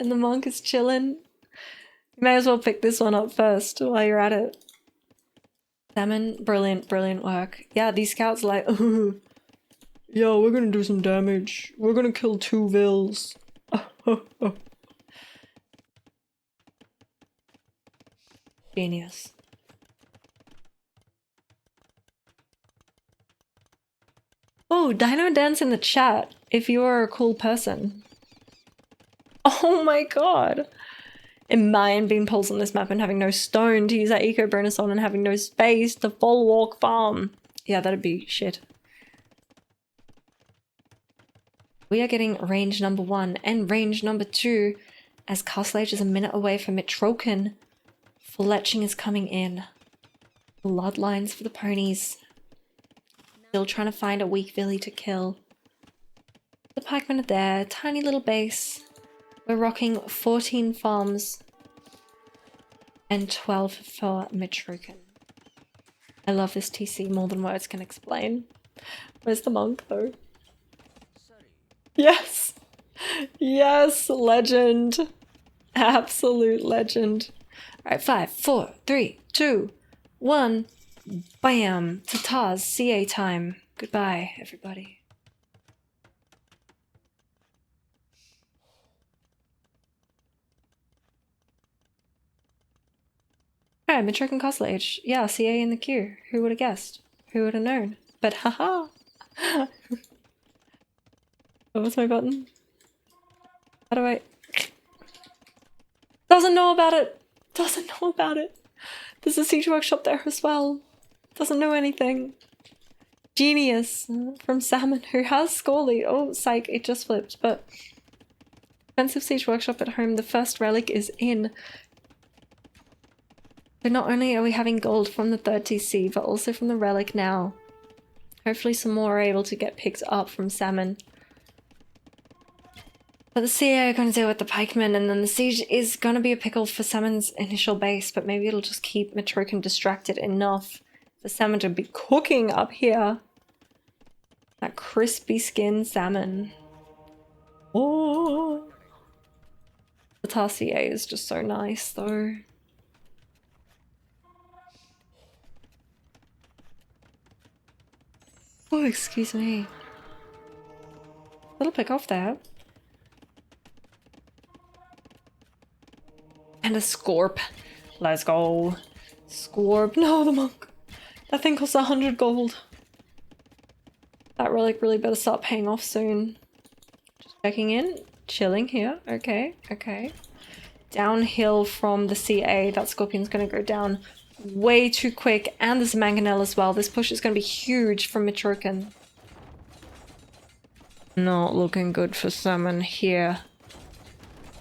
And the monk is chilling. You may as well pick this one up first while you're at it. Salmon, brilliant, brilliant work. Yeah, these scouts are like, ooh. Yo, we're gonna do some damage. We're gonna kill 2 Vils. Genius. Oh, Dino Dance in the chat if you are a cool person. Oh my god. Imagine being pulls on this map and having no stone to use that eco bonus on and having no space to full walk farm. Yeah, that'd be shit. We are getting range number 1 and range number 2 as Castle Age is a minute away from Mitroken. Fletching is coming in. Bloodlines for the ponies. Still trying to find a weak Villy to kill. The pikemen are there. Tiny little base. We're rocking 14 farms and 12 for Mitroken. I love this TC more than words can explain. Where's the monk though? Yes! Yes, legend. Absolute legend. Alright, 5, 4, 3, 2, 1. Bam! Tatar's CA time. Goodbye, everybody. Alright, Mitroken Castle Age. Yeah, CA in the queue. Who would have guessed? Who would have known? But haha! Oh, what's my button? How do I... Doesn't know about it! Doesn't know about it! There's a Siege Workshop there as well. Doesn't know anything. Genius from Salmon, who has Scorely. Oh, psych, it just flipped, but... Expensive Siege Workshop at home, the first relic is in. So not only are we having gold from the third TC, but also from the relic now. Hopefully some more are able to get picked up from Salmon. But the CA are going to deal with the pikemen, and then the siege is going to be a pickle for Salmon's initial base, but maybe it'll just keep Matrokin distracted enough for Salmon to be cooking up here. That crispy skin salmon. Oh! The Tar CA is just so nice, though. Oh, excuse me. Little pick off there. And a Scorp. Let's go. Scorp. No, the monk. That thing costs 100 gold. That relic really better start paying off soon. Just checking in. Chilling here. Okay, okay. Downhill from the CA. That Scorpion's gonna go down way too quick. And there's a Mangonel as well. This push is gonna be huge from Matrokin. Not looking good for Salmon here.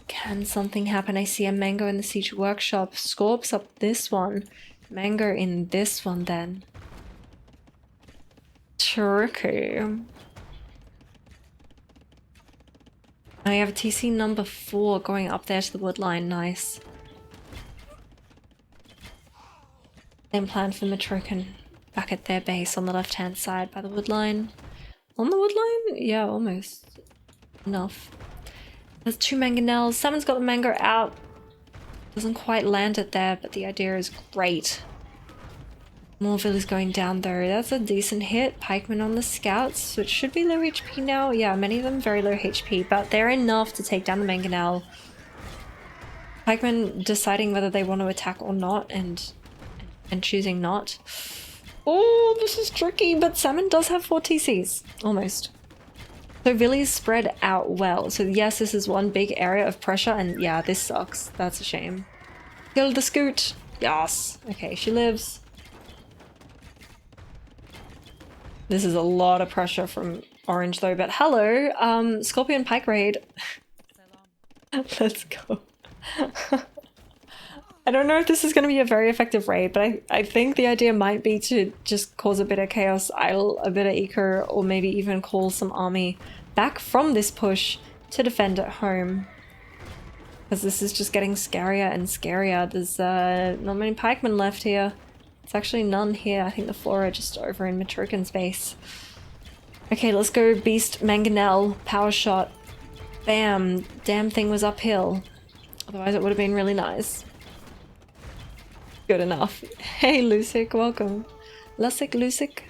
Can something happen? I see a Mango in the Siege Workshop. Scorps up this one. Mango in this one then. Tricky. I have a TC number 4 going up there to the wood line. Nice. Same plan for Matrokin. Back at their base on the left-hand side by the wood line. On the wood line? Yeah, almost. Enough. There's 2 Mangonels. Someone's got the Mango out. Doesn't quite land it there, but the idea is great. Morville is going down though. That's a decent hit. Pikemen on the scouts, which should be low HP now. Yeah, many of them very low HP, but they're enough to take down the Mangonel. Pikemen deciding whether they want to attack or not, and choosing not. Oh, this is tricky, but Salmon does have 4 TCs. Almost. So Villy's spread out well. So yes, this is one big area of pressure, and yeah, this sucks. That's a shame. Kill the scoot. Yes. Okay, she lives. This is a lot of pressure from Orange though, but hello, Scorpion Pike Raid. Let's go. I don't know if this is going to be a very effective raid, but I think the idea might be to just cause a bit of chaos, idle a bit of eco, or maybe even call some army back from this push to defend at home. Because this is just getting scarier and scarier. There's not many pikemen left here. It's actually none here. I think the floor are just over in Matrokin's base. Okay, let's go Beast Mangonel. Power shot. Bam. Damn thing was uphill. Otherwise it would have been really nice. Good enough. Hey Lusic, welcome. Lusic, Lusic.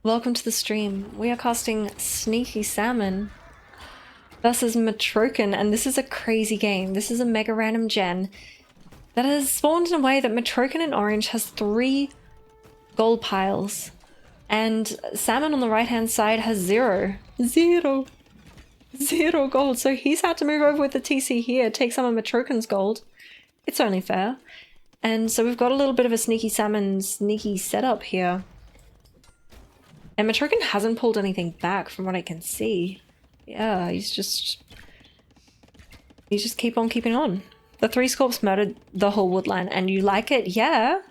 Welcome to the stream. We are casting Sneaky Salmon versus Matrokin, and this is a crazy game. This is a mega random gen that has spawned in a way that Matrokin in orange has 3 gold piles, and Salmon on the right hand side has 0 gold. So he's had to move over with the TC here, take some of Matrokin's gold. It's only fair. And so we've got a little bit of a Sneaky Salmon sneaky setup here. And Matrokin hasn't pulled anything back from what I can see. Yeah, he's just keep on keeping on. The 3 Scorps murdered the whole woodline, and you like it? Yeah.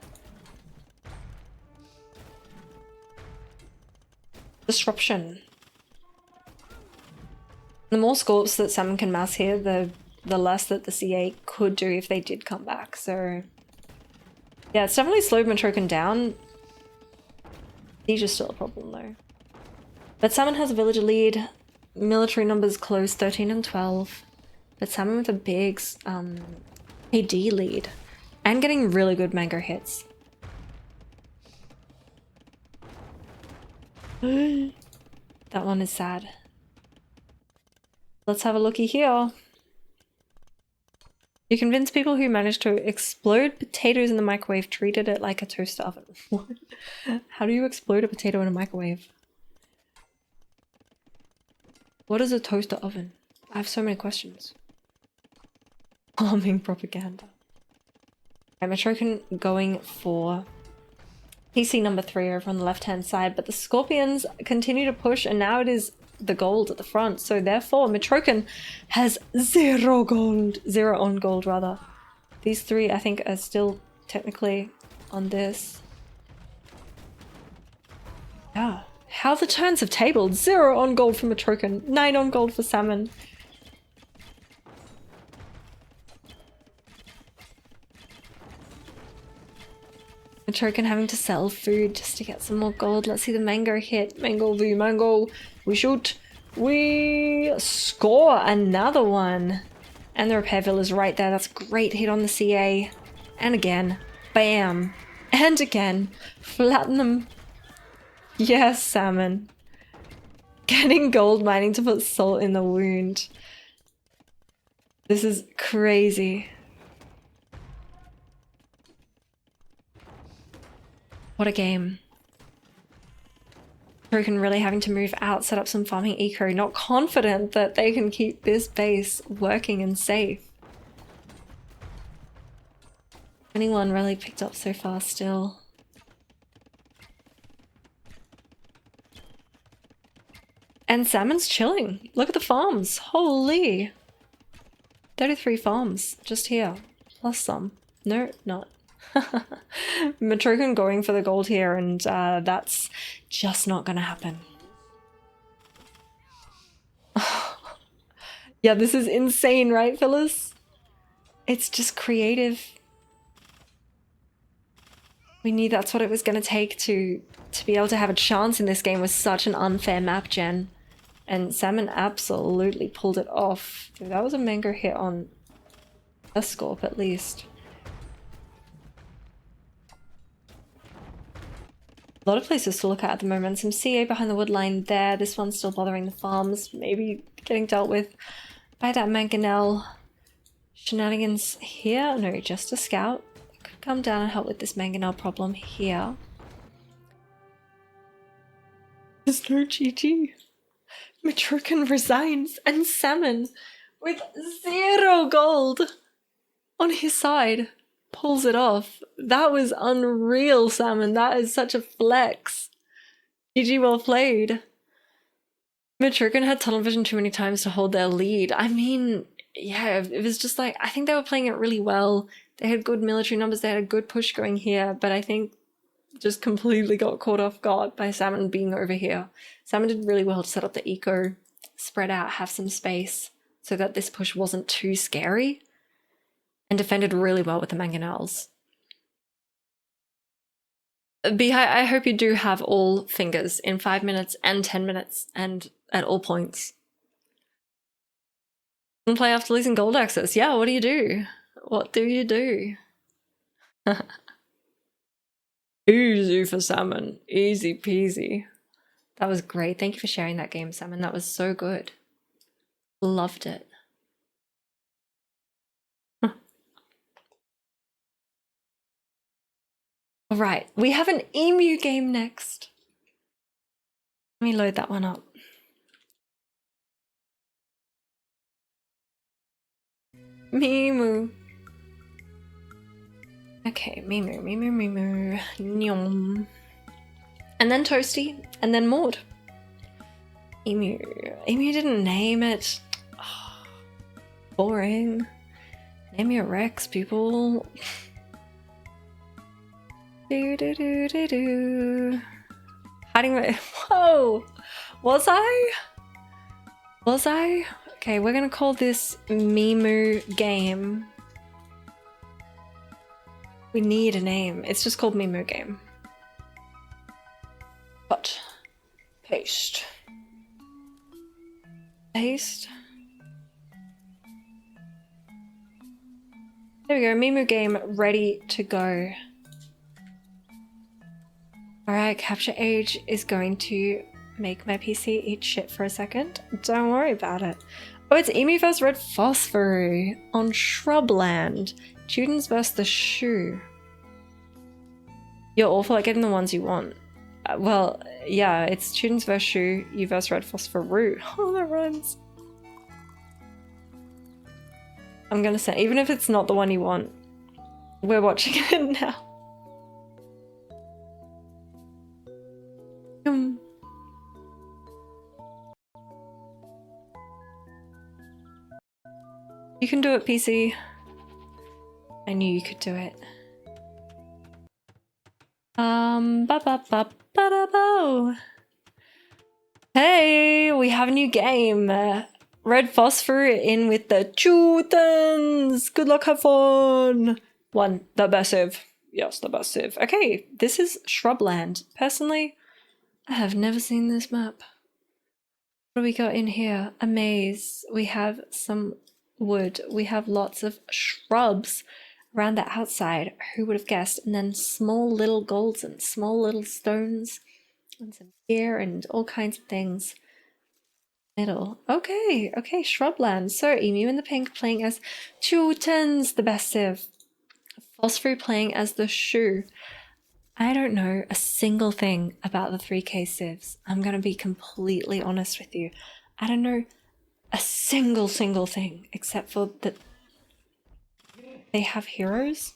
Disruption. The more Scorps that Salmon can mass here, the less that the CA could do if they did come back. So yeah, it's definitely slowed Matrokin down. Siege is still a problem though. But Salmon has a villager lead. Military numbers close 13 and 12. But Salmon with a big AD lead. And getting really good Mango hits. That one is sad. Let's have a looky here. You convince people who managed to explode potatoes in the microwave treated it like a toaster oven. What? How do you explode a potato in a microwave? What is a toaster oven? I have so many questions. Farming propaganda. I'm going for PC number 3 over on the left-hand side, but the Scorpions continue to push, and now it is the gold at the front. So therefore, Metroken has 0 gold. 0 on gold, rather. These 3, I think, are still technically on this. Yeah. How the turns have tabled. 0 on gold for Metroken. 9 on gold for Salmon. Metroken having to sell food just to get some more gold. Let's see the mango hit. Mango v mango. We shoot. We score another one. And the repair villa's right there. That's a great hit on the CA. And again. Bam. And again. Flatten them. Yes, Salmon. Getting gold mining to put salt in the wound. This is crazy. What a game. Metroken really having to move out, set up some farming eco, not confident that they can keep this base working and safe. 21 really picked up so far still. And Salmon's chilling. Look at the farms. Holy. 33 farms just here. Plus some. No, not. Metroken going for the gold here, and that's just not gonna happen. Yeah, this is insane, right, Phyllis? It's just creative. We knew that's what it was gonna take to be able to have a chance in this game with such an unfair map gen. And Salmon absolutely pulled it off. That was a mango hit on a Scorp at least. A lot of places to look at the moment. Some CA behind the wood line there. This one's still bothering the farms. Maybe getting dealt with by that Mangonel. Shenanigans here? No, just a scout. Could come down and help with this Mangonel problem here. There's no GG. Metroken resigns, and Salmon, with 0 gold on his side, pulls it off. That was unreal, Salmon. That is such a flex. GG, well played. Metroken had tunnel vision too many times to hold their lead. I mean, yeah, it was just like, I think they were playing it really well. They had good military numbers, they had a good push going here, but I think just completely got caught off guard by Salmon being over here. Salmon did really well to set up the eco, spread out, have some space, so that this push wasn't too scary, and defended really well with the Mangonels. Bihai, I hope you do have all fingers in 5 minutes and 10 minutes and at all points. And play after losing gold access. Yeah, what do you do? What do you do? Easy for Salmon. Easy peasy. That was great. Thank you for sharing that game, Salmon. That was so good. Loved it. All right, we have an emu game next. Let me load that one up. Mimu. Okay, Mimu. Nyom. And then Toasty, and then Maud. Emu. Emu didn't name it. Oh, boring. Name your Rex, people. Hiding my... Whoa! Was I? Okay, we're gonna call this Mimu game. We need a name. It's just called Mimu game. But paste. Paste. There we go. Mimu game ready to go. Alright, Capture Age is going to make my PC eat shit for a second. Don't worry about it. Oh, it's Emu vs Red Phosphor on Shrubland. Tudens vs the Shoe. You're awful at getting the ones you want. Well, yeah, it's Students vs. Shu, you vs. Red Phosphoroo. Oh, that rhymes. I'm gonna say, even if it's not the one you want, we're watching it now. You can do it, PC. I knew you could do it. Ba-ba-ba-ba-da-bo. Hey, we have a new game. Red Phosphor in with the Chutans. Good luck, have fun. One, the best civ. Yes, the best civ. Okay, this is Shrubland. Personally, I have never seen this map. What do we got in here? A maze. We have some wood. We have lots of shrubs around the outside. Who would have guessed? And then small little golds and small little stones and some deer and all kinds of things. Middle. Okay, okay, Shrubland. So Emu in the pink playing as Chutans, the best civ. Phosphor playing as the Shu. I don't know a single thing about the 3K civs. I'm gonna be completely honest with you. I don't know a single thing except for that they have heroes.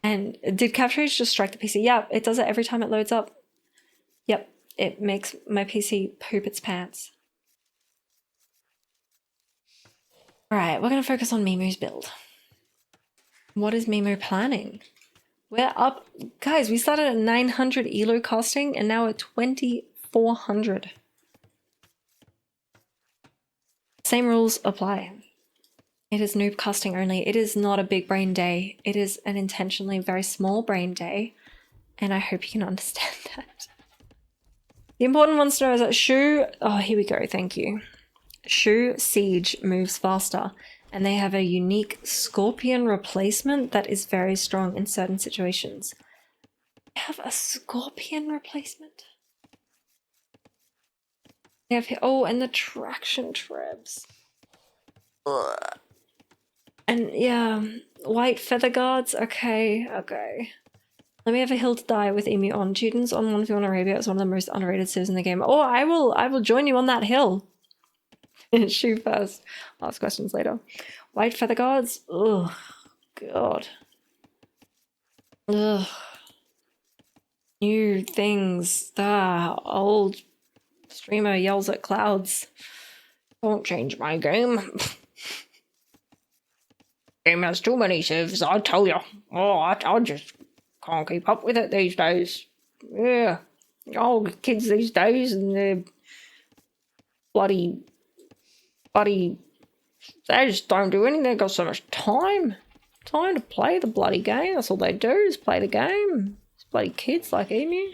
And did Captrage just strike the PC? Yeah, it does it every time it loads up. Yep, it makes my PC poop its pants. Alright, we're gonna focus on Mimu's build. What is Mimu planning? We're up, guys, we started at 900 elo costing and now at 2400. Same rules apply. It is noob casting only. It is not a big brain day. It is an intentionally very small brain day. And I hope you can understand that. The important ones to know is that Shu, oh, here we go, thank you. Shu Siege moves faster. And they have a unique Scorpion replacement that is very strong in certain situations. They have a Scorpion replacement? They have here, oh, and the traction trebs. Ugh. And yeah, white feather guards. Okay, okay. Let me have a hill to die with Emu on. Students on 1v1 Arabia is one of the most underrated civs in the game. Oh, I will join you on that hill. Shoot first. Ask questions later. White feather guards. Ugh, God. Ugh. New things. Ah, old streamer yells at clouds. Won't change my game. Game has too many civs, I tell you. Oh, I just can't keep up with it these days. Yeah. Oh, kids these days and they're bloody, they just don't do anything. They've got so much time to play the bloody game. That's all they do is play the game. It's bloody kids like Emu.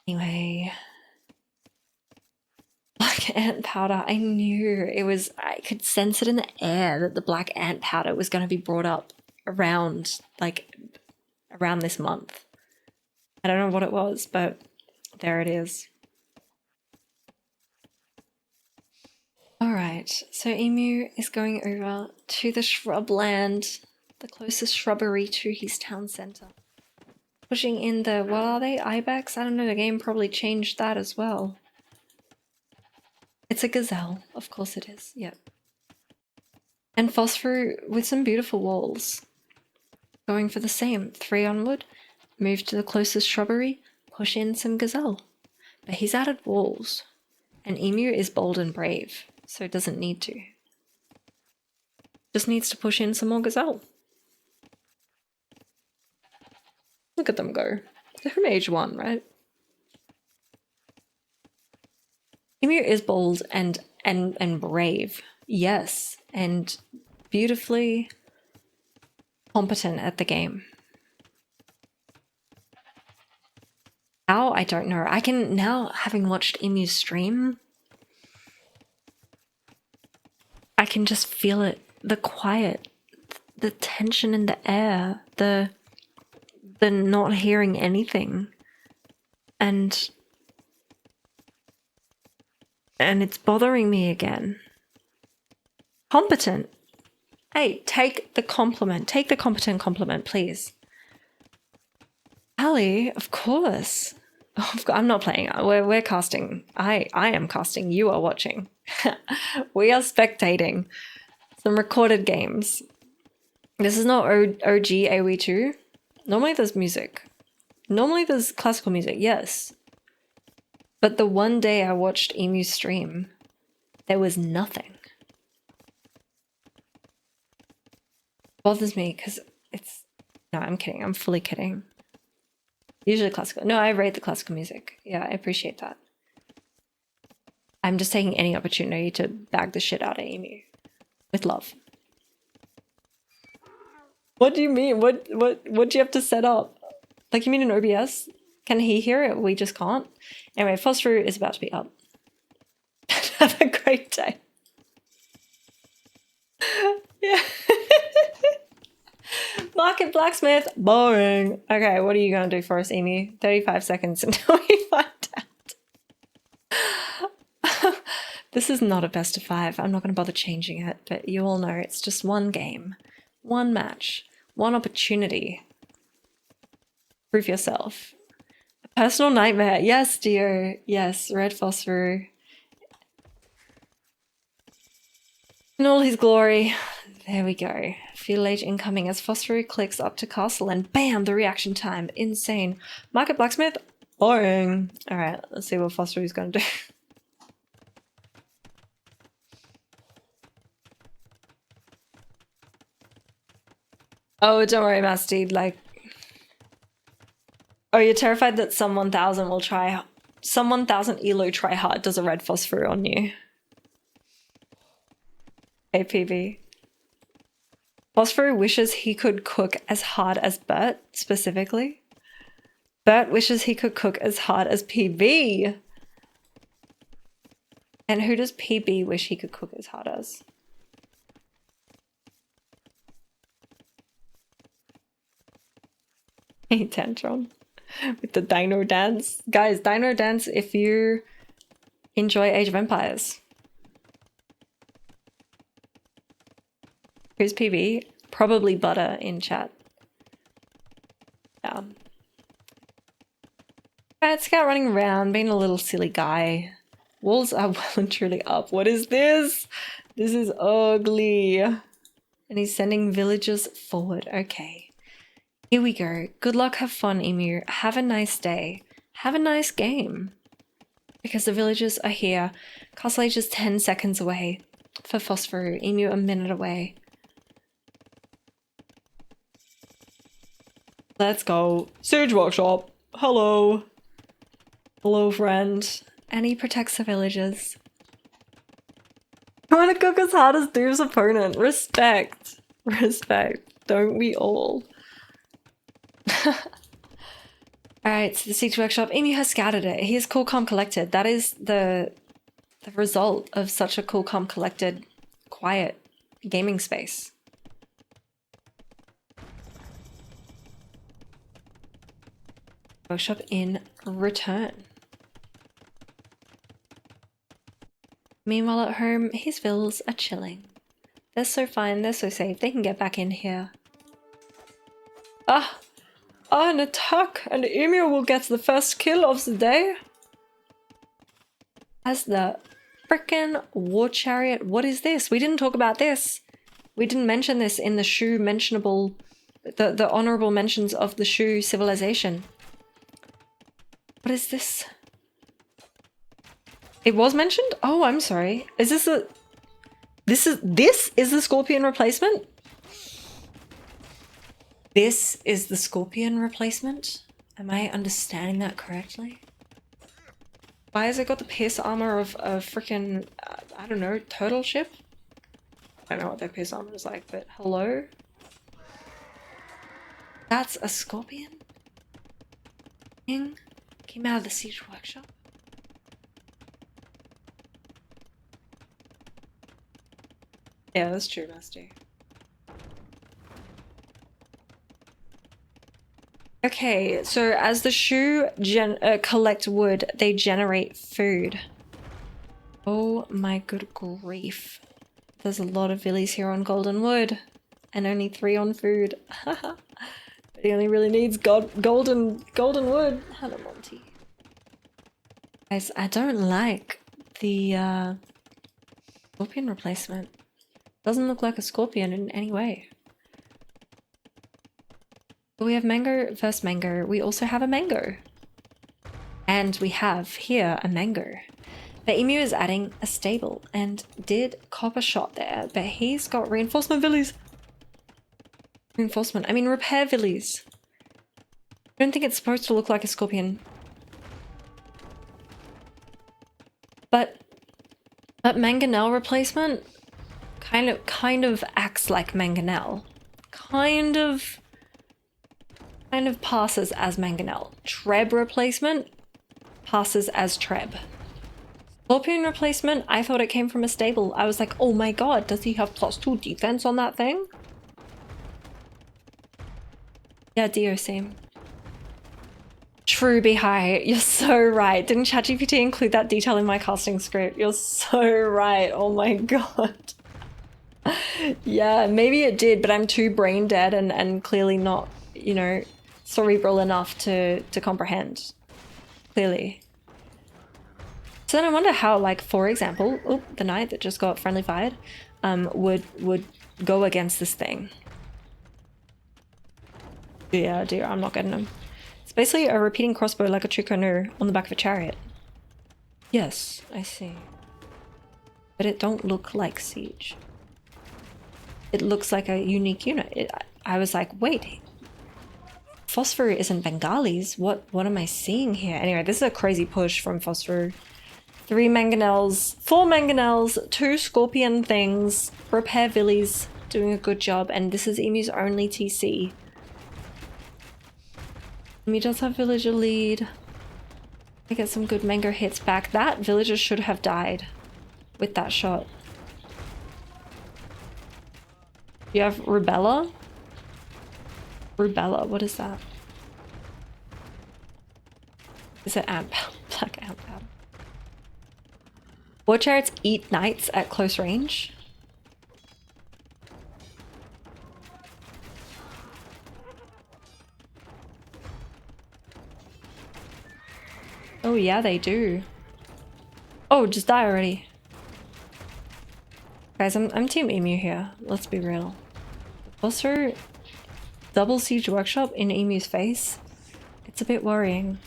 Anyway, black ant powder. I knew it was, I could sense it in the air that the black ant powder was going to be brought up around, like, around this month. I don't know what it was, but there it is. Alright, so Emu is going over to the shrubland, the closest shrubbery to his town centre. Pushing in the, what are they, ibex? I don't know, the game probably changed that as well. It's a gazelle, of course it is, yep. And Phosphor with some beautiful walls. Going for the same, 3 onward, move to the closest shrubbery, push in some gazelle. But he's added walls, and Emu is bold and brave. So it doesn't need to. Just needs to push in some more gazelle. Look at them go. They're from age 1, right? Emu is bold and brave. Yes. And beautifully competent at the game. How? I don't know. I can now, having watched Emu's stream, I can just feel it, the quiet, the tension in the air, the not hearing anything. And it's bothering me again. Competent. Hey, take the compliment. Take the competent compliment, please. Ali, of course. I'm not playing. We're casting. I am casting. You are watching. We are spectating some recorded games. This is not OG AoE2. Normally there's music. Normally there's classical music, yes. But the one day I watched Emu stream, there was nothing. Bothers me because it's... No, I'm kidding. I'm fully kidding. Usually classical. No, I rate the classical music. Yeah, I appreciate that. I'm just taking any opportunity to bag the shit out of Emu. With love. What do you mean? What do you have to set up? Like, you mean in OBS? Can he hear it? We just can't? Anyway, Phosphor is about to be up. Have a great day. Yeah. Market blacksmith. Boring. Okay, what are you going to do for us, Emu? 35 seconds until we find out. This is not a best of 5. I'm not going to bother changing it, but you all know it's just one game. One match. One opportunity. Prove yourself. A personal nightmare. Yes, dear. Yes, red phosphor. In all his glory. There we go. Feudal Age incoming as Phosphor clicks up to castle and bam, the reaction time. Insane. Market blacksmith. Boring. Alright, let's see what Phosphor is going to do. Oh, don't worry, Masty. Like... Oh, you're terrified that some 1000 will try... Some 1000 Elo try hard does a red phosphor on you. APB. Phosphor wishes he could cook as hard as Bert, specifically. Bert wishes he could cook as hard as PB. And who does PB wish he could cook as hard as? Hey, Tantron. With the Dino Dance. Guys, Dino Dance if you enjoy Age of Empires. Who's PB? Probably Butter in chat. Yeah. Alright, Scout running around, being a little silly guy. Walls are well and truly up. What is this? This is ugly. And he's sending villagers forward. Okay. Here we go. Good luck, have fun, Emu. Have a nice day. Have a nice game. Because the villagers are here. Castle Age is 10 seconds away. For Phosphor, Emu a minute away. Let's go. Siege Workshop. Hello. Hello, friend. And he protects the villagers. I want to cook as hard as Doom's opponent. Respect. Respect. Don't we all? Alright, so the Siege Workshop. Emu has scouted it. He is cool, calm, collected. That is the result of such a cool, calm, collected, quiet gaming space. Workshop in return. Meanwhile at home, his vills are chilling. They're so fine, they're so safe, they can get back in here. Ah! Ah, an attack! And Emu will get the first kill of the day! As the frickin' war chariot. What is this? We didn't talk about this! We didn't mention this in the Shu mentionable... The honorable mentions of the Shu civilization. What is this? It was mentioned? Oh, I'm sorry. Is this a... This is the Scorpion replacement? This is the Scorpion replacement? Am I understanding that correctly? Why has it got the pierce armor of a freaking, I don't know, turtle ship? I don't know what their pierce armor is like, but hello? That's a Scorpion? Thing? Came out of the Siege Workshop? Yeah, that's true, Nasty. Okay, so as the Shu collect wood, they generate food. Oh my good grief. There's a lot of villies here on golden wood. And only 3 on food. He only really needs golden wood. Hello, Monty. Guys, I don't like the scorpion replacement. Doesn't look like a scorpion in any way. But we have mango, first mango. We also have a mango. And we have here a mango. The emu is adding a stable and did cop a shot there, but he's got reinforcement villies. Reinforcement, I mean repair villies. I don't think it's supposed to look like a scorpion. But mangonel replacement kind of acts like mangonel. Kind of passes as mangonel. Treb replacement passes as treb. Scorpion replacement, I thought it came from a stable. I was like, oh my god, does he have +2 defense on that thing? Yeah, Dio, same. True, Bihai, you're so right. Didn't ChatGPT include that detail in my casting script? You're so right. Oh my god. Yeah, maybe it did, but I'm too brain dead and clearly not, you know, cerebral enough to comprehend. Clearly. So then I wonder how, like, for example, the knight that just got friendly fired would go against this thing. Yeah, dear, I'm not getting him. It's basically a repeating crossbow like a Triconer on the back of a chariot. Yes, I see. But it don't look like Siege. It looks like a unique unit. I was like, wait, Phosphor isn't Bengalis. What am I seeing here? Anyway, this is a crazy push from Phosphor. 3 mangonels, 4 mangonels, 2 scorpion things, repair villies, doing a good job, and this is Emu's only TC. Emu does have villager lead. I get some good mango hits back. That villager should have died with that shot. You have Rubella? Rubella, what is that? Is it amp? Black amp powder. War chariots eat knights at close range? Oh yeah, they do. Oh, just die already. Guys, I'm team Emu here. Let's be real. Also, double siege workshop in Emu's face. It's a bit worrying.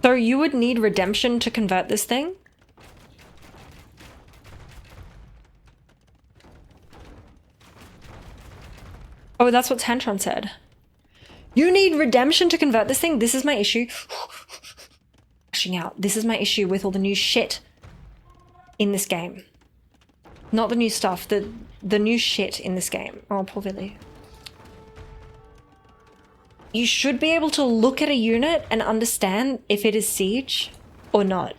So you would need redemption to convert this thing? Oh, that's what Tantron said. You need redemption to convert this thing? This is my issue. Crashing out. This is my issue with all the new shit in this game. Not the new stuff, the new shit in this game. Oh, poor Villy. You should be able to look at a unit and understand if it is siege or not.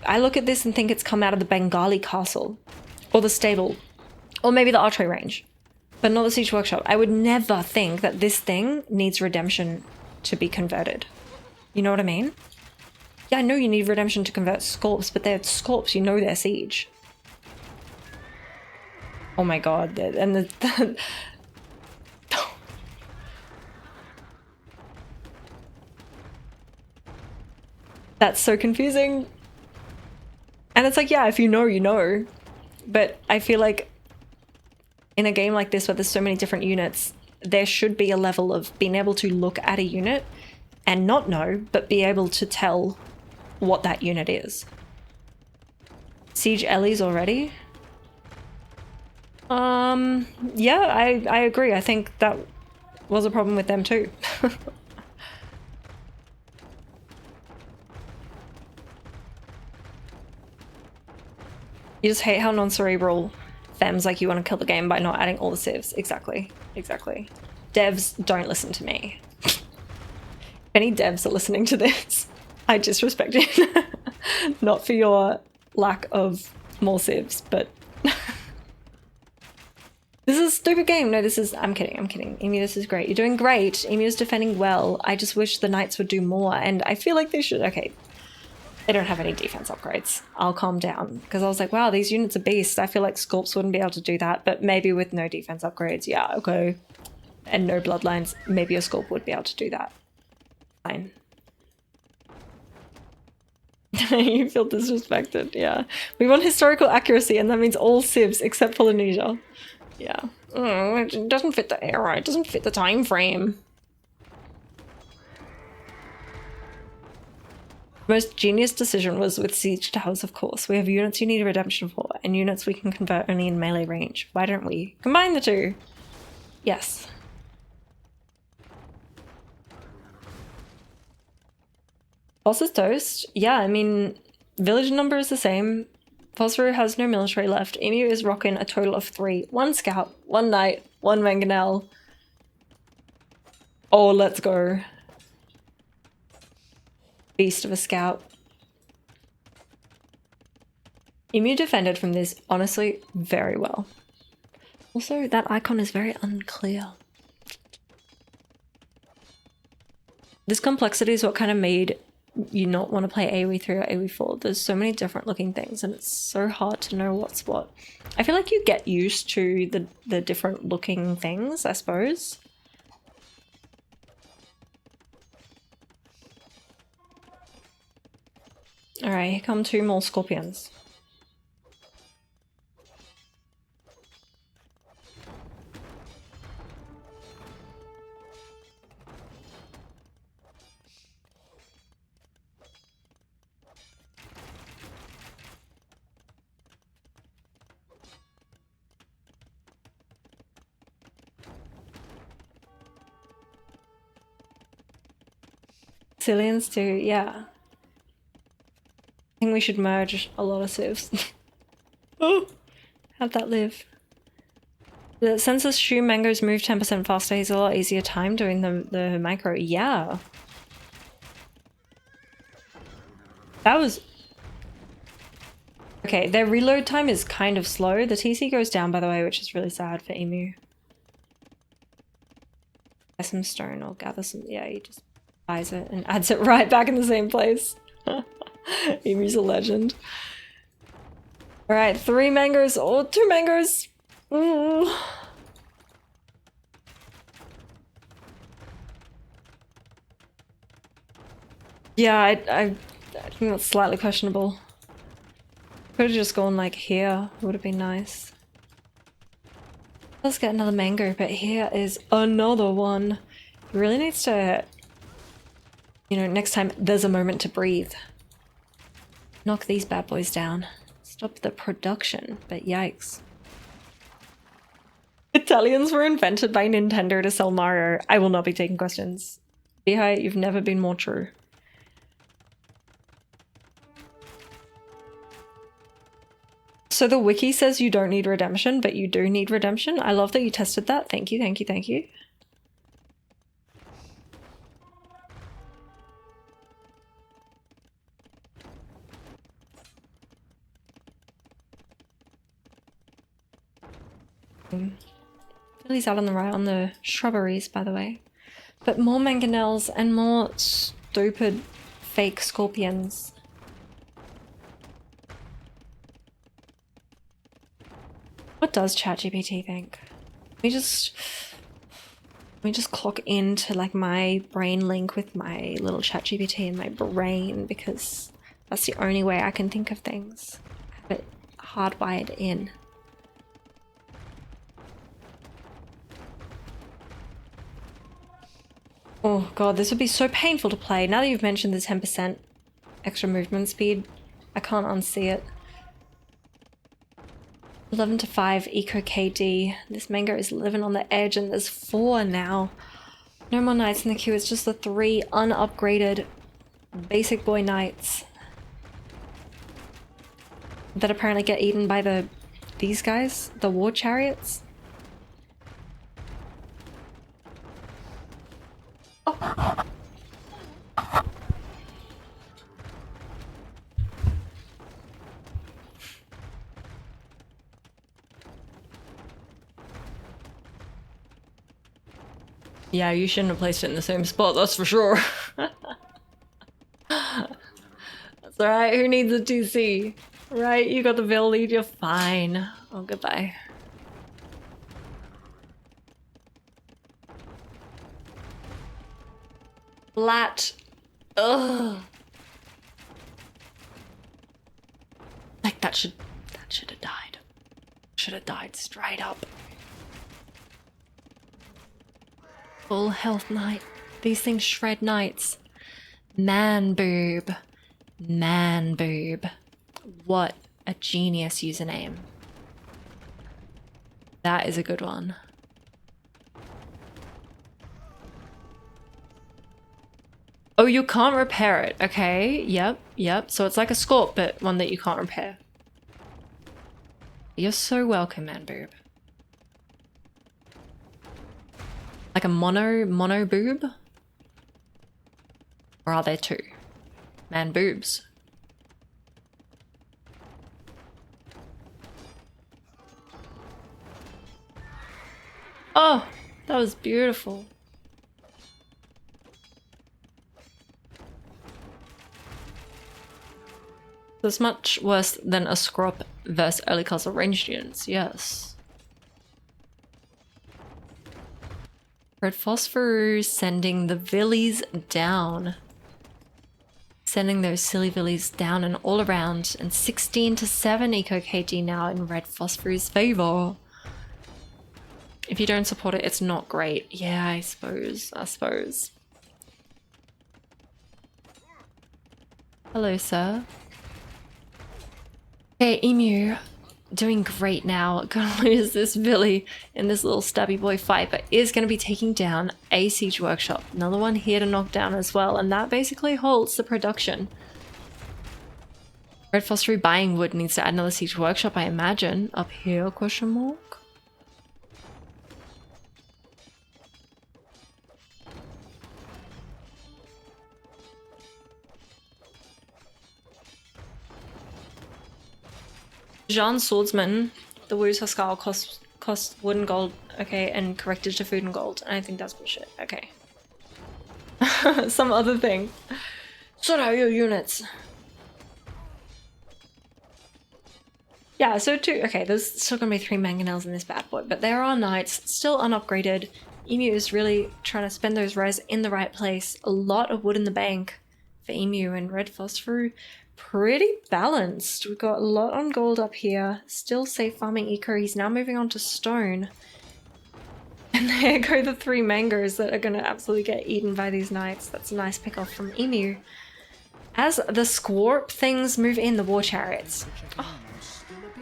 I look at this and think it's come out of the Bengali castle or the stable or maybe the archery range, but not the siege workshop. I would never think that this thing needs redemption to be converted. You know what I mean? Yeah, I know you need redemption to convert Scorps, but they're Scorps, you know they're siege. Oh my god, and the that's so confusing. And it's like, yeah, if you know, you know. But I feel like in a game like this where there's so many different units, there should be a level of being able to look at a unit and not know, but be able to tell what that unit is. Siege Ellie's already? Yeah, I agree. I think that was a problem with them too. You just hate how non-cerebral Fem's like you want to kill the game by not adding all the civs. Exactly. Exactly. Devs, don't listen to me. If any devs are listening to this, I disrespect you. Not for your lack of more civs, but this is a stupid game. No, this is... I'm kidding. I'm kidding. Emu, this is great. You're doing great. Emu's defending well. I just wish the knights would do more, and I feel like they should... Okay. They don't have any defense upgrades. I'll calm down. Because I was like, wow, these units are beasts. I feel like Scorps wouldn't be able to do that, but maybe with no defense upgrades. Yeah, okay. and no bloodlines, maybe a Scorp would be able to do that. Fine. You feel disrespected, yeah. We want historical accuracy, and that means all civs except Polynesia. Yeah. It doesn't fit the era, it doesn't fit the time frame. The most genius decision was with siege towers, of course. We have units you need redemption for, and units we can convert only in melee range. Why don't we combine the two? Yes. Boss is toast. Yeah, I mean, village number is the same. Phosphor has no military left. Emu is rocking a total of 3. 1 scout, 1 knight, 1 mangonel. Oh, let's go. Beast of a scout. Emu defended from this, honestly, very well. Also, that icon is very unclear. This complexity is what kind of made you not want to play AoE 3 or AoE 4. There's so many different looking things and it's so hard to know what's what. I feel like you get used to the different looking things, I suppose. Alright, here come 2 more scorpions. Cillians too, yeah. I think we should merge a lot of civs. Oh, have that live. The census shoe mangoes move 10% faster. He's a lot easier time doing the micro. Yeah. That was... Okay, their reload time is kind of slow. The TC goes down, by the way, which is really sad for Emu. Buy some stone or gather some... Yeah, he just buys it and adds it right back in the same place. Emu's a legend. Alright, 3 mangoes or 2 mangoes. Ooh. Yeah, I think that's slightly questionable. Could have just gone like here, would have been nice. Let's get another mango, but here is another one. He really needs to, you know, next time there's a moment to breathe. Knock these bad boys down. Stop the production, but yikes. Italians were invented by Nintendo to sell Mario. I will not be taking questions. Bihai, you've never been more true. So the wiki says you don't need redemption, but you do need redemption. I love that you tested that. Thank you, thank you, thank you. Lily's out on the right on the shrubberies, by the way. But more mangonels and more stupid fake scorpions. What does ChatGPT think? Let me just clock into like my brain link with my little ChatGPT in my brain because that's the only way I can think of things. I have it hardwired in. Oh god, this would be so painful to play. Now that you've mentioned the 10% extra movement speed, I can't unsee it. 11 to 5 eco KD. This mango is living on the edge and there's 4 now. No more knights in the queue, it's just the 3 unupgraded basic boy knights that apparently get eaten by these guys, the war chariots. Oh. Yeah, you shouldn't have placed it in the same spot, that's for sure. That's alright, who needs a TC? Right, you got the Veil lead, you're fine. Oh, goodbye. flat. Ugh. Like that should have died. Should have died straight up. Full health knight. These things shred knights. Man boob. Man boob. What a genius username. That is a good one. Oh, you can't repair it. Okay, yep. So it's like a Scorp, but one that you can't repair. You're so welcome, man boob. Like a mono boob? Or are there two? Man boobs. Oh, that was beautiful. It's much worse than a Scrop versus early castle ranged units, yes. Red Phosphor sending the Villies down. Sending those silly Villies down and all around. And 16-7 Eco KD now in Red Phosphor's favor. If you don't support it, it's not great. Yeah, I suppose. Hello, sir. Okay, Emu, doing great now. Gonna lose this Villy in this little stabby boy fight, but is gonna be taking down a Siege Workshop. Another one here to knock down as well, and that basically halts the production. Red Phosphor buying wood needs to add another Siege Workshop, I imagine. Up here, question mark? Jean Swordsman, the Woos Huskal cost wood and gold, okay, and corrected to food and gold. And I think that's bullshit. Okay. Some other thing. Sort out your units. Yeah, so okay, there's still gonna be 3 mangonels in this bad boy, but there are knights still unupgraded. Emu is really trying to spend those res in the right place. A lot of wood in the bank for Emu and Red Phosphor. Pretty balanced. We've got a lot on gold up here. Still safe farming eco. He's now moving on to stone. And there go the 3 mangoes that are going to absolutely get eaten by these knights. That's a nice pick off from Emu. As the Scorp things move in, the war chariots. Oh,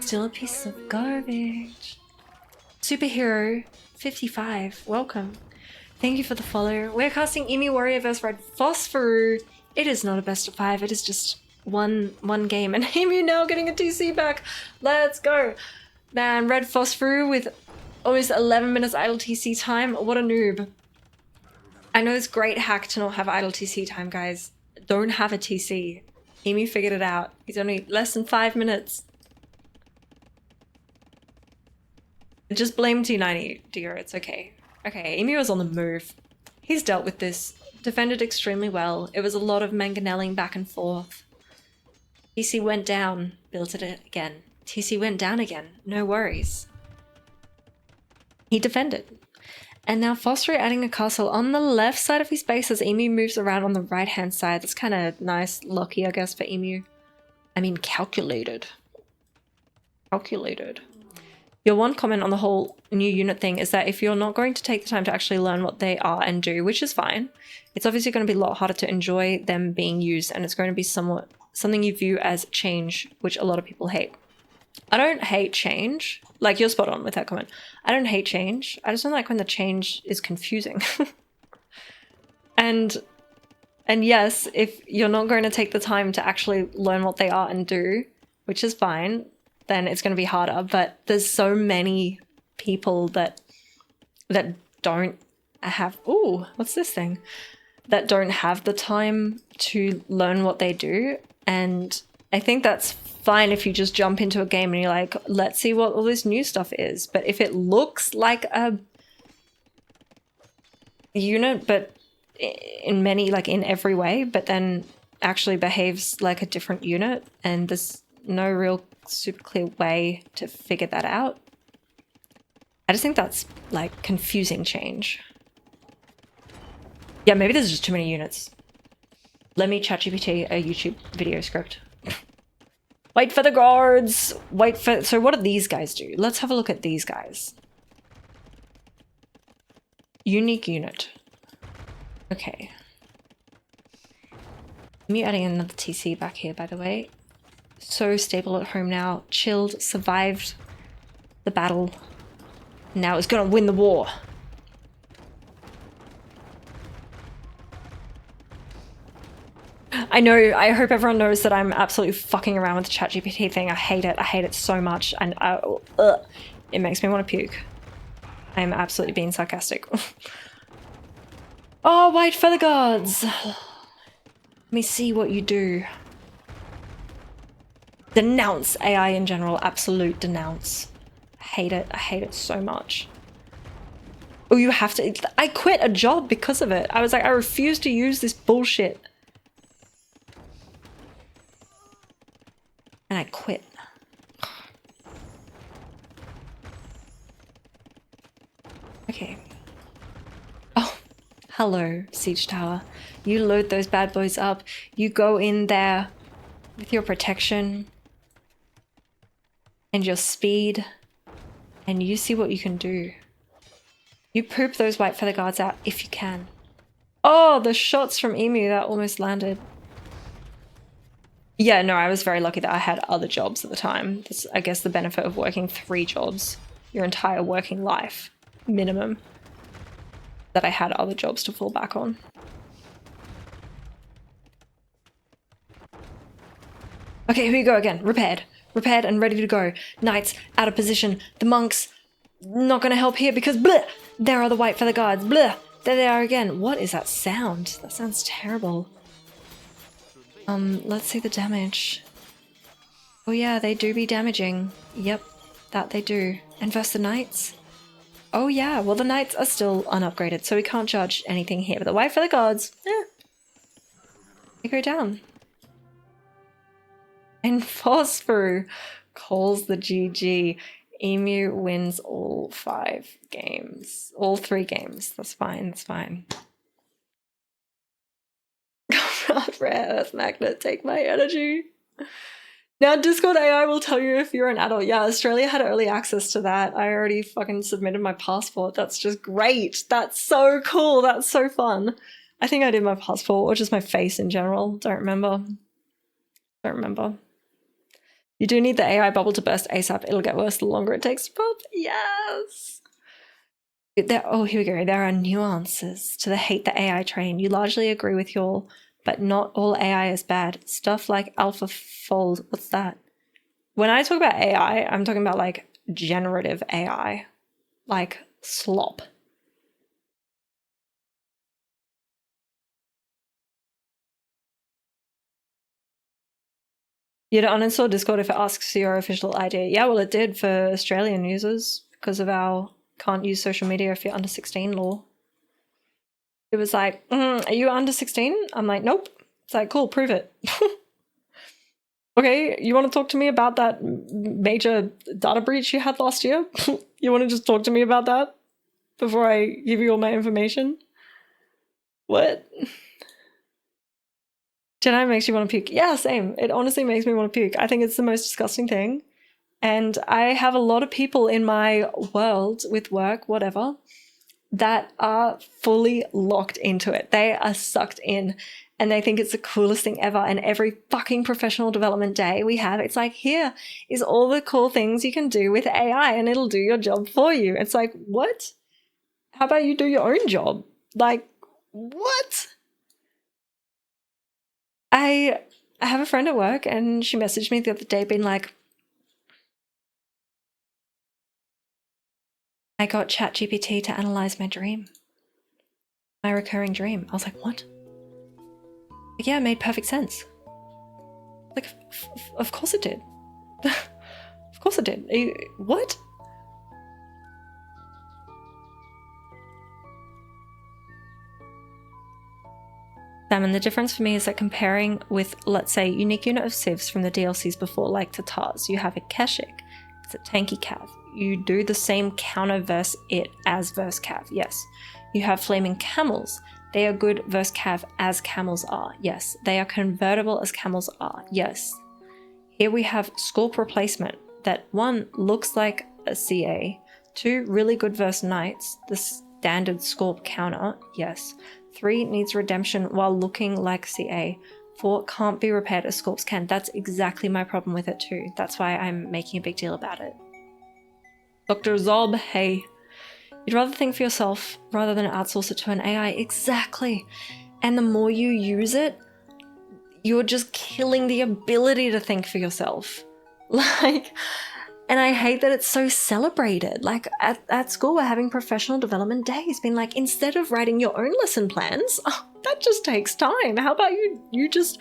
still a piece of garbage. Superhero 55, welcome. Thank you for the follow. We're casting Emu Warrior vs Red Phosphor. It is not a best of 5. It is just one game, and Emu now getting a TC back. Let's go, man. Red Phosphor with almost 11 minutes idle TC time. What a noob. I know it's great hack to not have idle TC time, guys. Don't have a TC. Emu figured it out. He's only less than 5 minutes. Just blame T90, dear. It's okay. Okay, Emu is on the move. He's dealt with this. Defended extremely well. It was a lot of mangonelling back and forth. TC went down, built it again. TC went down again, no worries. He defended. And now Phosphor adding a castle on the left side of his base as Emu moves around on the right hand side. That's kind of nice, lucky I guess for Emu. I mean calculated. Calculated. Your one comment on the whole new unit thing is that if you're not going to take the time to actually learn what they are and do, which is fine, it's obviously going to be a lot harder to enjoy them being used, and it's going to be something you view as change, which a lot of people hate. I don't hate change. Like, you're spot on with that comment. I don't hate change. I just don't like when the change is confusing. And yes, if you're not going to take the time to actually learn what they are and do, which is fine, then it's going to be harder. But there's so many people that don't have, ooh, what's this thing? That don't have the time to learn what they do. And I think that's fine if you just jump into a game and you're like, let's see what all this new stuff is. But if it looks like a unit, but in every way, but then actually behaves like a different unit, and there's no real super clear way to figure that out, I just think that's like confusing change. Yeah, maybe there's just too many units. Let me ChatGPT a YouTube video script. Wait for the guards! Wait for... So what do these guys do? Let's have a look at these guys. Unique unit. Okay. Me adding another TC back here, by the way. So stable at home now. Chilled, survived the battle. Now is gonna win the war. I know, I hope everyone knows that I'm absolutely fucking around with the ChatGPT thing. I hate it so much, and it makes me want to puke. I am absolutely being sarcastic. Oh, white feather guards! Let me see what you do. Denounce AI in general, absolute denounce. I hate it so much. Oh, you have to, I quit a job because of it. I was like, I refuse to use this bullshit. And I quit. Okay. Oh, hello, Siege Tower. You load those bad boys up. You go in there with your protection and your speed, and you see what you can do. You poop those white feather guards out if you can. Oh, the shots from Emu that almost landed. Yeah, no, I was very lucky that I had other jobs at the time. That's, I guess, the benefit of working 3 jobs your entire working life, minimum. That I had other jobs to fall back on. Okay, here we go again. Repaired. Repaired and ready to go. Knights out of position. The monks not gonna help here because bleh! There are the white feather guards. Bleh! There they are again. What is that sound? That sounds terrible. Let's see the damage. Oh yeah, they do be damaging. Yep, that they do. And versus the knights? Oh yeah, well the knights are still unupgraded, so we can't judge anything here. But the white feather guards, they go down. And Phosphor calls the GG. Emu wins all 5 games. All 3 games. That's fine, that's fine. Rare Earth Magnet, take my energy. Now Discord AI will tell you if you're an adult. Yeah, Australia had early access to that. I already fucking submitted my passport. That's just great. That's so cool. That's so fun. I think I did my passport or just my face in general. Don't remember. You do need the AI bubble to burst ASAP. It'll get worse the longer it takes to pop. Yes. Oh, here we go. There are nuances to the hate the AI train. You largely agree with y'all, but not all AI is bad. Stuff like AlphaFold. What's that? When I talk about AI, I'm talking about like generative AI, like slop. You don't uninstall Discord if it asks for your official ID. Yeah, well, it did for Australian users because of our can't use social media if you're under 16 law. It was like, are you under 16? I'm like, nope. It's like, cool, prove it. Okay, you want to talk to me about that major data breach you had last year? You want to just talk to me about that before I give you all my information? What? Jedi makes you want to puke. Yeah, same. It honestly makes me want to puke. I think it's the most disgusting thing. And I have a lot of people in my world with work, whatever, that are fully locked into it. They are sucked in and they think it's the coolest thing ever. And every fucking professional development day we have, it's like, here is all the cool things you can do with AI and it'll do your job for you. It's like, what? How about you do your own job? Like, what? I have a friend at work and she messaged me the other day being like, I got ChatGPT to analyze my dream. My recurring dream. I was like, what? Like, yeah, it made perfect sense. Like, of course it did. Of course it did. What? Salmon, the difference for me is that comparing with, let's say, unique unit of civs from the DLCs before, like Tatars, you have a Keshik. It's a tanky cav. You do the same counter verse it as verse cav, yes. You have flaming camels. They are good versus cav as camels are. Yes. They are convertible as camels are. Yes. Here we have Scorp replacement that 1 looks like a CA, 2 really good versus knights, the standard Scorp counter. Yes. 3 needs redemption while looking like CA. 4 can't be repaired as Scorps can. That's exactly my problem with it too. That's why I'm making a big deal about it. Dr. Zob, hey. You'd rather think for yourself rather than outsource it to an AI. Exactly. And the more you use it, you're just killing the ability to think for yourself. Like, and I hate that it's so celebrated. Like at school, we're having professional development days, being like, instead of writing your own lesson plans, oh, that just takes time. How about you just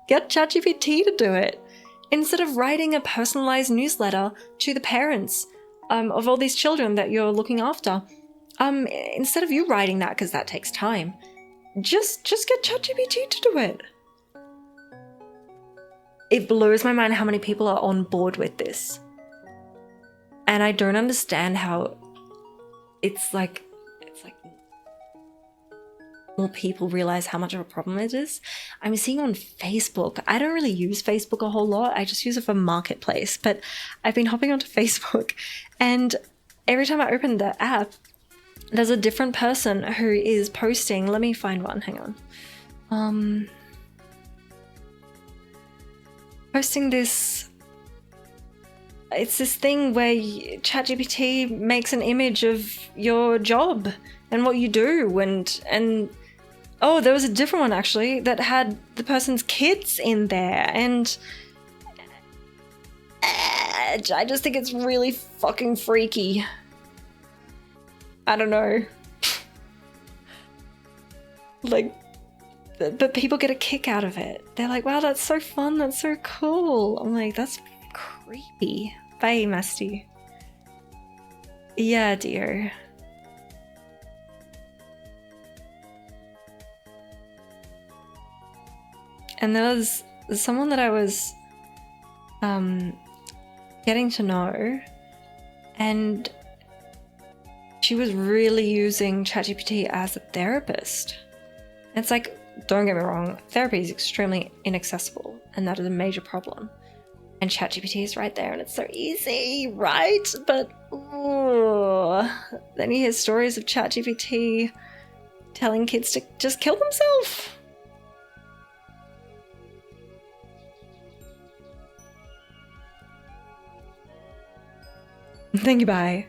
get ChatGPT to do it? Instead of writing a personalized newsletter to the parents of all these children that you're looking after, instead of you writing that, because that takes time, just get ChatGPT to do it. It blows my mind how many people are on board with this. And I don't understand how it's like more people realize how much of a problem it is. I'm seeing on Facebook, I don't really use Facebook a whole lot. I just use it for Marketplace, but I've been hopping onto Facebook and every time I open the app, there's a different person who is posting. Let me find one, hang on. Posting this, it's this thing where ChatGPT makes an image of your job and what you do, and oh, there was a different one actually that had the person's kids in there, and I just think it's really fucking freaky. I don't know. Like, but people get a kick out of it. They're like, wow, that's so fun, that's so cool. I'm like, that's creepy. Bye, Musty. Yeah, dear. And there was someone that I was getting to know, and she was really using ChatGPT as a therapist. It's like, don't get me wrong, therapy is extremely inaccessible, and that is a major problem. And ChatGPT is right there, and it's so easy, right? But ooh, then you hear stories of ChatGPT telling kids to just kill themselves. Thank you, bye.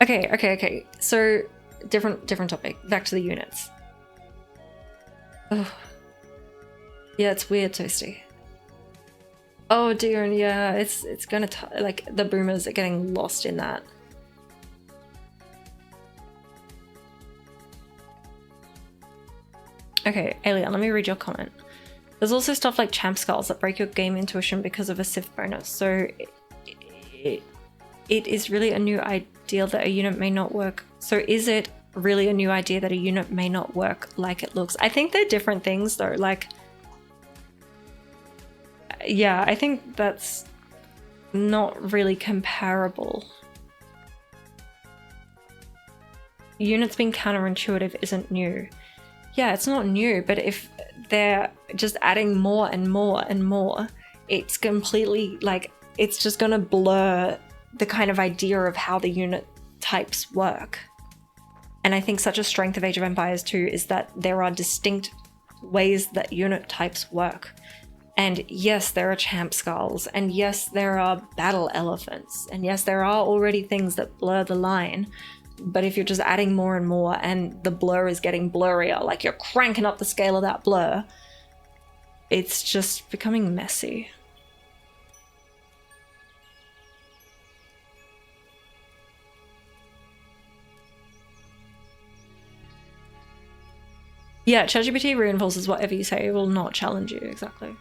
Okay. So, different topic. Back to the units. Oh. Yeah, it's weird, Toasty. Oh dear, and yeah, it's gonna like the boomers are getting lost in that. Okay, Alien, let me read your comment. There's also stuff like champ skulls that break your game intuition because of a Sith bonus. So it is really a new idea that a unit may not work. So is it really a new idea that a unit may not work like it looks? I think they're different things though. Like, yeah, I think that's not really comparable. Units being counterintuitive isn't new. Yeah, it's not new, but if they're just adding more and more and more, it's completely like, it's just gonna blur the kind of idea of how the unit types work. And I think such a strength of Age of Empires 2 is that there are distinct ways that unit types work. And yes, there are champ skulls, and yes, there are battle elephants, and yes, there are already things that blur the line. But if you're just adding more and more and the blur is getting blurrier, like you're cranking up the scale of that blur, it's just becoming messy. Yeah, ChatGPT reinforces whatever you say. It will not challenge you, exactly.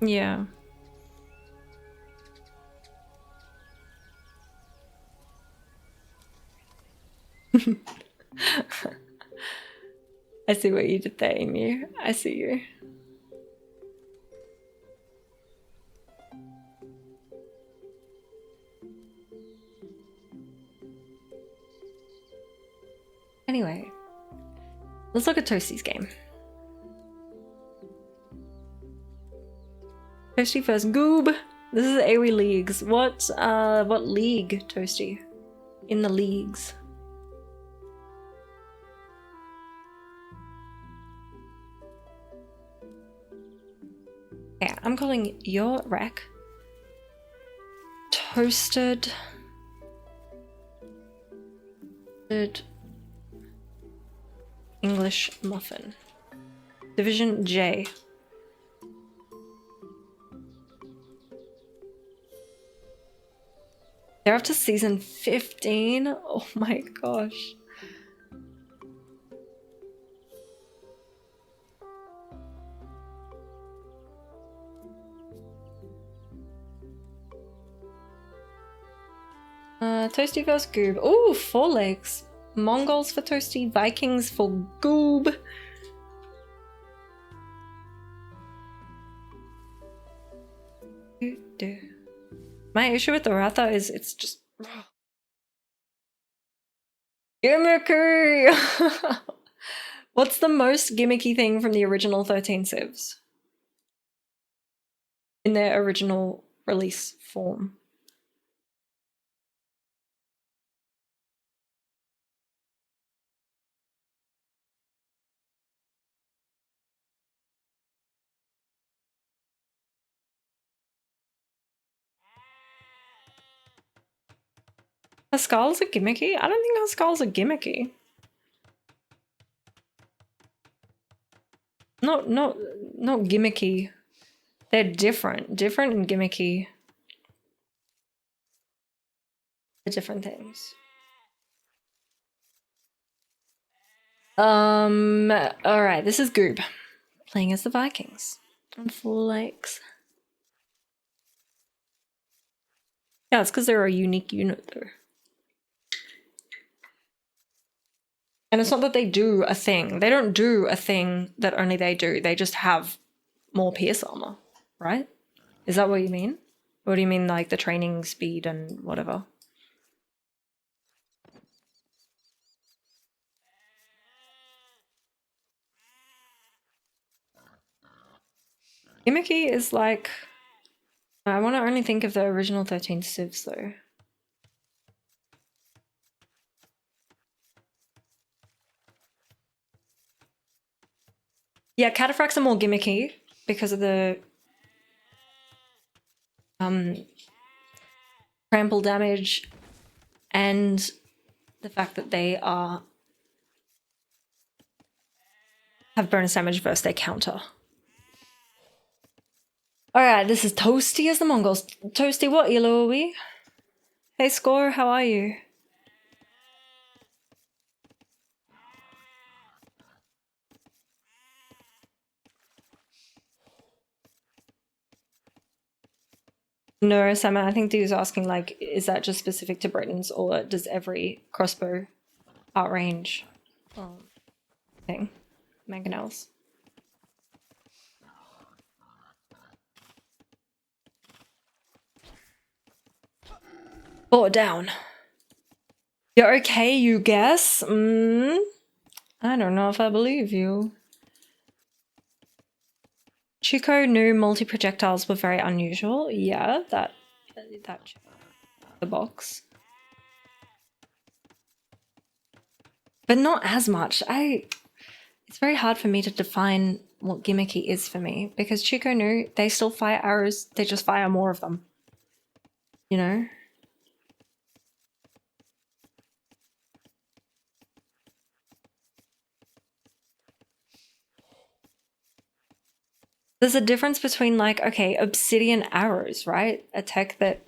Yeah. I see what you did there, Emu. I see you. Anyway, let's look at Toasty's game. Toasty first. Goob! This is AoE Leagues. What league, Toasty? In the leagues. Okay, I'm calling your rec Toasted English Muffin. Division J. They're up to season 15? Oh my gosh. Toasty vs Goob. Ooh, 4 legs. Mongols for Toasty, Vikings for Goob. My issue with the Ratha is it's just gimmicky. What's the most gimmicky thing from the original 13 Civs? In their original release form. Her skulls are gimmicky? I don't think her skulls are gimmicky. Not gimmicky. They're different. Different and gimmicky. They're different things. Alright, this is Goob. Playing as the Vikings. On 4 legs. Yeah, it's because they're a unique unit though. And it's not that they do a thing. They don't do a thing that only they do. They just have more pierce armor, right? Is that what you mean? Or do you mean like the training speed and whatever? Gimmicky is like... I want to only think of the original 13 Civs though. Yeah, cataphracts are more gimmicky because of the trample damage and the fact that they have bonus damage versus their counter. Alright, this is Toasty as the Mongols. Toasty, what elo are we? Hey Score, how are you? No, Sam, I think he was asking, like, is that just specific to Britons or does every crossbow outrange thing? Mangonels. Brought down. You're okay, you guess? I don't know if I believe you. Chico knew multi-projectiles were very unusual. Yeah, that the box. But not as much. It's very hard for me to define what gimmicky is for me because Chico knew they still fire arrows, they just fire more of them. You know? There's a difference between, like, okay, obsidian arrows, right? A tech that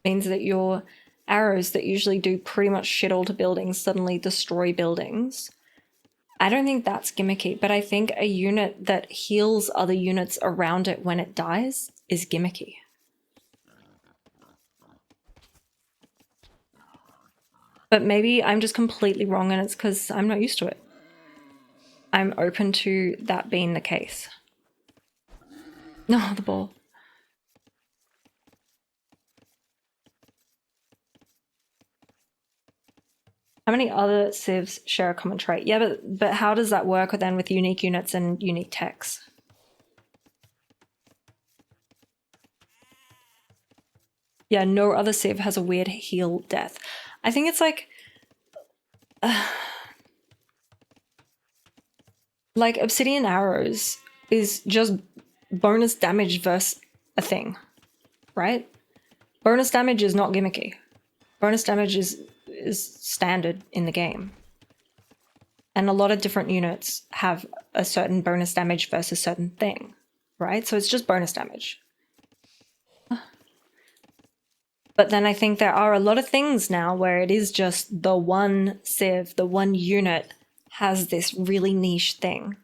means that your arrows that usually do pretty much shit all to buildings suddenly destroy buildings. I don't think that's gimmicky, but I think a unit that heals other units around it when it dies is gimmicky. But maybe I'm just completely wrong and it's because I'm not used to it. I'm open to that being the case. No, the ball. How many other civs share a common trait? Yeah, but how does that work then with unique units and unique techs? Yeah, no other civ has a weird heal death. I think it's like Obsidian Arrows is just bonus damage versus a thing, right? Bonus damage is not gimmicky. Bonus damage is standard in the game. And a lot of different units have a certain bonus damage versus a certain thing, right? So it's just bonus damage. But then I think there are a lot of things now where it is just the one civ, the one unit has this really niche thing.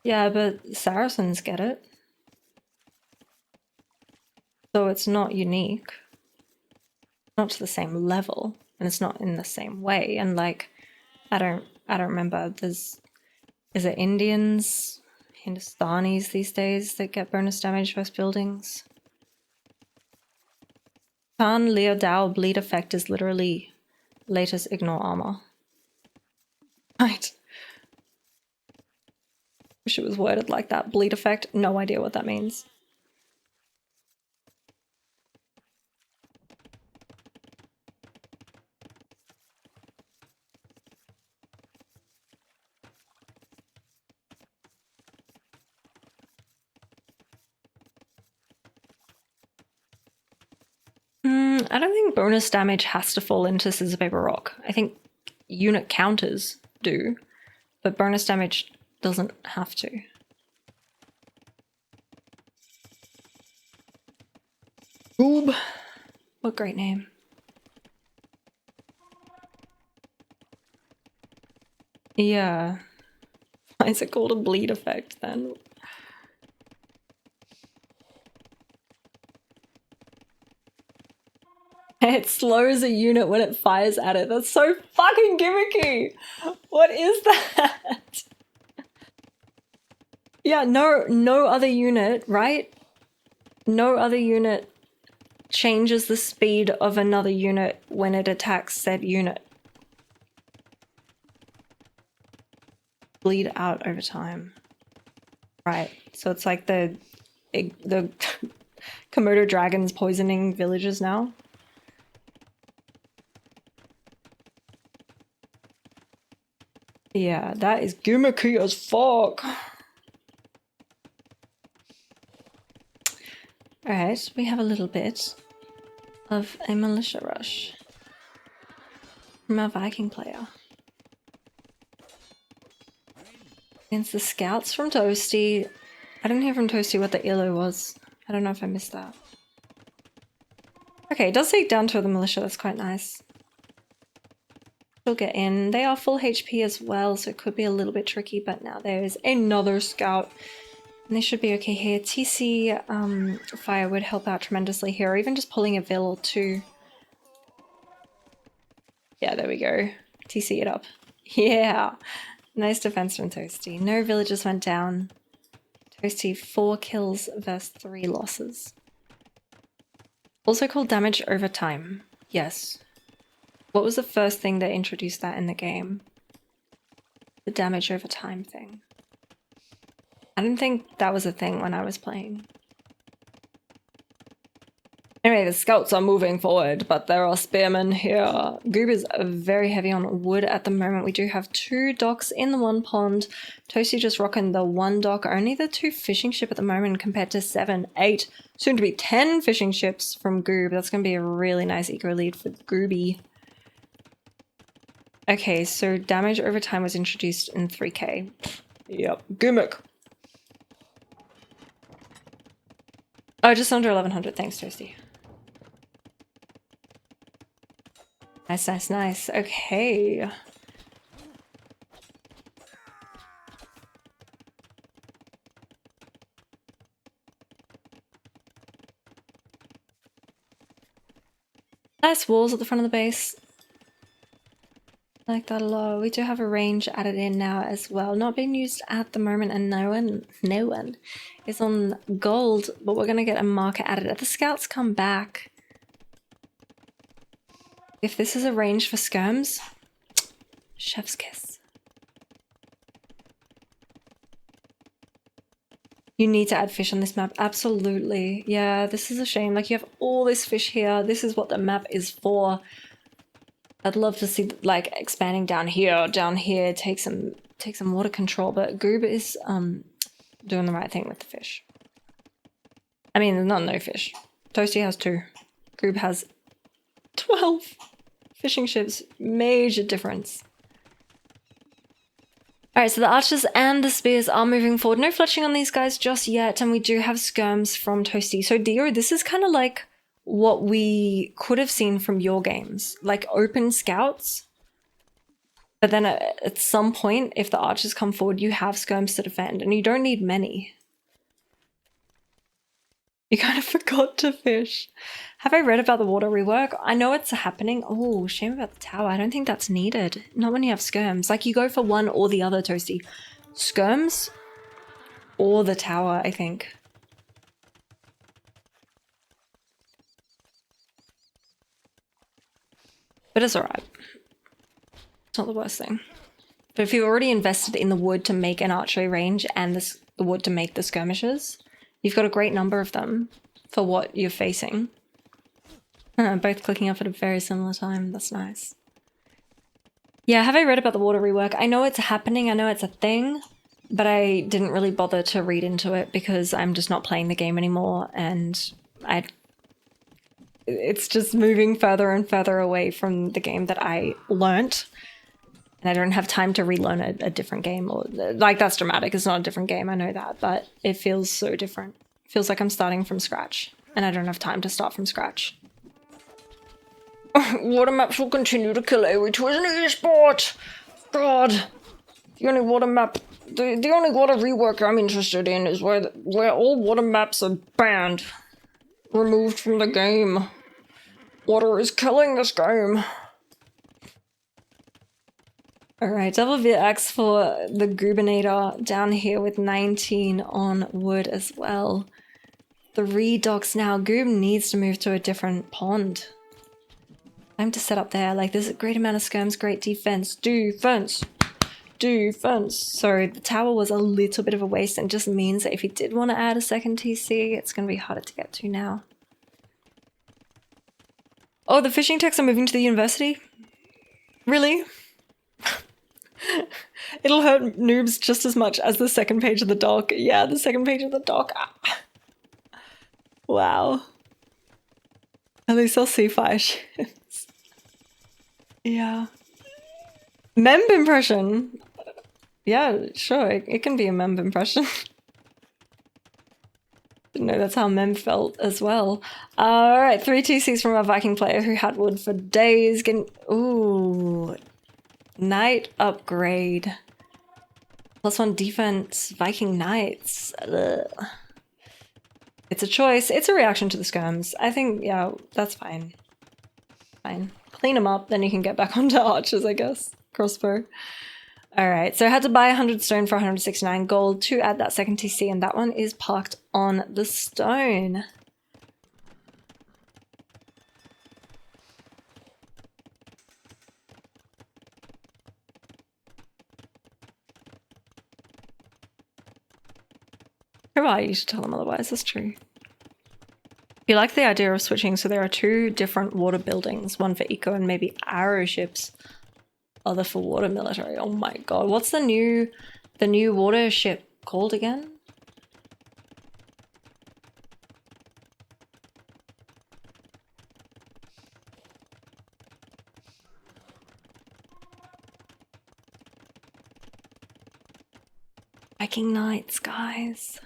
Yeah, but Saracens get it. So it's not unique. Not to the same level, and it's not in the same way. And like, I don't remember. Is it Indians, Hindustanis these days that get bonus damage versus buildings? Khan Leo Dao bleed effect is literally latest ignore armor. Right. Wish it was worded like that. Bleed effect, no idea what that means. I don't think bonus damage has to fall into Scissor Paper Rock. I think unit counters do, but bonus damage doesn't have to. Goob. What great name. Yeah. Why is it called a bleed effect then? It slows a unit when it fires at it. That's so fucking gimmicky. What is that? Yeah, no other unit, right? No other unit changes the speed of another unit when it attacks said unit. Bleed out over time. Right. So it's like the Komodo dragons poisoning villages now. Yeah, that is gimmicky as fuck. Alright, we have a little bit of a militia rush from our Viking player. Against the scouts from Toasty. I didn't hear from Toasty what the elo was. I don't know if I missed that. Okay, it does take down two of the militia, that's quite nice. She'll get in. They are full HP as well, so it could be a little bit tricky, but now there's another scout. And they should be okay here. TC fire would help out tremendously here, or even just pulling a vill or two. Yeah, there we go. TC it up. Yeah! Nice defense from Toasty. No villagers went down. Toasty 4 kills versus 3 losses. Also called damage over time. Yes. What was the first thing that introduced that in the game? The damage over time thing. I didn't think that was a thing when I was playing. Anyway, the scouts are moving forward, but there are spearmen here. Goob is very heavy on wood at the moment. We do have 2 docks in the one pond. Toasty just rocking the 1 dock. Only the 2 fishing ship at the moment compared to 7, 8, soon to be 10 fishing ships from Goob. That's going to be a really nice eco lead for Gooby. Okay, so damage over time was introduced in 3K. Yep, gimmick. Oh, just under 1100. Thanks, Toasty. Nice, nice, nice. Okay. Nice walls at the front of the base. I like that a lot. We do have a range added in now as well. Not being used at the moment, and no one is on gold, but we're gonna get a marker added. If the scouts come back, if this is a range for skirms, chef's kiss. You need to add fish on this map. Absolutely. Yeah, this is a shame. Like, you have all this fish here. This is what the map is for. I'd love to see, like, expanding down here, take some water control, but Goob is doing the right thing with the fish. I mean, there's not no fish. Toasty has 2. Goob has 12 fishing ships. Major difference. Alright, so the archers and the spears are moving forward. No fletching on these guys just yet, and we do have skirms from Toasty. So Dio, this is kind of like what we could have seen from your games, like open scouts, but then at some point, if the archers come forward, you have skirms to defend, and you don't need many. You kind of forgot to fish. Have I read about the water rework? I know it's happening. Oh, shame about the tower. I don't think that's needed. Not when you have skirms. Like, you go for one or the other, Toasty. Skirms or the tower, I think. But it's alright. It's not the worst thing. But if you've already invested in the wood to make an archery range and the wood to make the skirmishes, you've got a great number of them for what you're facing. Both clicking up at a very similar time. That's nice. Yeah, have I read about the water rework? I know it's happening. I know it's a thing. But I didn't really bother to read into it because I'm just not playing the game anymore. And it's just moving further and further away from the game that I learnt. And I don't have time to relearn a different game. Or like, that's dramatic. It's not a different game. I know that. But it feels so different. It feels like I'm starting from scratch. And I don't have time to start from scratch. Water maps will continue to kill AoE2 as an esport. God. The only water map... The only water rework I'm interested in is where all water maps are banned. Removed from the game. Water is killing this game. Alright, double VX for the Goobinator down here with 19 on wood as well. 3 docks now. Goob needs to move to a different pond. Time to set up there. Like, there's a great amount of skirms, great defense. Defense! Defense! So the tower was a little bit of a waste and just means that if you did want to add a second TC, it's going to be harder to get to now. Oh, the fishing techs are moving to the university? Really? It'll hurt noobs just as much as the second page of the doc. Yeah, the second page of the doc. Ah. Wow. At least I'll see 5 ships. Yeah. Memb impression. Yeah, sure. It can be a memb impression. No, that's how Mem felt as well. Alright, 3 TCs from a Viking player who had wood for days. Getting... Ooh. Knight upgrade. +1 defense. Viking Knights. Ugh. It's a choice. It's a reaction to the skirms. I think, yeah, that's fine. Fine. Clean them up, then you can get back onto archers, I guess. Crossbow. Alright, so I had to buy 100 stone for 169 gold to add that second TC, and that one is parked on the stone. Who are you to tell them otherwise? That's true. You like the idea of switching, so there are 2 different water buildings, one for eco and maybe arrow ships, other for water military. Oh my god, what's the new water ship called again? Viking Knights, guys.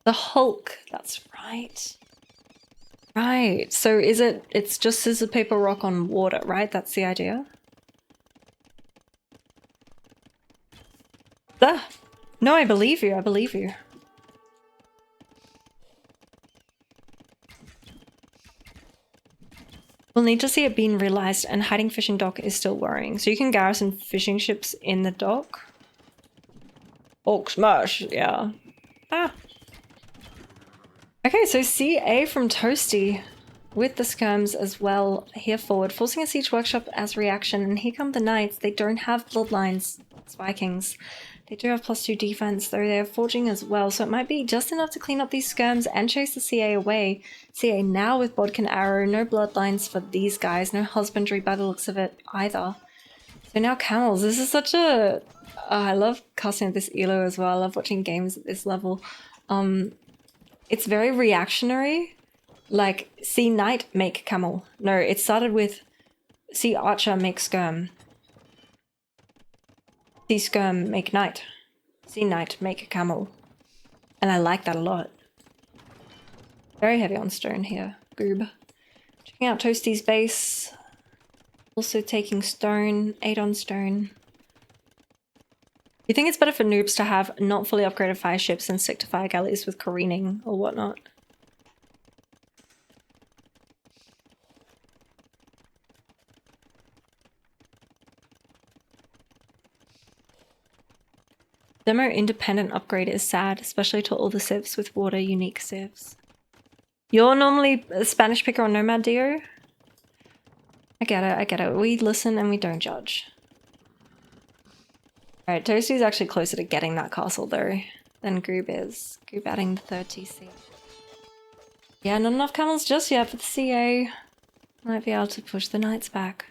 The Hulk, that's right. Right, so it's just scissor, paper, rock on water, right? That's the idea? No, I believe you, I believe you. We'll need to see it being realized, and hiding fishing dock is still worrying. So you can garrison fishing ships in the dock. Orc smash, yeah. Ah. Okay, so CA from Toasty with the skirms as well here forward, forcing a siege workshop as reaction. And here come the knights. They don't have bloodlines. It's Vikings. They do have +2 defense, though they have forging as well, so it might be just enough to clean up these skirms and chase the CA away. CA now with Bodkin Arrow, no bloodlines for these guys, no husbandry by the looks of it either. So now camels. This is such a... I love casting with this elo as well. I love watching games at this level. It's very reactionary. Like, see knight, make camel. No, it started with see archer, make skirm. See skirm, make knight. See knight, make camel. And I like that a lot. Very heavy on stone here. Goob. Checking out Toasty's base. Also taking stone. 8 on stone. You think it's better for noobs to have not fully upgraded fire ships and stick to fire galleys with careening or whatnot? Demo independent upgrade is sad, especially to all the civs with water unique civs. You're normally a Spanish picker on Nomad Dio? I get it, I get it. We listen and we don't judge. Alright, Toasty's actually closer to getting that castle though than Goob is. Goob adding the 3rd TC. Yeah, not enough camels just yet for the CA. Might be able to push the knights back.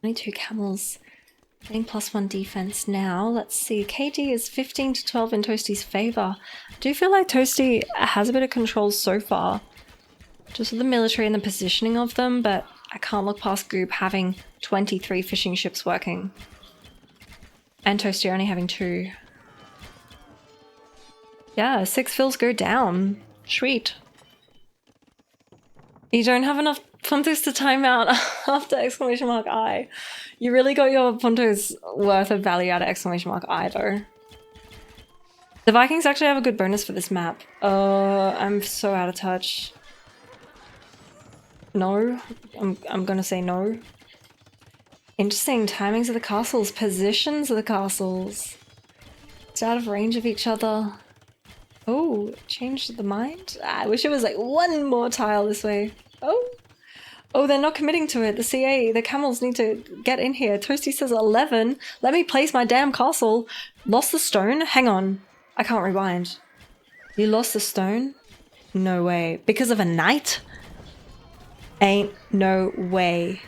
Only 2 camels. Getting +1 defense now. Let's see. KD is 15 to 12 in Toasty's favor. I do feel like Toasty has a bit of control so far. Just with the military and the positioning of them, but I can't look past Goob having 23 fishing ships working. And Toasty only having 2. Yeah, 6 fills go down. Sweet. You don't have enough Pontos to time out after !I. You really got your Pontos worth of value out of !I though. The Vikings actually have a good bonus for this map. I'm so out of touch. No, I'm gonna say no. Interesting timings of the castles, positions of the castles. It's out of range of each other. Oh, changed the mind? I wish it was like 1 more tile this way. Oh, they're not committing to it. The CA, the camels need to get in here. Toasty says 11. Let me place my damn castle. Lost the stone? Hang on. I can't rewind. You lost the stone? No way. Because of a knight? Ain't no way.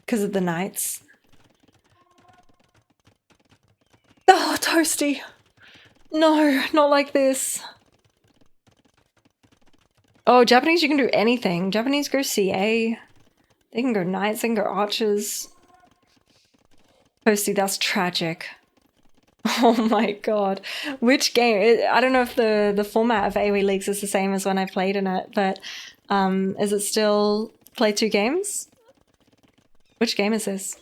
Because of the knights? Oh, Toasty! No, not like this. Oh, Japanese, you can do anything. Japanese go CA. They can go knights, they can go archers. Toasty, that's tragic. Oh my god. Which game? I don't know if the format of AoE Leagues is the same as when I played in it, but is it still play 2 games? Which game is this?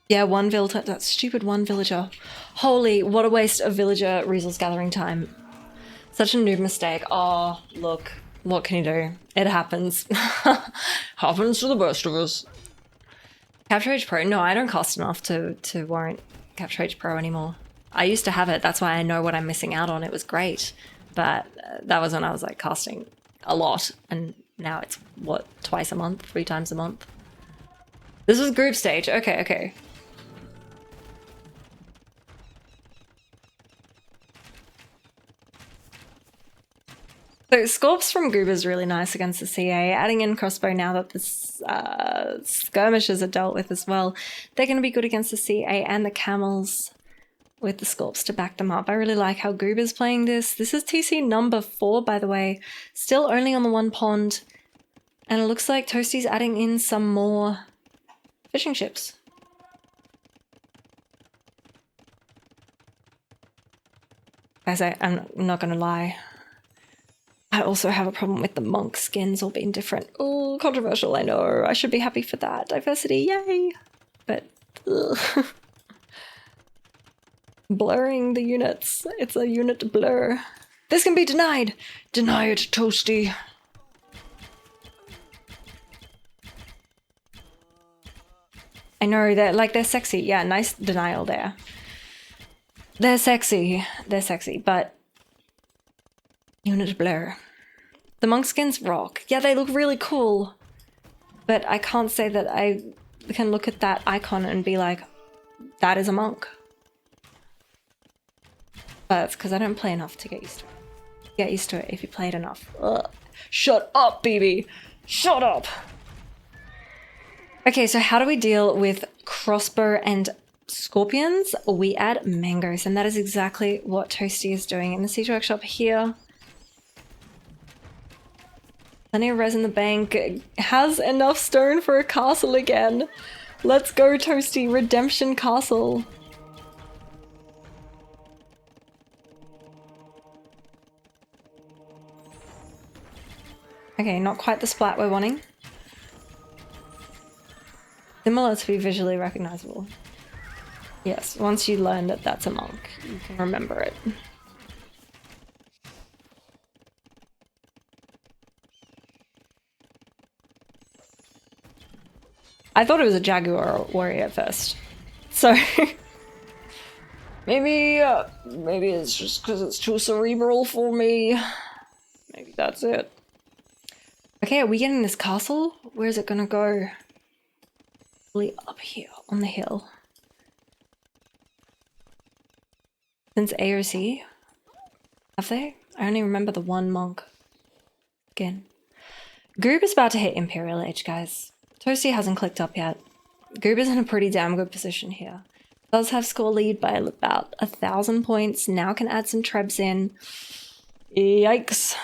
Yeah, 1 villager. That stupid 1 villager. Holy, what a waste of villager resource gathering time. Such a noob mistake. Oh, look. What can you do? It happens. Happens to the best of us. Capture Age Pro? No, I don't cast enough to warrant Capture Age Pro anymore. I used to have it. That's why I know what I'm missing out on. It was great. But that was when I was like casting a lot. And now it's, what, twice a month? 3 times a month? This was group stage. Okay, okay. So Scorps from Goob is really nice against the CA. Adding in crossbow now that the skirmishes are dealt with as well. They're going to be good against the CA and the camels with the Scorps to back them up. I really like how Goob is playing this. This is TC number 4, by the way. Still only on the 1 pond. And it looks like Toasty's adding in some more fishing ships. Guys, I'm not going to lie. I also have a problem with the monk skins all being different. Oh, controversial, I know. I should be happy for that. Diversity, yay! But, ugh. Blurring the units. It's a unit blur. This can be denied. Deny it, Toasty. I know they're sexy. Yeah, nice denial there. They're sexy. They're sexy, but unit blur. The monk skins rock. Yeah, they look really cool. But I can't say that I can look at that icon and be like, that is a monk. But that's because I don't play enough to get used to it. Get used to it if you play it enough. Ugh. Shut up, BB. Shut up. Okay, so how do we deal with crossbow and scorpions? We add mangoes, and that is exactly what Toasty is doing in the siege workshop here. Plenty of res in the bank. Has enough stone for a castle again. Let's go, Toasty. Redemption Castle. Okay, not quite the splat we're wanting. Similar to be visually recognizable. Yes, once you learn that that's a monk, you can remember it. I thought it was a jaguar warrior at first. So maybe it's just because it's too cerebral for me. Maybe that's it. Okay, are we getting this castle? Where is it gonna go? Probably up here on the hill. Since AOC? Have they? I only remember the one monk. Again. Goob is about to hit Imperial Age, guys. Toasty hasn't clicked up yet. Goob is in a pretty damn good position here. Does have score lead by about 1,000 points. Now can add some trebs in. Yikes.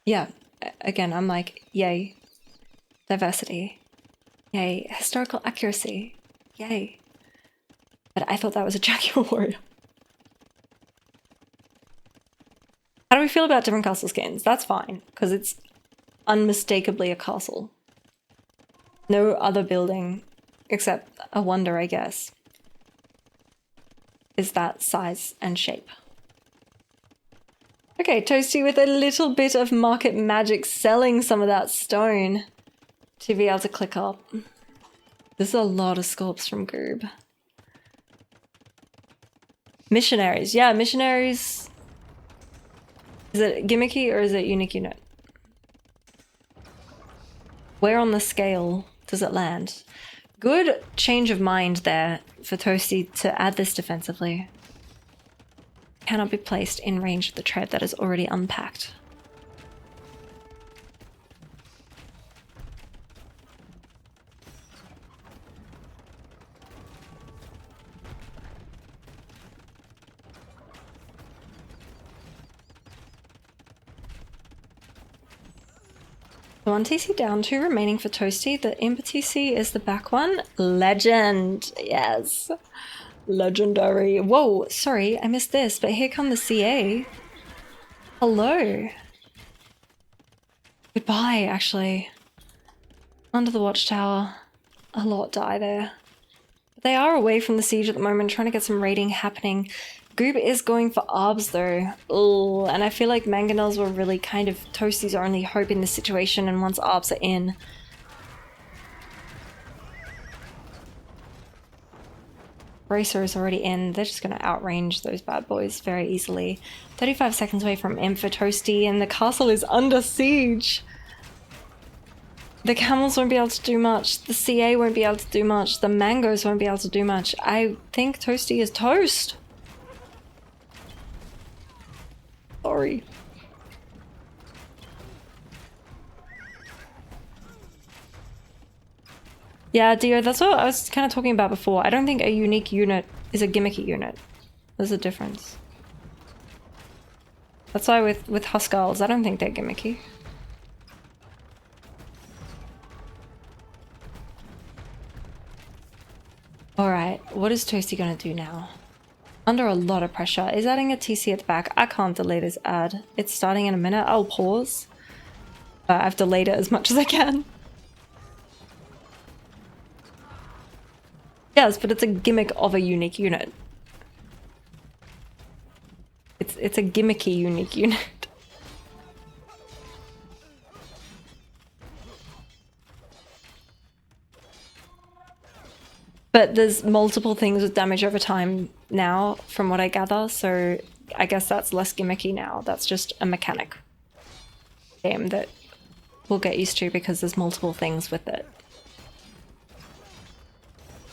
Yeah, again, I'm like, yay. Diversity. Yay. Historical accuracy. Yay. But I thought that was a jaguar warrior. How do we feel about different castle skins? That's fine, because it's unmistakably a castle. No other building, except a wonder, I guess, is that size and shape. Okay, Toasty with a little bit of market magic selling some of that stone to be able to click up. This is a lot of sculpts from Goob. Missionaries. Yeah, missionaries. Is it gimmicky or is it unique unit? Where on the scale does it land? Good change of mind there for Toasty to add this defensively. Cannot be placed in range of the tread that is already unpacked. So 1 TC down, 2 remaining for Toasty. The Imp TC is the back one. Legend, yes. Legendary. Whoa, sorry, I missed this, but here come the CA. Hello. Goodbye, actually. Under the watchtower. A lot die there. But they are away from the siege at the moment, trying to get some raiding happening. Goob is going for arbs though. Ooh, and I feel like mangonels were really kind of Toasty's only hope in this situation, and once arbs are in. Bracer is already in. They're just going to outrange those bad boys very easily. 35 seconds away from Imp for Toasty, and the castle is under siege. The camels won't be able to do much. The CA won't be able to do much. The mangoes won't be able to do much. I think Toasty is toast. Sorry. Yeah, Dio, that's what I was kind of talking about before. I don't think a unique unit is a gimmicky unit. There's a difference. That's why with Huskarls, I don't think they're gimmicky. Alright, what is Toasty gonna do now? Under a lot of pressure. Is adding a TC at the back. I can't delete his ad. It's starting in a minute. I'll pause. I've delayed it as much as I can. Yes, but it's a gimmick of a unique unit. It's a gimmicky unique unit. But there's multiple things with damage over time now, from what I gather, so I guess that's less gimmicky now. That's just a mechanic game that we'll get used to because there's multiple things with it.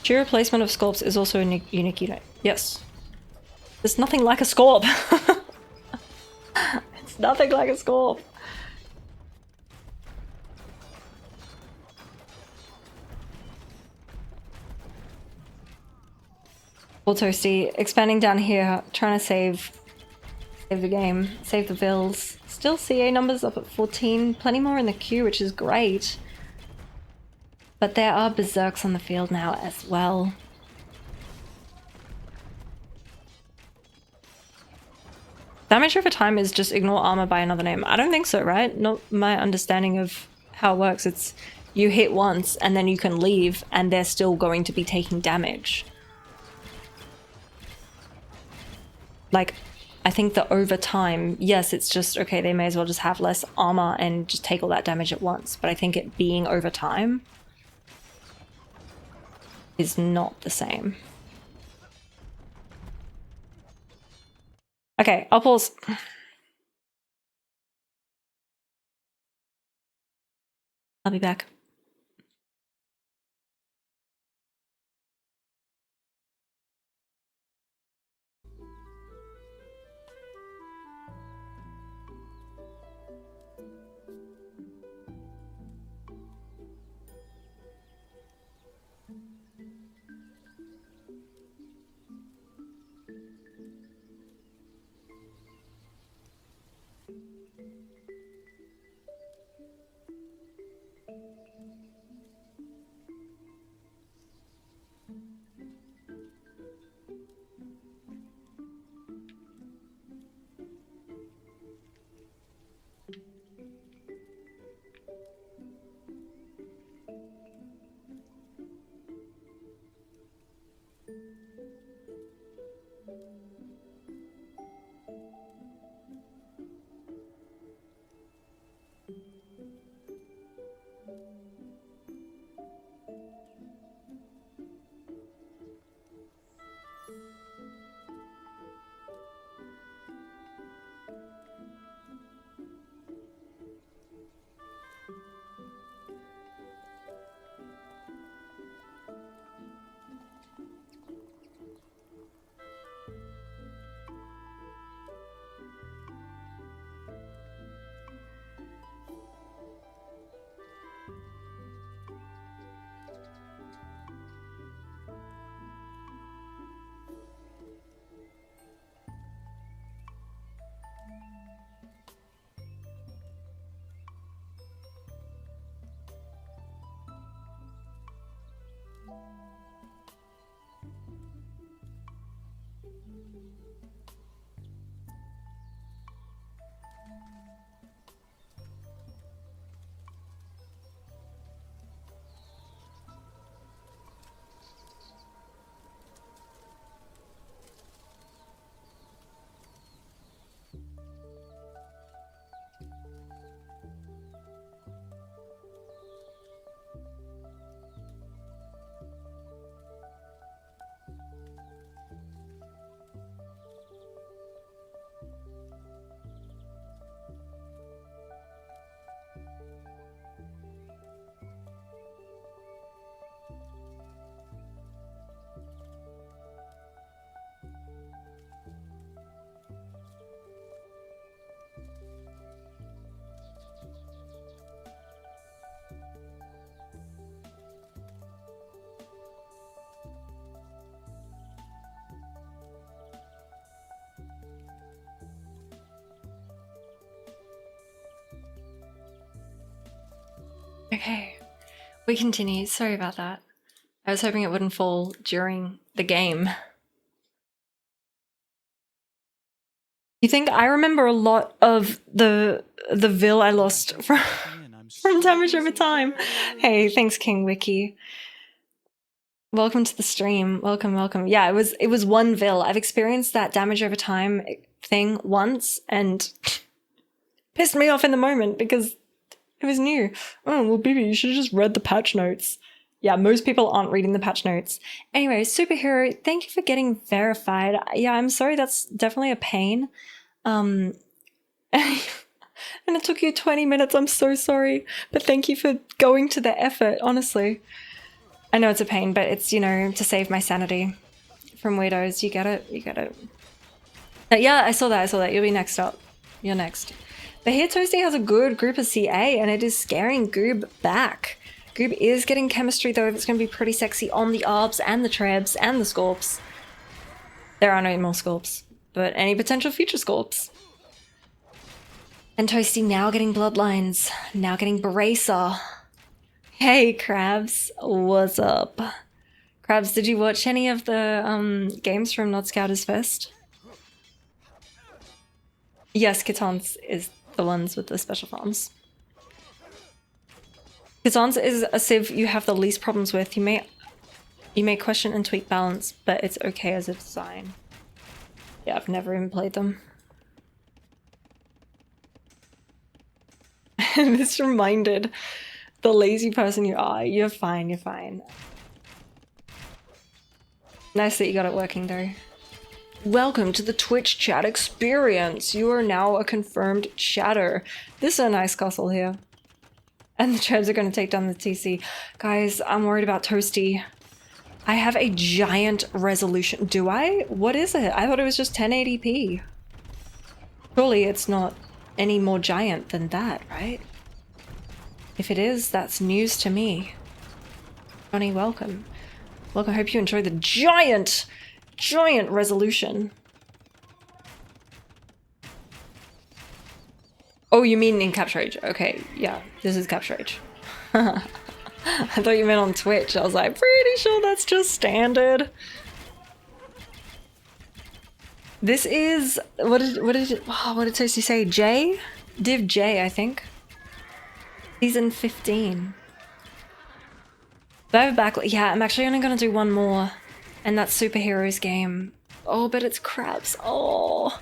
True replacement of Scorps is also a unique unit. Yes. There's nothing like a Scorp. It's nothing like a Scorp. Well, Toasty, expanding down here, trying to save the game, save the Vils. Still CA numbers up at 14, plenty more in the queue, which is great. But there are Berserks on the field now as well. Damage over time is just ignore armor by another name. I don't think so, right? Not my understanding of how it works. It's you hit once and then you can leave and they're still going to be taking damage. Like, I think that over time, yes, it's just, okay, they may as well just have less armor and just take all that damage at once. But I think it being over time is not the same. Okay, I'll pause. I'll be back. Okay, we continue. Sorry about that. I was hoping it wouldn't fall during the game. You think I remember a lot of the Vil I lost from damage over time? Hey, thanks, King Wiki. Welcome to the stream. Welcome, welcome. Yeah, it was 1 vil. I've experienced that damage over time thing once and pissed me off in the moment because it was new. Oh, well, Bibi, you should have just read the patch notes. Yeah, most people aren't reading the patch notes. Anyway, Superhero, thank you for getting verified. Yeah, I'm sorry, that's definitely a pain. And it took you 20 minutes, I'm so sorry. But thank you for going to the effort, honestly. I know it's a pain, but it's, you know, to save my sanity from weirdos. You get it, you get it. Yeah, I saw that. You'll be next up. You're next. But here Toasty has a good group of CA and it is scaring Goob back. Goob is getting chemistry though, that's going to be pretty sexy on the Arbs and the Trebs and the Scorps. There are no more Scorps, but any potential future Scorps. And Toasty now getting Bloodlines, now getting Bracer. Hey Krabs, what's up? Krabs, did you watch any of the games from Not Scouters Fest? Yes, Kitons is the ones with the special farms. Kitons is a civ you have the least problems with. You may question and tweak balance, but it's okay as a design. Yeah, I've never even played them. This reminded the lazy person you are. You're fine, you're fine. Nice that you got it working though. Welcome to the Twitch chat experience. You are now a confirmed chatter. This is a nice castle here. And the Trebs are going to take down the TC. Guys, I'm worried about Toasty. I have a giant resolution. Do I? What is it? I thought it was just 1080p. Surely it's not any more giant than that, right? If it is, that's news to me. Johnny, welcome. Welcome, I hope you enjoy the giant resolution. Oh, you mean in Capture Age? Okay, yeah, this is Capture Age. I thought you meant on Twitch. I was like, pretty sure that's just standard. This is what did Toasty say? J? Div J, I think. Season 15. Do I have a backlog? Yeah, I'm actually only gonna do one more. And that's Superheroes game. Oh, but it's Krabs. Oh.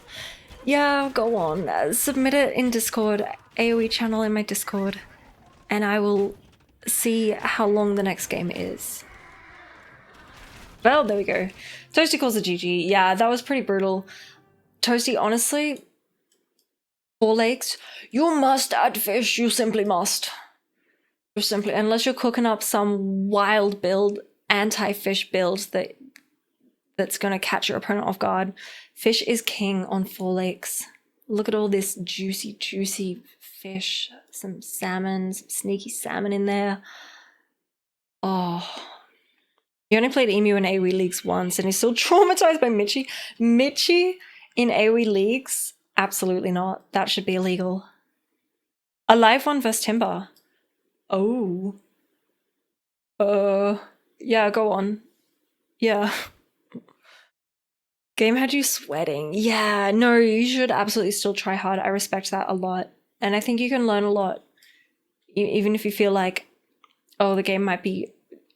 Yeah, go on. Submit it in Discord. AoE channel in my Discord. And I will see how long the next game is. Well, there we go. Toasty calls a GG. Yeah, that was pretty brutal. Toasty, honestly, 4 lakes. You must add fish. You simply must. You simply, unless you're cooking up some wild build, anti-fish build that's gonna catch your opponent off guard. Fish is king on 4 lakes. Look at all this juicy fish. Some salmon, some sneaky salmon in there. Oh. He only played Emu in AoE Leagues once and he's still traumatized by Mitchie. Mitchie in AoE Leagues? Absolutely not. That should be illegal. A live one versus Timber. Oh. Yeah, go on. Yeah. Game had you sweating. Yeah, no, you should absolutely still try hard. I respect that a lot. And I think you can learn a lot. Even if you feel like, oh, the game might be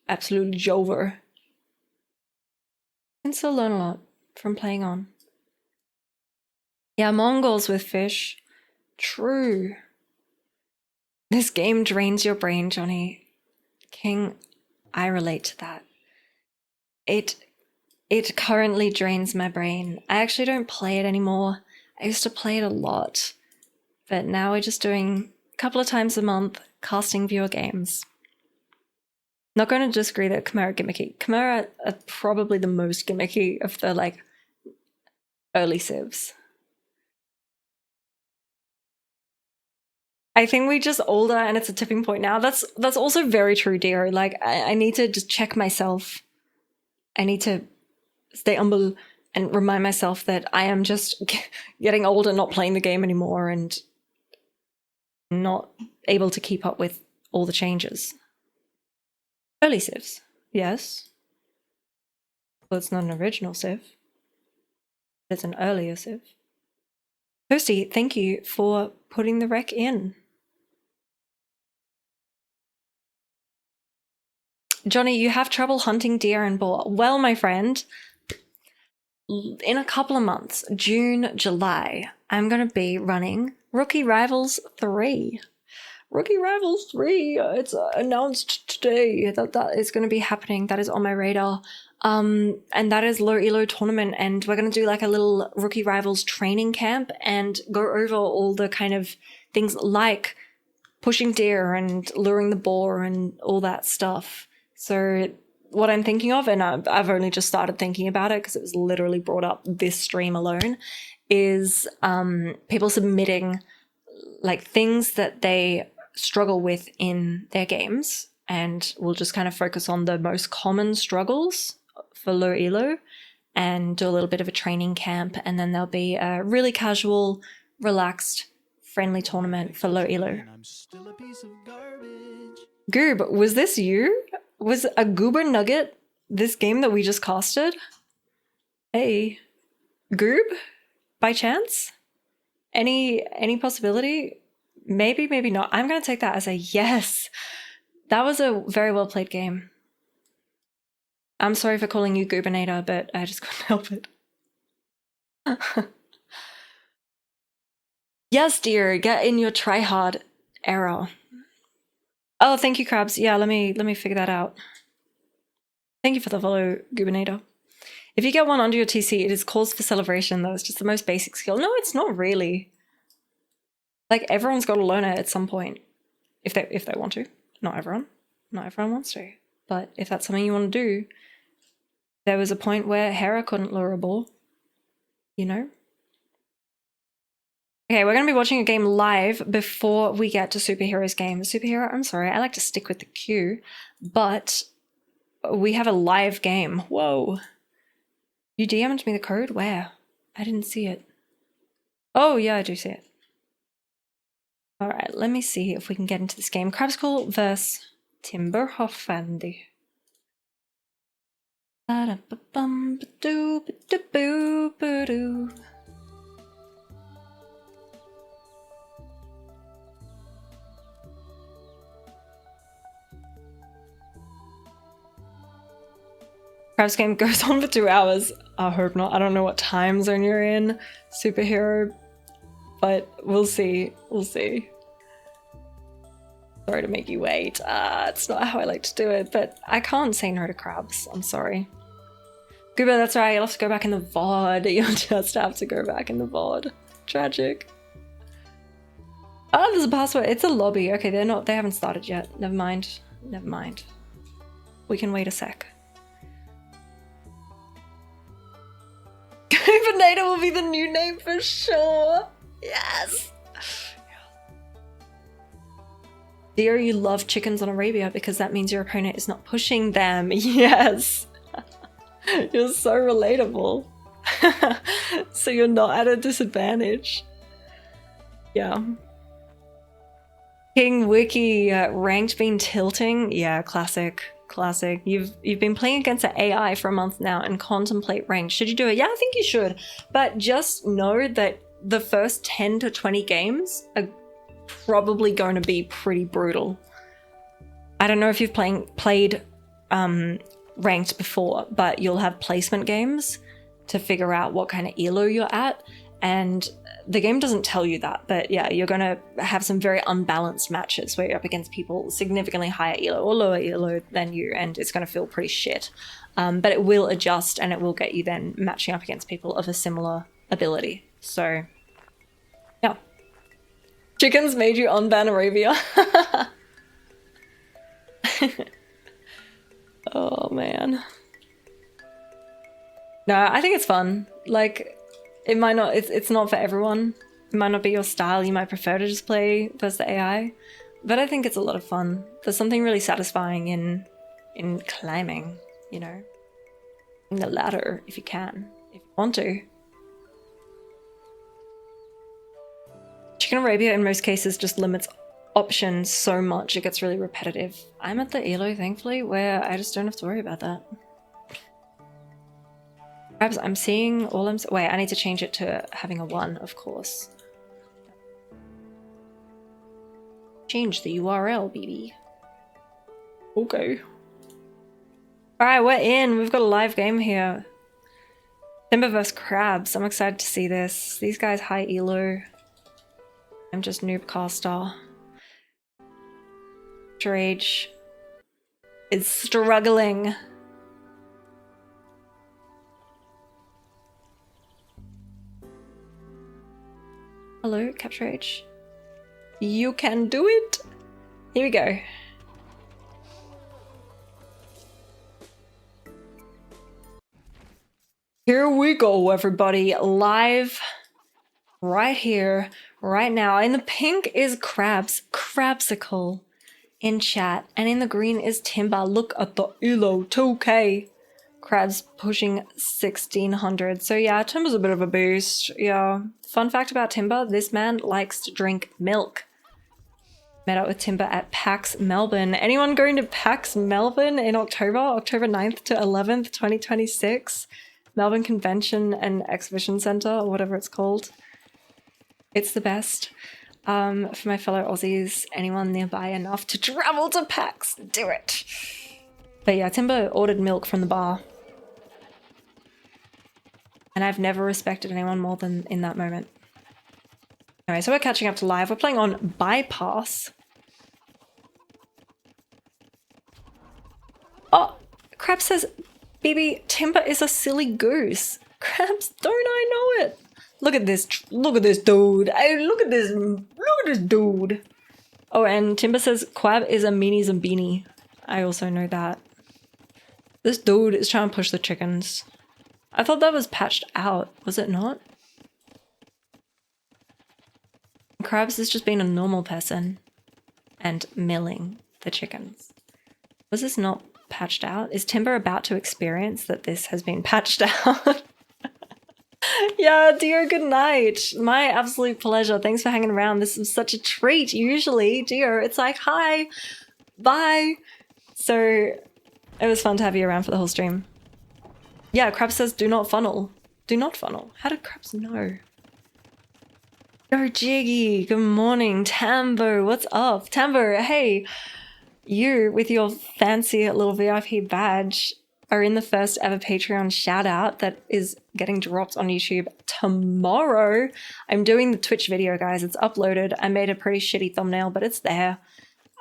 absolutely jover. You can still learn a lot from playing on. Yeah, Mongols with fish. True. This game drains your brain, Johnny. King, I relate to that. It currently drains my brain. I actually don't play it anymore. I used to play it a lot. But now we're just doing a couple of times a month casting viewer games. Not going to disagree that Chimera are gimmicky. Chimera are probably the most gimmicky of the like early civs. I think we're just older and it's a tipping point now. That's also very true, Dio. Like I need to just check myself. I need to stay humble and remind myself that I am just getting older, not playing the game anymore and not able to keep up with all the changes. Early civs, yes. Well, it's not an original civ. It's an earlier civ. Toasty, thank you for putting the rec in. Johnny, you have trouble hunting deer and boar. Well, my friend, in a couple of months, June, July, I'm going to be running Rookie Rivals 3. Rookie Rivals 3, it's announced today that is going to be happening. That is on my radar. And that is low elo tournament, and we're going to do like a little Rookie Rivals training camp and go over all the kind of things like pushing deer and luring the boar and all that stuff. So what I'm thinking of, and I've only just started thinking about it because it was literally brought up this stream alone, is people submitting like things that they struggle with in their games, and we'll just kind of focus on the most common struggles for low elo and do a little bit of a training camp, and then there'll be a really casual, relaxed, friendly tournament for low elo. I'm still a piece of garbage. Goob, was this you? Was a Goober Nugget this game that we just casted? Hey, Goob, by chance? Any possibility? Maybe, maybe not. I'm gonna take that as a yes. That was a very well played game. I'm sorry for calling you Goobinator, but I just couldn't help it. Yes, dear, get in your try-hard era. Oh, thank you, Crabs. Yeah, let me figure that out. Thank you for the follow, Goobinator. If you get one under your TC, it is cause for celebration, though. It's just the most basic skill. No, it's not really. Like, everyone's got to learn it at some point. If they want to. Not everyone. Not everyone wants to. But if that's something you want to do, there was a point where Hera couldn't lure a boar. You know? Okay, we're going to be watching a game live before we get to Superhero's game. Superhero, I'm sorry, I like to stick with the queue, but we have a live game. Whoa. You DM'd me the code? Where? I didn't see it. Oh, yeah, I do see it. All right, let me see if we can get into this game. Crabskull versus Timberhofandi. Crab's game goes on for 2 hours. I hope not. I don't know what time zone you're in, Superhero, but we'll see. We'll see. Sorry to make you wait. It's not how I like to do it, but I can't say no to Crabs. I'm sorry. Goober, that's right. You'll have to go back in the VOD. You'll just have to go back in the VOD. Tragic. Oh, there's a password. It's a lobby. Okay, they haven't started yet. Never mind. Never mind. We can wait a sec. Goobinator will be the new name for sure. Yes. Dear, you love chickens on Arabia because that means your opponent is not pushing them. Yes. You're so relatable. So you're not at a disadvantage. Yeah. King Wiki ranked been tilting. Yeah, classic. Classic. You've been playing against an AI for a month now and contemplate rank. Should you do it? Yeah, I think you should. But just know that the first 10 to 20 games are probably going to be pretty brutal. I don't know if you've played ranked before, but you'll have placement games to figure out what kind of elo you're at, and the game doesn't tell you that, but yeah, you're going to have some very unbalanced matches where you're up against people significantly higher elo or lower elo than you, and it's going to feel pretty shit. But it will adjust, and it will get you then matching up against people of a similar ability. So, yeah. Chickens made you unban Arabia. Oh, man. No, I think it's fun. Like, it might not, it's not for everyone. It might not be your style. You might prefer to just play versus the AI. But I think it's a lot of fun. There's something really satisfying in climbing, you know? In the ladder, if you can. If you want to. Chicken Arabia in most cases just limits options so much it gets really repetitive. I'm at the elo, thankfully, where I just don't have to worry about that. Perhaps I'm seeing all I'm... Wait, I need to change it to having a 1, of course. Change the URL, baby. Okay. Alright, we're in. We've got a live game here. Timber vs Crabs. I'm excited to see this. These guys high elo. I'm just noobcaster. Rage is struggling. Hello, Capture Age. You can do it. Here we go. Here we go, everybody. Live right here, right now. In the pink is Crabs, Crabsicle in chat. And in the green is Timber. Look at the elo, 2k. Crabs pushing 1600. So yeah, Timber's a bit of a beast. Yeah. Fun fact about Timber, this man likes to drink milk. Met up with Timber at PAX Melbourne. Anyone going to PAX Melbourne in October? October 9th to 11th, 2026? Melbourne Convention and Exhibition Centre, or whatever it's called. It's the best. For my fellow Aussies, anyone nearby enough to travel to PAX, do it. But yeah, Timber ordered milk from the bar. And I've never respected anyone more than in that moment. Anyway, so we're catching up to live. We're playing on Bypass. Oh, Crab says, BB, Timber is a silly goose. Crabs, don't I know it? Look at this dude. Hey, look at this dude. Oh, and Timber says Quab is a meanie Zambini. I also know that. This dude is trying to push the chickens. I thought that was patched out, was it not? Crabs has just been a normal person and milling the chickens. Was this not patched out? Is Timber about to experience that this has been patched out? Yeah, Dio, good night. My absolute pleasure. Thanks for hanging around. This is such a treat. Usually, Dio, it's like, hi, bye. So it was fun to have you around for the whole stream. Yeah, Crabs says do not funnel. Do not funnel. How did Crabs know? Yo, Jiggy, good morning. Tambo, what's up? Tambo, hey, you with your fancy little VIP badge are in the first ever Patreon shout out that is getting dropped on YouTube tomorrow. I'm doing the Twitch video, guys. It's uploaded. I made a pretty shitty thumbnail, but it's there.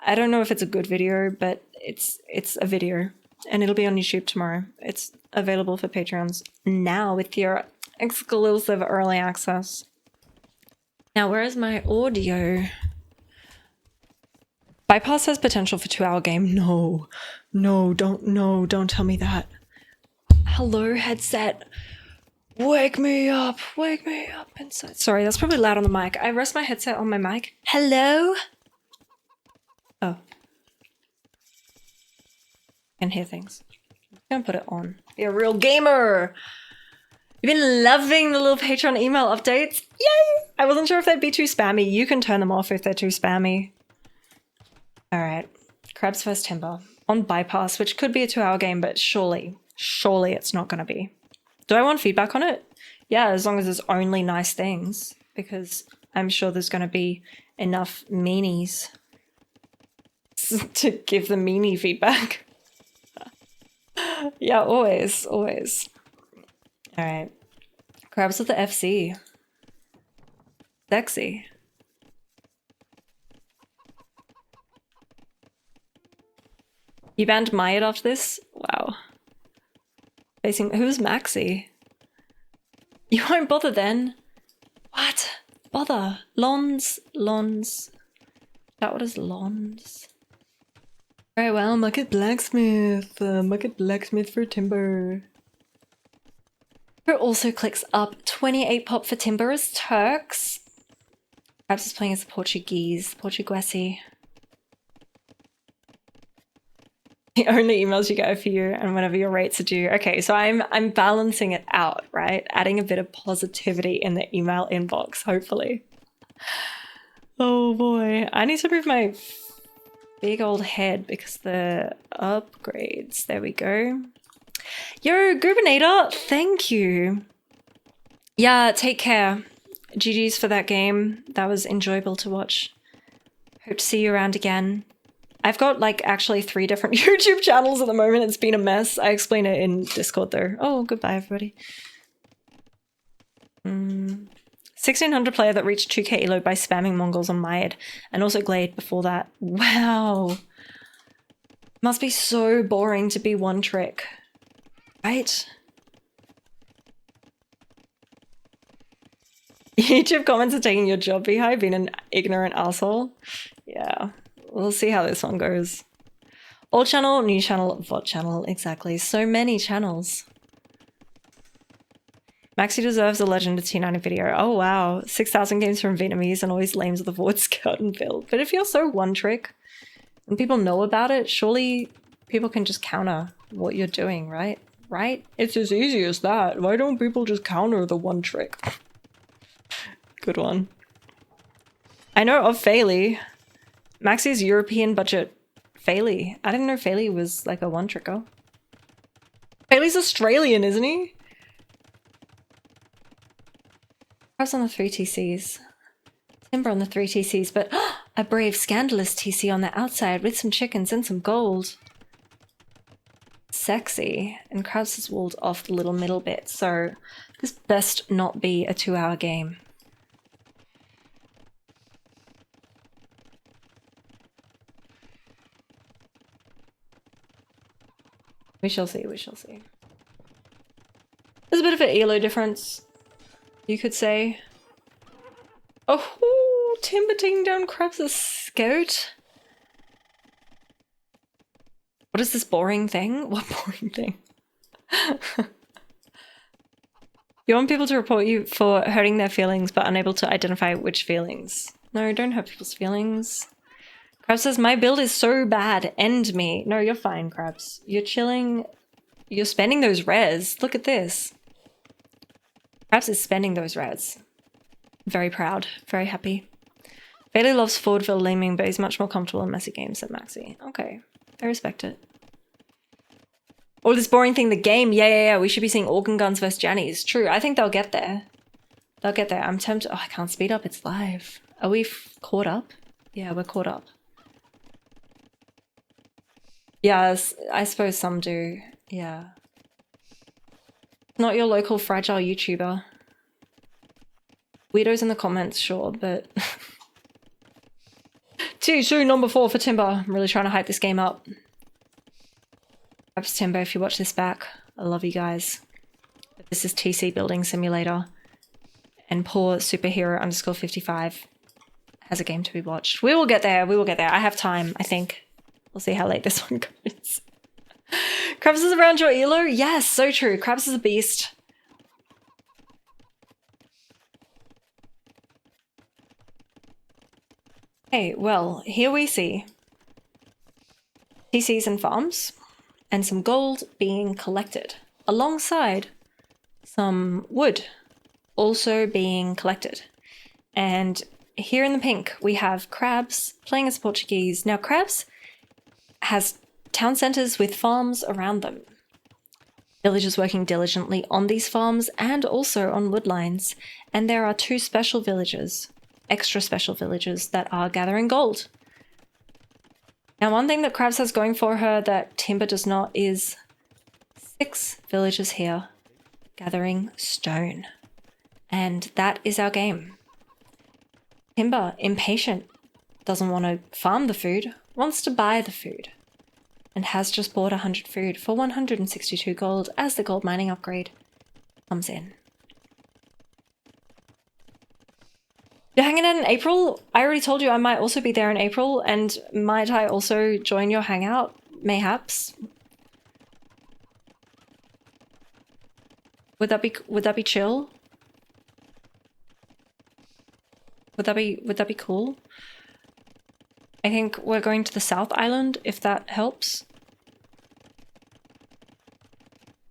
I don't know if it's a good video, but it's a video and it'll be on YouTube tomorrow. It's available for Patreons now with your exclusive early access. Now, where is my audio? Bypass has potential for 2-hour game. No, don't tell me that. Hello, headset. Wake me up inside. Sorry, that's probably loud on the mic. I rest my headset on my mic. Hello? Oh. I can hear things. I'm gonna put it on. Be a real gamer. You've been loving the little Patreon email updates. Yay! I wasn't sure if they'd be too spammy. You can turn them off if they're too spammy. All right. Crabs vs Timber on Bypass, which could be a 2-hour game, but surely it's not going to be. Do I want feedback on it? Yeah, as long as there's only nice things, because I'm sure there's going to be enough meanies to give the meanie feedback. Yeah, always. All right. Crabs with the FC. Sexy. You banned Mayat after this? Wow. Who's Maxi? You won't bother then? What? Bother. Lons. What is Lons? Very well, Market Blacksmith. Market Blacksmith for Timber. Who also clicks up 28 pop for Timber as Turks. Perhaps is playing as Portuguese. The only emails you get are for you and whenever your rates are due. Okay, so I'm balancing it out, right? Adding a bit of positivity in the email inbox, hopefully. Oh boy. I need to move my big old head because the upgrades. There we go. Yo, Goobinator, thank you. Yeah, take care. GG's for that game. That was enjoyable to watch. Hope to see you around again. I've got like actually 3 different YouTube channels at the moment. It's been a mess. I explain it in Discord though. Oh, goodbye everybody. 1600 player that reached 2k elo by spamming Mongols on Myad, and also Glade before that. Wow. Must be so boring to be one trick. Right? YouTube comments are taking your job, Beehive, being an ignorant asshole. Yeah, we'll see how this one goes. Old channel, new channel, VOD channel, exactly. So many channels. Maxi deserves a Legend of T90 video. Oh wow, 6,000 games from Vietnamese and always lames with the forward scout and build. But if you're so one trick and people know about it, surely people can just counter what you're doing, right? Right? It's as easy as that. Why don't people just counter the one trick? Good one. I know of Faily. Maxi's European budget. Faily. I didn't know Faily was like a one tricker. Faily's Australian, isn't he? Perhaps on the 3 TCs. Timber on the 3 TCs, but a brave scandalous TC on the outside with some chickens and some gold. Sexy. And Krabs has walled off the little middle bit, so this best not be a 2-hour game. We shall see, we shall see. There's a bit of an elo difference, you could say. Oh, Timber taking down Krabs' scout. What is this boring thing? What boring thing? You want people to report you for hurting their feelings but unable to identify which feelings. No, don't hurt people's feelings. Krabs says, my build is so bad, end me. No, you're fine, Krabs. You're chilling. You're spending those res. Look at this. Krabs is spending those res. Very proud, very happy. Bailey loves Fordville laming, but he's much more comfortable in messy games than Maxi. Okay, I respect it. Oh, this boring thing, the game. Yeah. We should be seeing organ guns versus Jannies. True, I think they'll get there. They'll get there. I'm tempted. Oh, I can't speed up. It's live. Are we caught up? Yeah, we're caught up. Yes, I suppose some do. Yeah. Not your local fragile YouTuber. Weirdos in the comments, sure, but... T2 number 4 for Timber. I'm really trying to hype this game up. Perhaps Timber, if you watch this back, I love you guys. But this is TC Building Simulator. And poor superhero underscore 55 has a game to be watched. We will get there, we will get there. I have time, I think. We'll see how late this one goes. Krabs is around your elo? Yes, so true. Krabs is a beast. Okay, well, here we see TCs and farms and some gold being collected alongside some wood also being collected. And here in the pink, we have Krabs playing as Portuguese. Now, Krabs has town centers with farms around them. Villagers working diligently on these farms and also on wood lines. And there are 2 special villages, extra special villages, that are gathering gold. Now, one thing that Krabs has going for her that Timber does not is 6 villagers here gathering stone. And that is our game. Timber, impatient, doesn't want to farm the food, wants to buy the food, and has just bought 100 food for 162 gold as the gold mining upgrade comes in. You're hanging out in April? I already told you I might also be there in April, and might I also join your hangout? Mayhaps. Would that be chill? Would that be cool? I think we're going to the South Island, if that helps.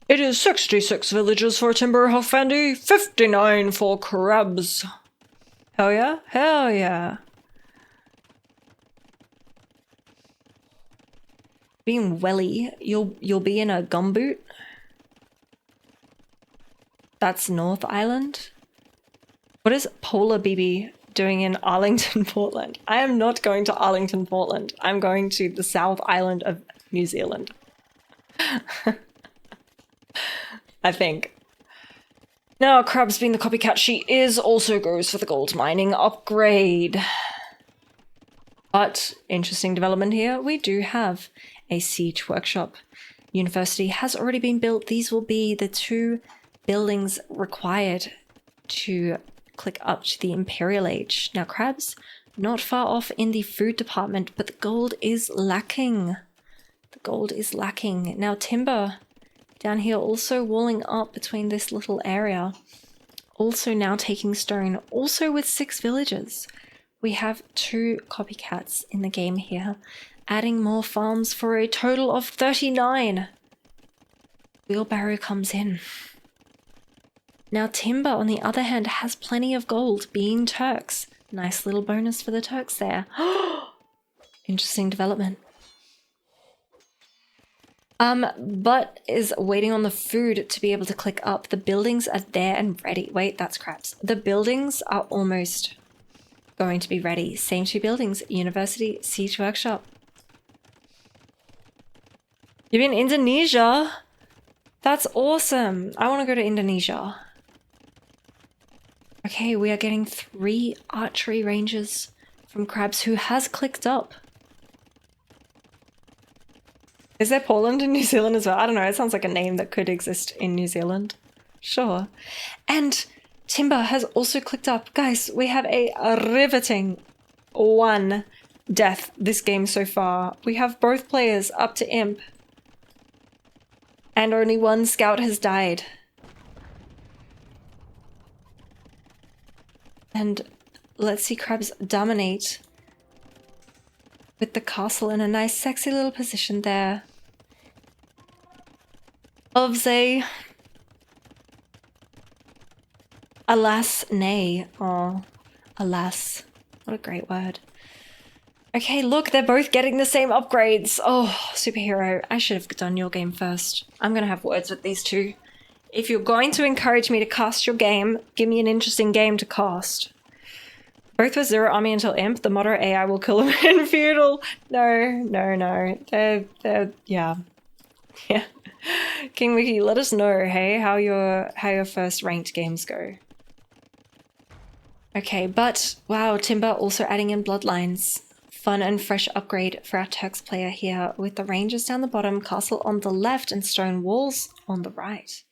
It is 66 villages for Timber Huffandi, 59 for Krabs. Hell yeah? Hell yeah. Being welly, you'll be in a gumboot. That's North Island. What is Polar BB? doing in Arlington, Portland? I am not going to Arlington, Portland. I'm going to the South Island of New Zealand. I think. Now, Crabs being the copycat she is also goes for the gold mining upgrade. But, interesting development here, we do have a siege workshop. University has already been built. These will be the 2 buildings required to click up to the Imperial Age. Now, Crabs, not far off in the food department, but the gold is lacking. The gold is lacking. Now, Timber down here also walling up between this little area. Also now taking stone, also with 6 villagers. We have 2 copycats in the game here, adding more farms for a total of 39. Wheelbarrow comes in. Now Timber, on the other hand, has plenty of gold, being Turks. Nice little bonus for the Turks there. Interesting development. But is waiting on the food to be able to click up. The buildings are there and ready. Wait, that's Crabs. The buildings are almost going to be ready. Same 2 buildings, University, Siege Workshop. You're in Indonesia? That's awesome. I want to go to Indonesia. Okay, we are getting 3 archery ranges from Crabs, who has clicked up. Is there Portland in New Zealand as well? I don't know, it sounds like a name that could exist in New Zealand. Sure. And Timber has also clicked up. Guys, we have a riveting 1 death this game so far. We have both players up to Imp. And only 1 scout has died. And let's see Crabs dominate with the castle in a nice sexy little position there. Ovze. Alas, nay. Oh, alas. What a great word. Okay, look, they're both getting the same upgrades. Oh, superhero. I should have done your game first. I'm going to have words with these 2. If you're going to encourage me to cast your game, give me an interesting game to cast. Both with 0 army until Imp, the moderate AI will kill them in feudal. No. They're yeah. Yeah. King Wiki, let us know, hey, how your first ranked games go. Okay, but wow, Timber also adding in bloodlines. Fun and fresh upgrade for our Turks player here, with the ranges down the bottom, castle on the left, and stone walls on the right.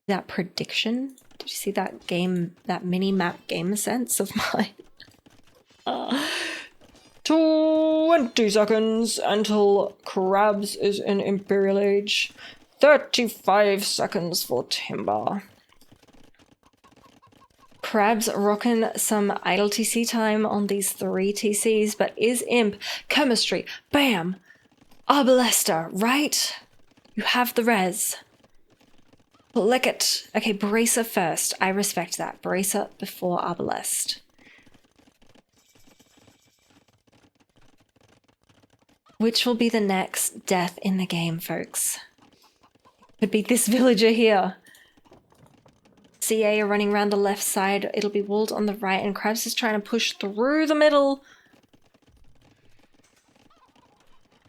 That prediction? Did you see that game, that mini map game sense of mine? 20 seconds until Crabs is in Imperial Age. 35 seconds for Timber. Crabs rocking some idle TC time on these 3 TCs, but is Imp, Chemistry, bam! Arbalesta, right? You have the res. Lick it. Okay, Bracer first. I respect that. Bracer before Arbalest. Which will be the next death in the game, folks? Could be this villager here. CA are running around the left side. It'll be walled on the right, and Crabs is trying to push through the middle.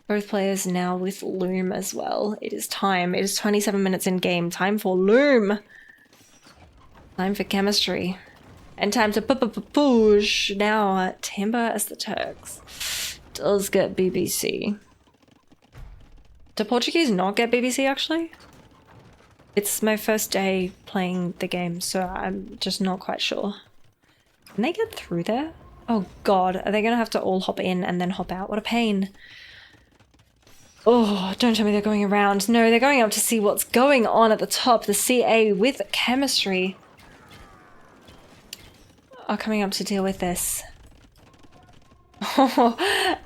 Both players now with Loom as well. It is time. It is 27 minutes in game. Time for Loom. Time for Chemistry. And time to push. Now, Timber as the Turks does get BBC. Do Portuguese not get BBC, actually? It's my first day playing the game, so I'm just not quite sure. Can they get through there? Oh god, are they gonna have to all hop in and then hop out? What a pain. Oh, don't tell me they're going around. No, they're going up to see what's going on at the top. The CA with Chemistry are coming up to deal with this. Oh,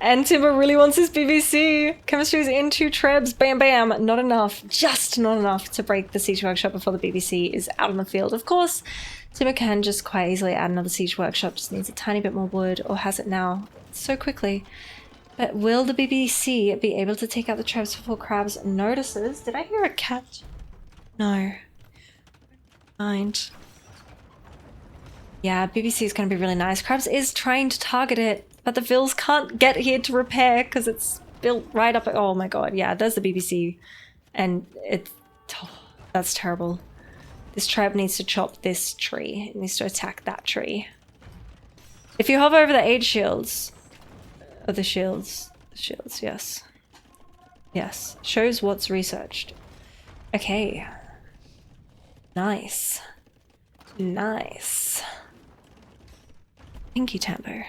and Timber really wants his BBC. Chemistry's in 2 trebs. Bam, bam. Not enough. Just not enough to break the Siege Workshop before the BBC is out on the field. Of course, Timber can just quite easily add another Siege Workshop. Just needs a tiny bit more wood, or has it now so quickly. But will the BBC be able to take out the trebs before Crabs notices? Did I hear a cat? No. Mind. Yeah, BBC is going to be really nice. Crabs is trying to target it, but the Vils can't get here to repair because it's built right up. Oh my god, yeah, there's the BBC. And it's... Oh, that's terrible. This tribe needs to chop this tree. It needs to attack that tree. If you hover over the aid shields... Oh, the shields. The shields, yes. Yes. Shows what's researched. Okay. Nice. Nice. Thank you, Tambo.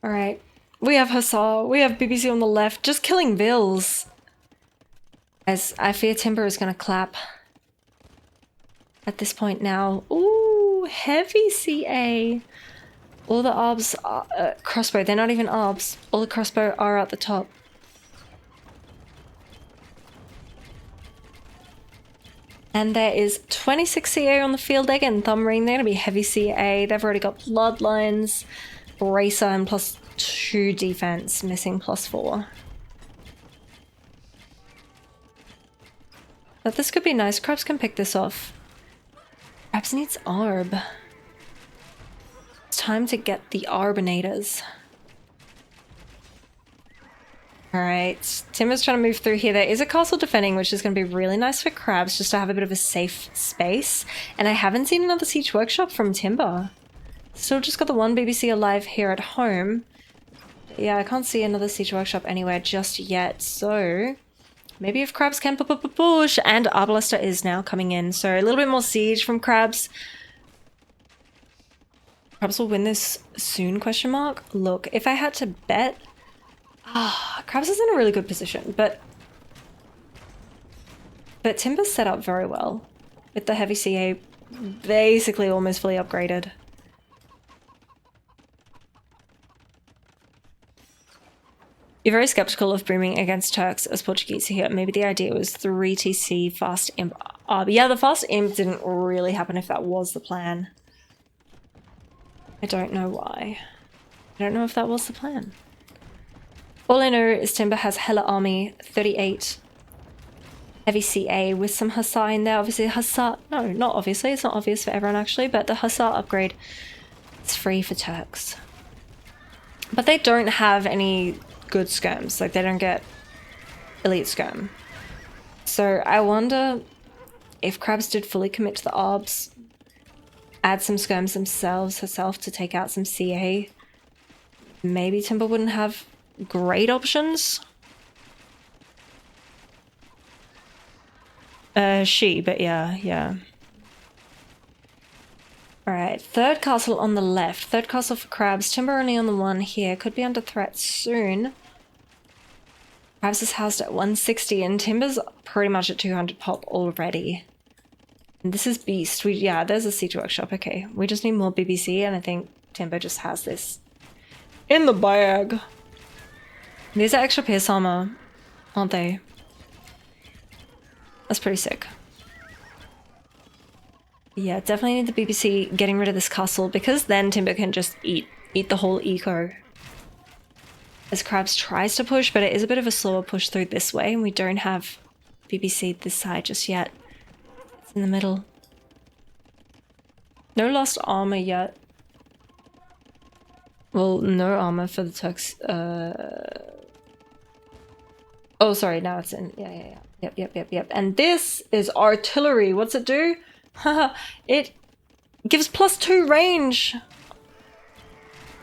Alright. We have Hussar. We have BBC on the left. Just killing Vils. As I fear Timber is going to clap. At this point now. Ooh, heavy CA. All the arbs are... crossbow. They're not even arbs. All the crossbow are at the top. And there is 26 CA on the field again. Thumbring, they're going to be heavy CA. They've already got Bloodlines, Bracer, and +2 defense, missing +4. But this could be nice. Crabs can pick this off. Crabs needs Arb. It's time to get the Arbinators. Alright, Timber's trying to move through here. There is a castle defending, which is going to be really nice for Crabs, just to have a bit of a safe space. And I haven't seen another Siege Workshop from Timber. Still just got the one BBC alive here at home. Yeah, I can't see another Siege Workshop anywhere just yet, so... Maybe if Crabs can push, and Arbalester is now coming in, so a little bit more siege from Crabs. Crabs will win this soon, question mark? Look, if I had to bet... Crabs is in a really good position, but Timber's set up very well with the heavy CA basically almost fully upgraded. You're very skeptical of booming against Turks as Portuguese here. Maybe the idea was 3TC fast imp. But yeah, the fast imp didn't really happen if that was the plan. I don't know why. I don't know if that was the plan. All I know is Timber has hella army, 38 heavy CA with some Hussar in there. Obviously Hussar, no, not obviously, it's not obvious for everyone actually, but the Hussar upgrade is free for Turks. But they don't have any good skirms, like they don't get elite skirm. So I wonder if Crabs did fully commit to the Arbs, add some skirms herself to take out some CA, maybe Timber wouldn't have great options. But yeah. Alright, third castle on the left. Third castle for Crabs. Timber only on the one here. Could be under threat soon. Crabs is housed at 160 and Timber's pretty much at 200 pop already. And this is Beast. Yeah, there's a Siege Workshop. Okay, we just need more BBC and I think Timber just has this in the bag. These are extra pierce armor, aren't they? That's pretty sick. Yeah, definitely need the BBC getting rid of this castle because then Timber can just eat the whole eco. As Crabs tries to push, but it is a bit of a slower push through this way and we don't have BBC this side just yet. It's in the middle. No lost armor yet. Well, no armor for the Turks. Oh, sorry, now it's in. Yeah. Yep. And this is artillery. What's it do? It gives +2 range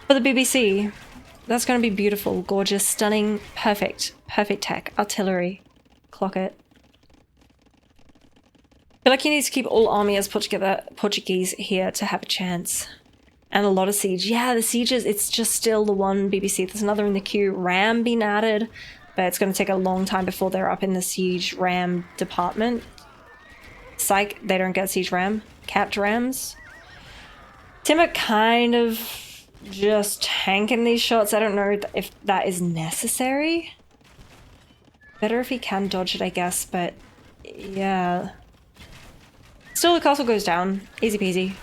for the BBC. That's going to be beautiful, gorgeous, stunning, perfect. Perfect tech. Artillery. Clock it. I feel like you need to keep all army as put together Portuguese here to have a chance. And a lot of siege. Yeah, the sieges, it's just still the one BBC. There's another in the queue. Ram being added. But it's going to take a long time before they're up in the siege ram department. Psych, they don't get siege ram. Capped rams. Timber kind of just tanking these shots. I don't know if that is necessary. Better if he can dodge it, I guess, but yeah. Still, the castle goes down. Easy peasy.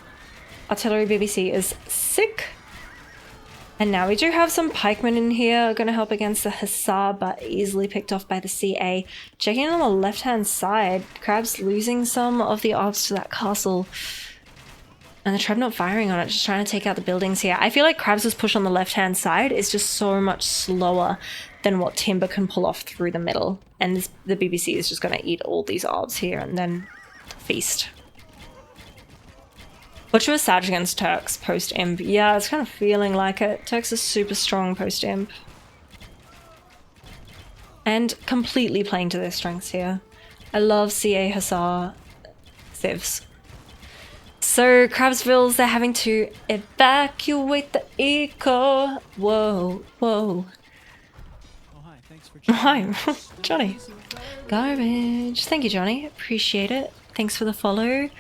Artillery BBC is sick. And now we do have some pikemen in here, going to help against the Hussar, but easily picked off by the CA. Checking on the left-hand side, Crabs losing some of the orbs to that castle. And the Treb not firing on it, just trying to take out the buildings here. I feel like Krabs' push on the left-hand side is just so much slower than what Timber can pull off through the middle. And the BBC is just going to eat all these odds here and then feast. Butcher was Sag against Turks post-imp. Yeah, it's kind of feeling like it. Turks is super strong post-imp. And completely playing to their strengths here. I love CA Hussar Civs. So, Crabsvilles, they're having to evacuate the eco. Whoa, whoa. Oh, hi. Thanks for Hi, Johnny. Garbage. Thank you, Johnny. Appreciate it. Thanks for the follow.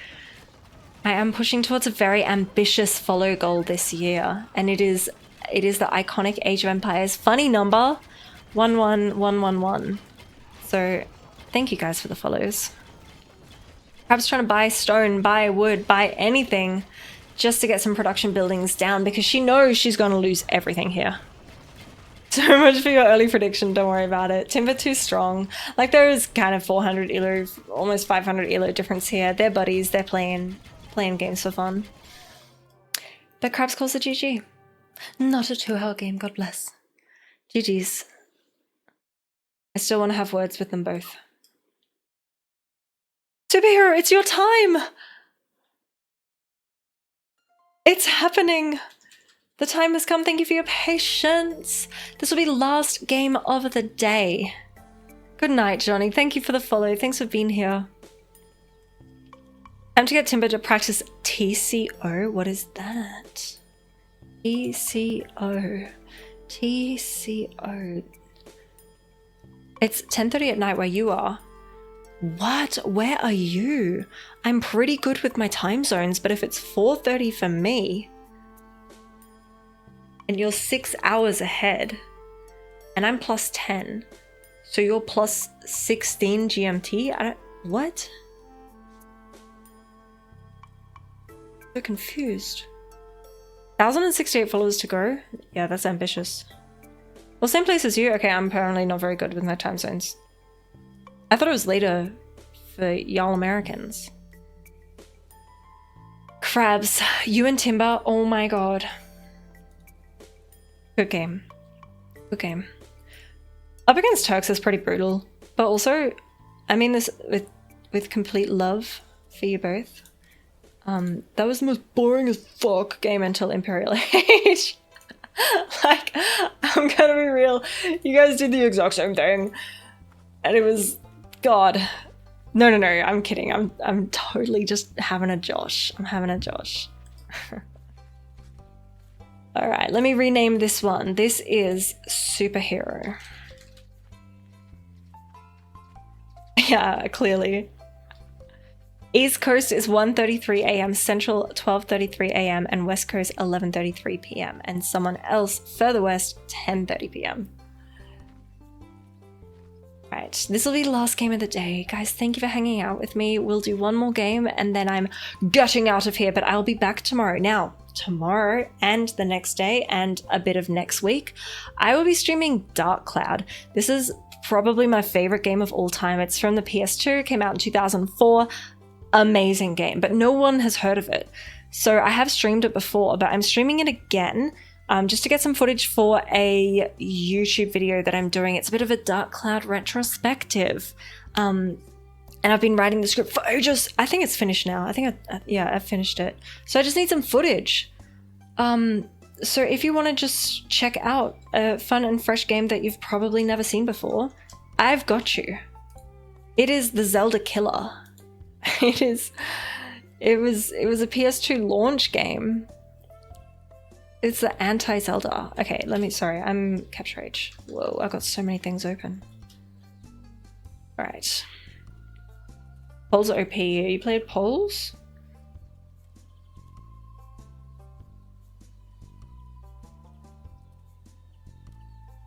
I am pushing towards a very ambitious follow goal this year, and it is the iconic Age of Empires funny number 11111. So, thank you guys for the follows. Crab's trying to buy stone, buy wood, buy anything just to get some production buildings down because she knows she's going to lose everything here. So much for your early prediction, don't worry about it. Timber too strong. Like there is kind of 400 elo, almost 500 elo difference here. They're buddies, they're playing games for fun. But Crabs calls it GG. Not a 2-hour game, God bless. GG's. I still want to have words with them both. Superhero, it's your time! It's happening! The time has come, thank you for your patience! This will be the last game of the day. Good night, Johnny. Thank you for the follow. Thanks for being here. Time to get Timber to practice TCO. What is that? TCO. TCO. It's 10:30 at night where you are. What? Where are you? I'm pretty good with my time zones, but if it's 4:30 for me, and you're 6 hours ahead, and I'm plus 10, so you're plus 16 GMT? What? So confused. 1,068 followers to go? Yeah, that's ambitious. Well, same place as you? Okay, I'm apparently not very good with my time zones. I thought it was later for y'all Americans. Crabs, you and Timber, oh my god. Good game. Good game. Up against Turks is pretty brutal, but also, I mean this with complete love for you both. That was the most boring as fuck game until Imperial Age. Like, I'm gonna be real, you guys did the exact same thing, and it was, God. No, I'm kidding. I'm totally just having a Josh. I'm having a Josh. Alright, let me rename this one. This is Superhero. Yeah, clearly. East Coast is 1:33 a.m, Central 12:33 a.m, and West Coast 11:33 p.m, and someone else further west 10:30 p.m. Right, this will be the last game of the day. Guys, thank you for hanging out with me. We'll do one more game and then I'm gushing out of here, but I'll be back tomorrow. Now, tomorrow and the next day and a bit of next week, I will be streaming Dark Cloud. This is probably my favorite game of all time. It's from the PS2, came out in 2004. Amazing game, but no one has heard of it. So I have streamed it before, but I'm streaming it again just to get some footage for a YouTube video that I'm doing. It's a bit of a Dark Cloud retrospective. And I've been writing the script for ages. I think it's finished now. I think I've finished it. So I just need some footage. So if you want to just check out a fun and fresh game that you've probably never seen before, I've got you. It is the Zelda Killer. It was a PS2 launch game. It's the anti-Zelda. Okay, sorry, I'm Capture H. Whoa, I've got so many things open. Alright. Poles OP. You played Poles?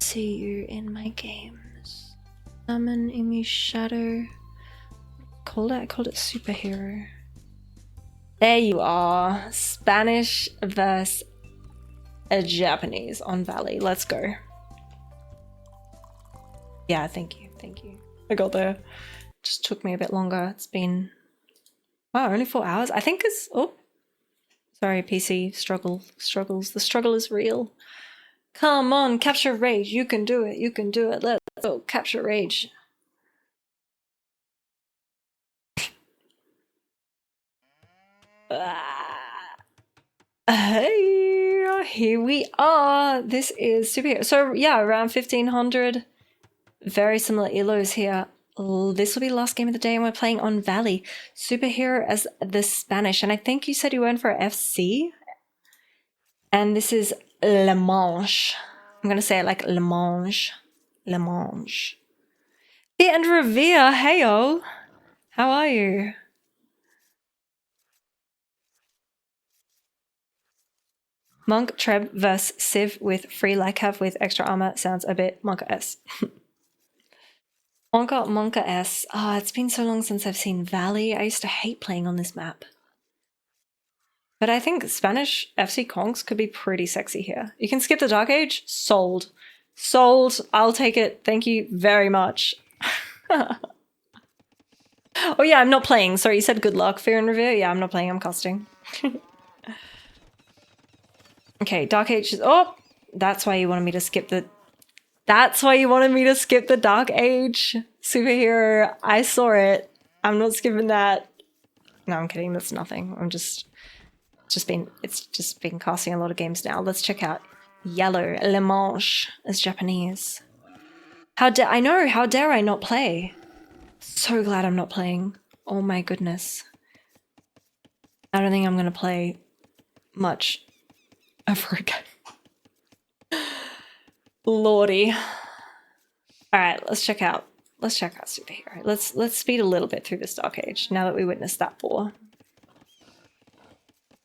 See you in my games. Summon Emu Shadow. I called it Superhero. There you are. Spanish versus a Japanese on Valley. Let's go. Yeah, thank you. I got there. Just took me a bit longer. It's been, wow, only 4 hours. I think it's, Sorry, PC. Struggles. The struggle is real. Come on, capture rage. You can do it. You can do it. Let's go. Capture rage. Hey, here we are. This is superhero. So yeah, around 1500. Very similar elos here. This will be the last game of the day, and we're playing on Valley. Superhero as the Spanish, and I think you said you went for FC. And this is Le Manche. I'm gonna say it like Le Manche. Le Manche. The and Revere, heyo. How are you? Monk Treb vs Civ with free Lycav with extra armor sounds a bit Monka-S. Monka-S. Ah, it's been so long since I've seen Valley. I used to hate playing on this map. But I think Spanish FC Conks could be pretty sexy here. You can skip the Dark Age? Sold. Sold. I'll take it. Thank you very much. Oh yeah, I'm not playing. Sorry, you said good luck, Fear and Revere? Yeah, I'm not playing. I'm casting. Okay, Dark Age is... Oh! That's why you wanted me to skip the... That's why you wanted me to skip the Dark Age. Superhero. I saw it. I'm not skipping that. No, I'm kidding. That's nothing. I'm just... It's just been casting a lot of games now. Let's check out Yellow. Le Manche is Japanese. How dare I not play? So glad I'm not playing. Oh my goodness. I don't think I'm gonna play much ever again. Lordy. Alright, let's check out Superhero. Let's speed a little bit through this Dark Age now that we witnessed that war.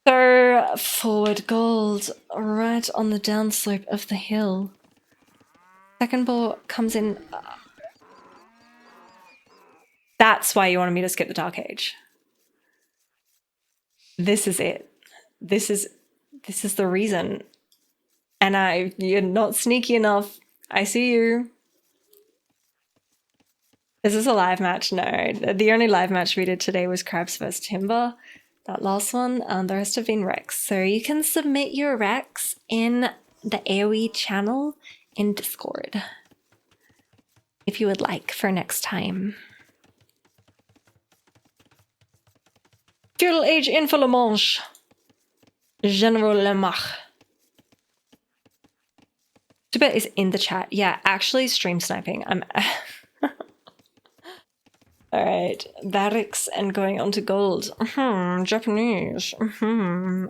So, forward gold, right on the downslope of the hill. Second ball comes in. That's why you wanted me to skip the Dark Age. This is it. This is the reason. And you're not sneaky enough. I see you. Is this a live match? No. The only live match we did today was Crabs vs Timber. That last one, the rest have been Rex. So you can submit your Rex in the AoE channel in Discord. If you would like for next time. Feudal Age in for Le Manche. General Lemach. Super is in the chat. Yeah, actually stream sniping. I'm... Alright, barracks and going on to gold. Japanese.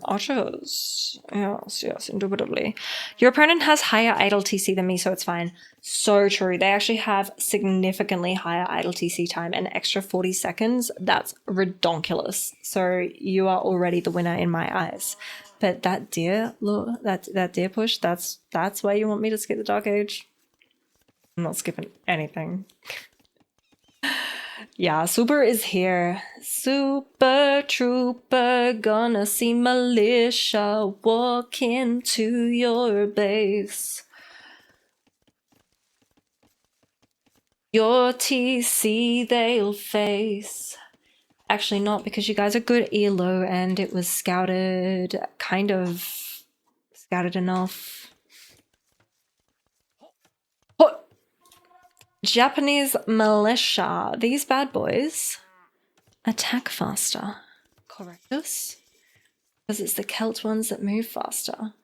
Archers. Yes, indubitably. Your opponent has higher idle TC than me, so it's fine. So true. They actually have significantly higher idle TC time, an extra 40 seconds. That's redonkulous. So you are already the winner in my eyes. But that deer, look, that deer push, that's why you want me to skip the Dark Age? I'm not skipping anything. Yeah, Super is here. Super Trooper, gonna see militia walk into your base. Your TC they'll face. Actually not, because you guys are good elo and it was scouted, kind of scouted enough. Japanese militia. These bad boys attack faster. Correctus? Because it's the Celt ones that move faster.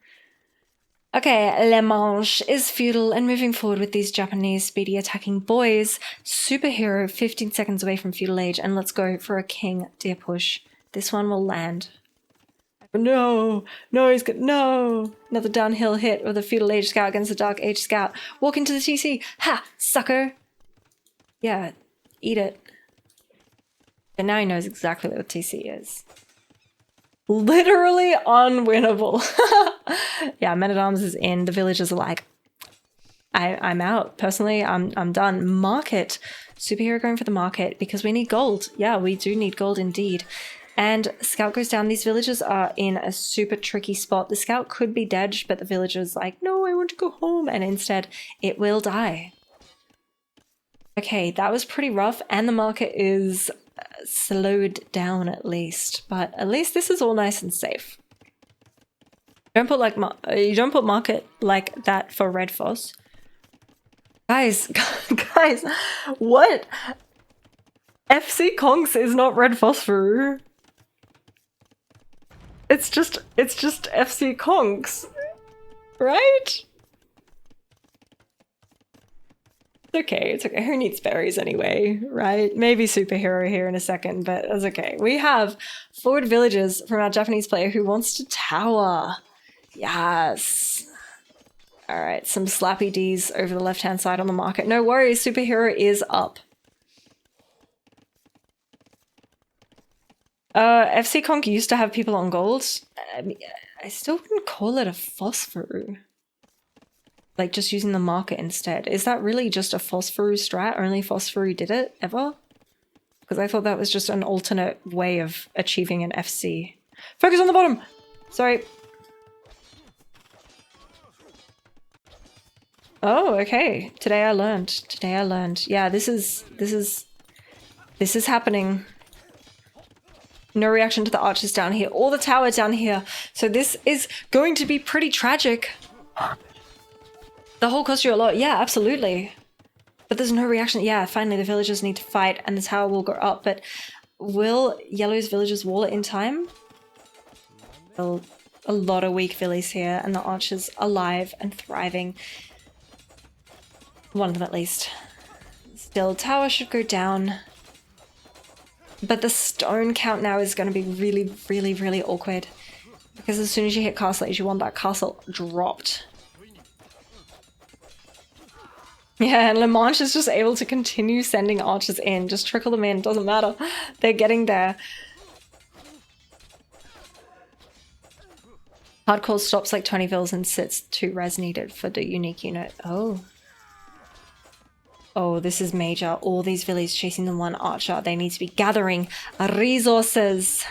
Okay, Le Manche is feudal and moving forward with these Japanese speedy attacking boys. Superhero 15 seconds away from feudal age, and let's go for a king deer push. This one will land. No, he's good. No, another downhill hit with a feudal age scout against the Dark Age scout. Walk into the TC. Ha, sucker. Yeah, eat it. And now he knows exactly what the TC is. Literally unwinnable. Yeah, Men-at-Arms is in. The villagers are like, I'm out. Personally, I'm done. Market. Superhero going for the market because we need gold. Yeah, we do need gold indeed. And Scout goes down. These villagers are in a super tricky spot. The Scout could be dead, but the villager's like, no, I want to go home. And instead, it will die. Okay, that was pretty rough. And the market is slowed down at least. But at least this is all nice and safe. Don't put like you don't put market like that for Red Foss. Guys, guys, what? FC Kongs is not Red Phosphor. It's just FC Kongs, right? It's okay. Who needs berries anyway, right? Maybe superhero here in a second, but that's okay. We have forward villagers from our Japanese player who wants to tower. Yes. All right, some slappy Ds over the left-hand side on the market. No worries, superhero is up. FC Conk used to have people on gold. I mean, I still wouldn't call it a phosphor. Like, just using the market instead. Is that really just a phosphor strat? Only phosphor did it, ever? Because I thought that was just an alternate way of achieving an FC. Focus on the bottom! Sorry. Oh, okay. Today I learned. Yeah, this is happening. No reaction to the archers down here, or the tower down here. So this is going to be pretty tragic. The hole cost you a lot. Yeah, absolutely. But there's no reaction. Yeah, finally the villagers need to fight and the tower will go up. But will Yellow's villagers wall it in time? A lot of weak villies here, and the archers alive and thriving. One of them at least. Still, tower should go down. But the stone count now is going to be really, really, really awkward. Because as soon as you hit castle age, you want that castle dropped. Yeah, and La Manche is just able to continue sending archers in. Just trickle them in, doesn't matter. They're getting there. Hardcore stops like 20 vills and sits 2 res needed for the unique unit. Oh. Oh, this is major. All these villies chasing the one archer. They need to be gathering resources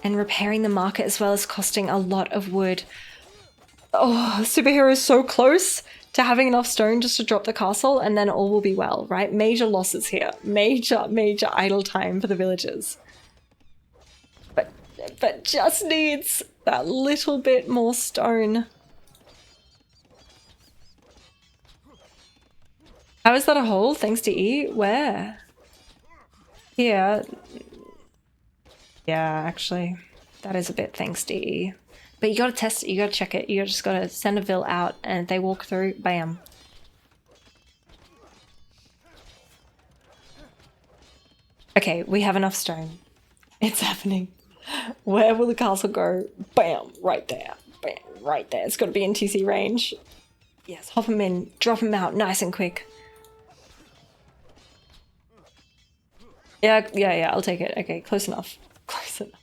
and repairing the market, as well as costing a lot of wood. Oh, superhero is so close to having enough stone just to drop the castle, and then all will be well, right? Major losses here. Major idle time for the villagers. But just needs that little bit more stone. How is that a hole? Thanks to E? Where? Here. Yeah, actually. That is a bit thanks to E. But you gotta test it, you gotta check it. You just gotta send a vill out, and if they walk through, bam. Okay, we have enough stone. It's happening. Where will the castle go? Bam! Right there. Bam! Right there. It's gotta be in TC range. Yes, hop him in. Drop him out nice and quick. Yeah, I'll take it. Okay, close enough. Close enough.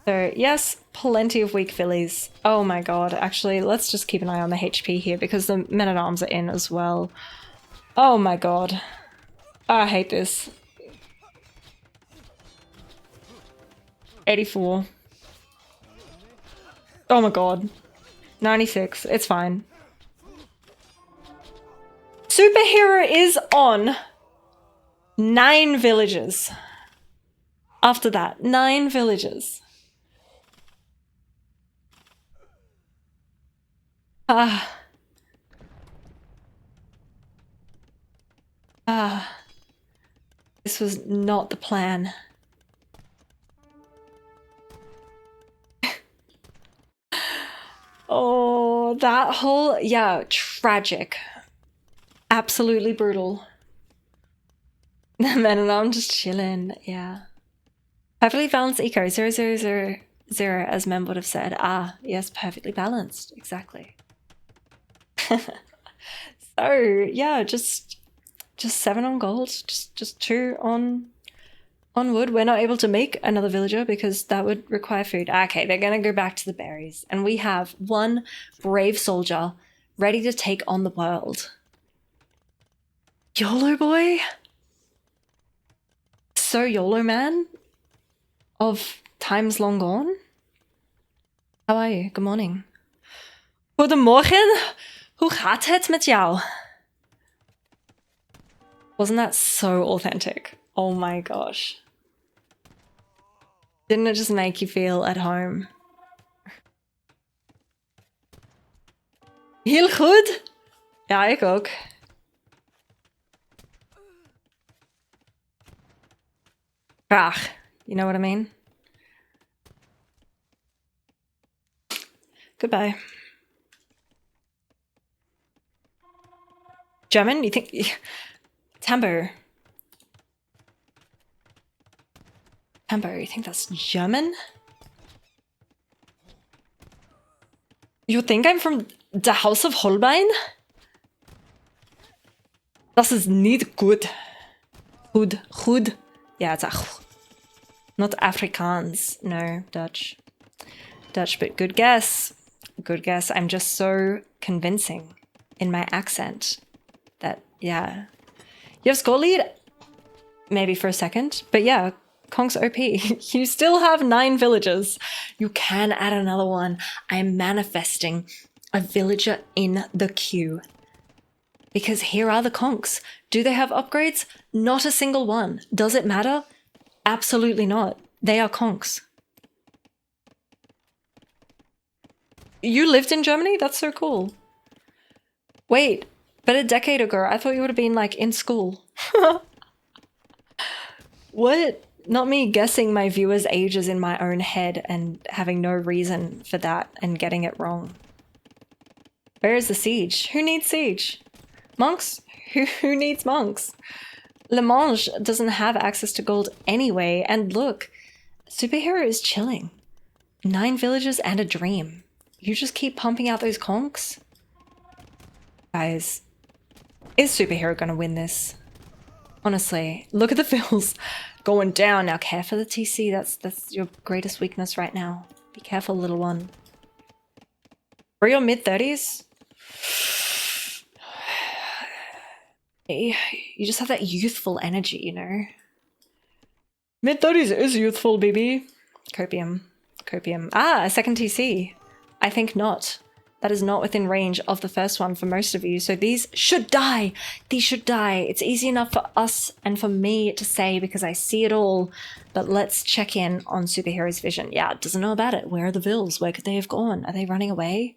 So, yes, plenty of weak fillies. Oh my god, actually, let's just keep an eye on the HP here because the men-at-arms are in as well. Oh my god. I hate this. 84. Oh my god. 96. It's fine. Superhero is on 9 villages. After that, 9 villages. This was not the plan. Oh, that whole, yeah, tragic. Absolutely brutal. The men and I'm just chilling, yeah. Perfectly balanced eco, 0000, as Mem would have said. Ah, yes, perfectly balanced, exactly. So, yeah, just 7 on gold, just 2 on wood. We're not able to make another villager because that would require food. Okay, they're gonna go back to the berries. And we have 1 brave soldier ready to take on the world. YOLO boy? So YOLO man? Of times long gone? How are you? Good morning. Goedemorgen. Hoe gaat het met jou? Wasn't that so authentic? Oh my gosh. Didn't it just make you feel at home? Heel goed? Ja, ik ook. Graag. You know what I mean? Goodbye. German? You think... Tambo. Tambo, you think that's German? You think I'm from the House of Holbein? Das is niet goed. Goed. Yeah, it's a... Not Afrikaans. No, Dutch. Dutch, but good guess. Good guess. I'm just so convincing in my accent that, yeah. You have score lead? Maybe for a second. But yeah, Konk's OP. You still have 9 villagers. You can add another one. I'm manifesting a villager in the queue. Because here are the Konks. Do they have upgrades? Not a single one. Does it matter? Absolutely not. They are Konks. You lived in Germany? That's so cool. Wait, but a decade ago, I thought you would have been like in school. What? Not me guessing my viewers' ages in my own head and having no reason for that and getting it wrong. Where is the siege? Who needs siege? Monks? Who needs monks? Le Mange doesn't have access to gold anyway, and look, Superhero is chilling. 9 villages and a dream. You just keep pumping out those conks? Guys, is Superhero gonna win this? Honestly, look at the fills going down. Now care for the TC, that's your greatest weakness right now. Be careful, little one. For your mid-30s? You just have that youthful energy, you know? Mid-30s is youthful, baby. Copium. Ah, a second TC. I think not. That is not within range of the first one for most of you, so these should die. These should die. It's easy enough for us and for me to say because I see it all, but let's check in on Superhero's vision. Yeah, doesn't know about it. Where are the vills? Where could they have gone? Are they running away?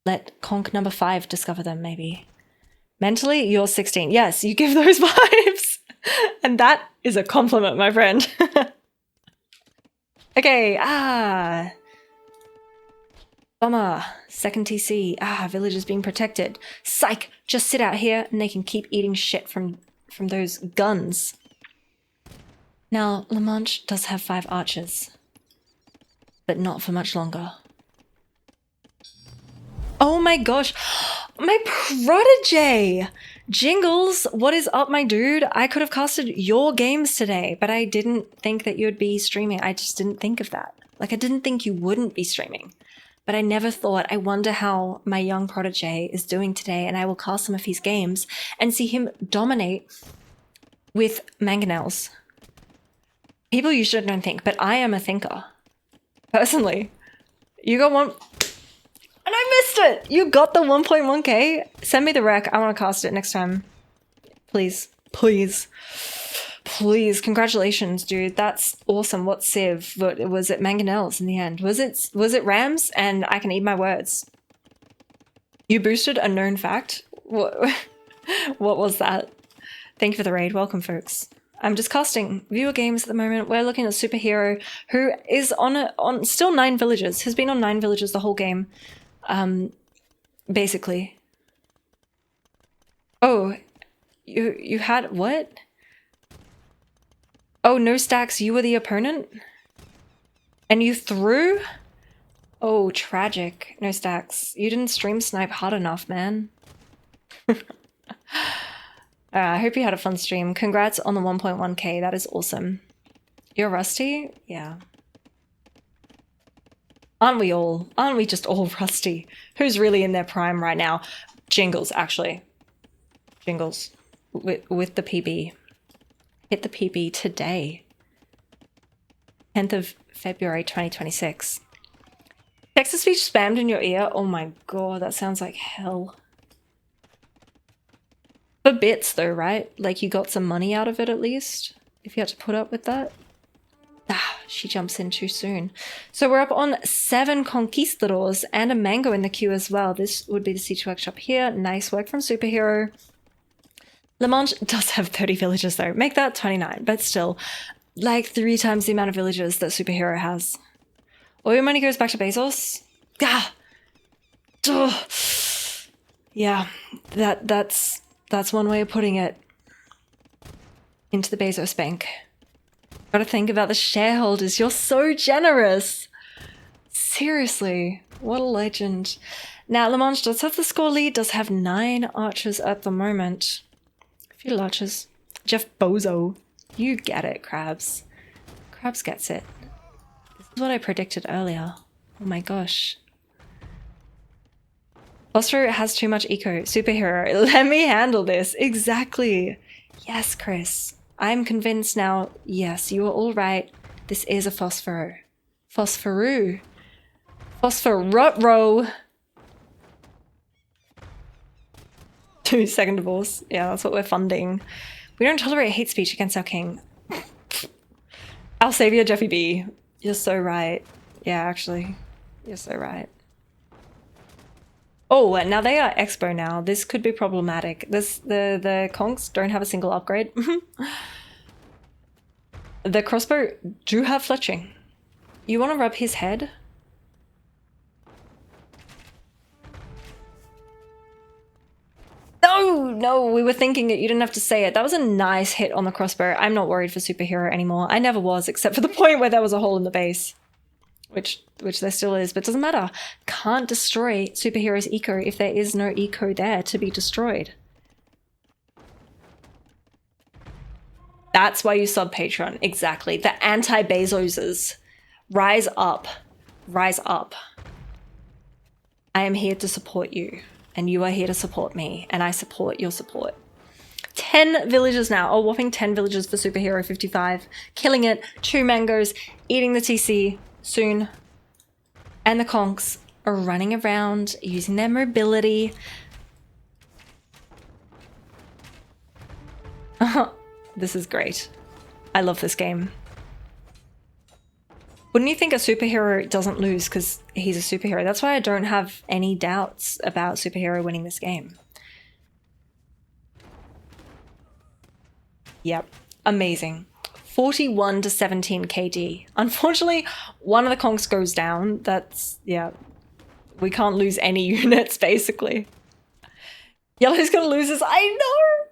Let Conk number 5 discover them, maybe. Mentally, you're 16. Yes, you give those vibes. And that is a compliment, my friend. Okay, bummer. Second TC. Village is being protected. Psych! Just sit out here and they can keep eating shit from those guns. Now, La Manche does have 5 archers. But not for much longer. Oh my gosh! My protege! Jingles, what is up, my dude? I could have casted your games today, but I didn't think that you'd be streaming. I just didn't think of that. Like, I didn't think you wouldn't be streaming. But I never thought, I wonder how my young protege is doing today, and I will cast some of his games and see him dominate with mangonels. People usually don't think, but I am a thinker. Personally. You got one... And I missed it! You got the 1.1k? Send me the rec. I want to cast it next time. Please. Please. Please. Congratulations, dude. That's awesome. What civ? Was it mangonels in the end? Was it rams? And I can eat my words. You boosted a known fact? What was that? Thank you for the raid. Welcome, folks. I'm just casting viewer games at the moment. We're looking at Superhero, who is on still 9 villages. Has been on 9 villages the whole game. Basically. Oh, you had what? Oh, no stacks, you were the opponent? And you threw? Oh, tragic. No stacks. You didn't stream snipe hard enough, man. I hope you had a fun stream. Congrats on the 1.1k. That is awesome. You're rusty? Yeah. Aren't we all? Aren't we just all rusty? Who's really in their prime right now? Jingles, actually. Jingles. With the PB. Hit the PB today. 10th of February 2026. Text-to-speech spammed in your ear? Oh my god, that sounds like hell. For bits though, right? Like you got some money out of it at least, if you had to put up with that. Ah, she jumps in too soon. So we're up on 7 conquistadors and a mango in the queue as well. This would be the siege workshop here. Nice work from Superhero. La Manche does have 30 villages though. Make that 29, but still, like 3 times the amount of villages that Superhero has. All your money goes back to Bezos. Ah! Ugh. Yeah, that's one way of putting it. Into the Bezos bank. Gotta think about the shareholders. You're so generous. Seriously, what a legend. Now, La Manche does have the score lead, does have 9 archers at the moment. A few archers. Jeff Bozo. You get it, Krabs. Krabs gets it. This is what I predicted earlier. Oh my gosh. Phosphor has too much eco. Superhero, let me handle this. Exactly. Yes, Chris. I'm convinced now. Yes, you are all right. This is a Phosphoro. Phosphoru. Phosphorutro. 2-second divorce. Yeah, that's what we're funding. We don't tolerate hate speech against our king. Our savior, Jeffy B. You're so right. Yeah, actually. You're so right. Oh, now they are Expo now. This could be problematic. The conks don't have a single upgrade. The crossbow do have fletching. You want to rub his head? No, we were thinking it. You didn't have to say it. That was a nice hit on the crossbow. I'm not worried for Superhero anymore. I never was, except for the point where there was a hole in the base. Which there still is, but it doesn't matter. Can't destroy Superhero's eco if there is no eco there to be destroyed. That's why you sub Patreon. Exactly. The anti-Bezoses. Rise up. Rise up. I am here to support you. And you are here to support me. And I support your support. 10 villages now. A whopping 10 villages for Superhero 55. Killing it. 2 mangoes. Eating the TC. Soon. And the conks are running around using their mobility. This is great. I love this game. Wouldn't you think a superhero doesn't lose because he's a superhero? That's why I don't have any doubts about Superhero winning this game. Yep. Amazing. 41 to 17 KD. Unfortunately, one of the conks goes down. That's, yeah. We can't lose any units, basically. Yellow's gonna lose this. I know.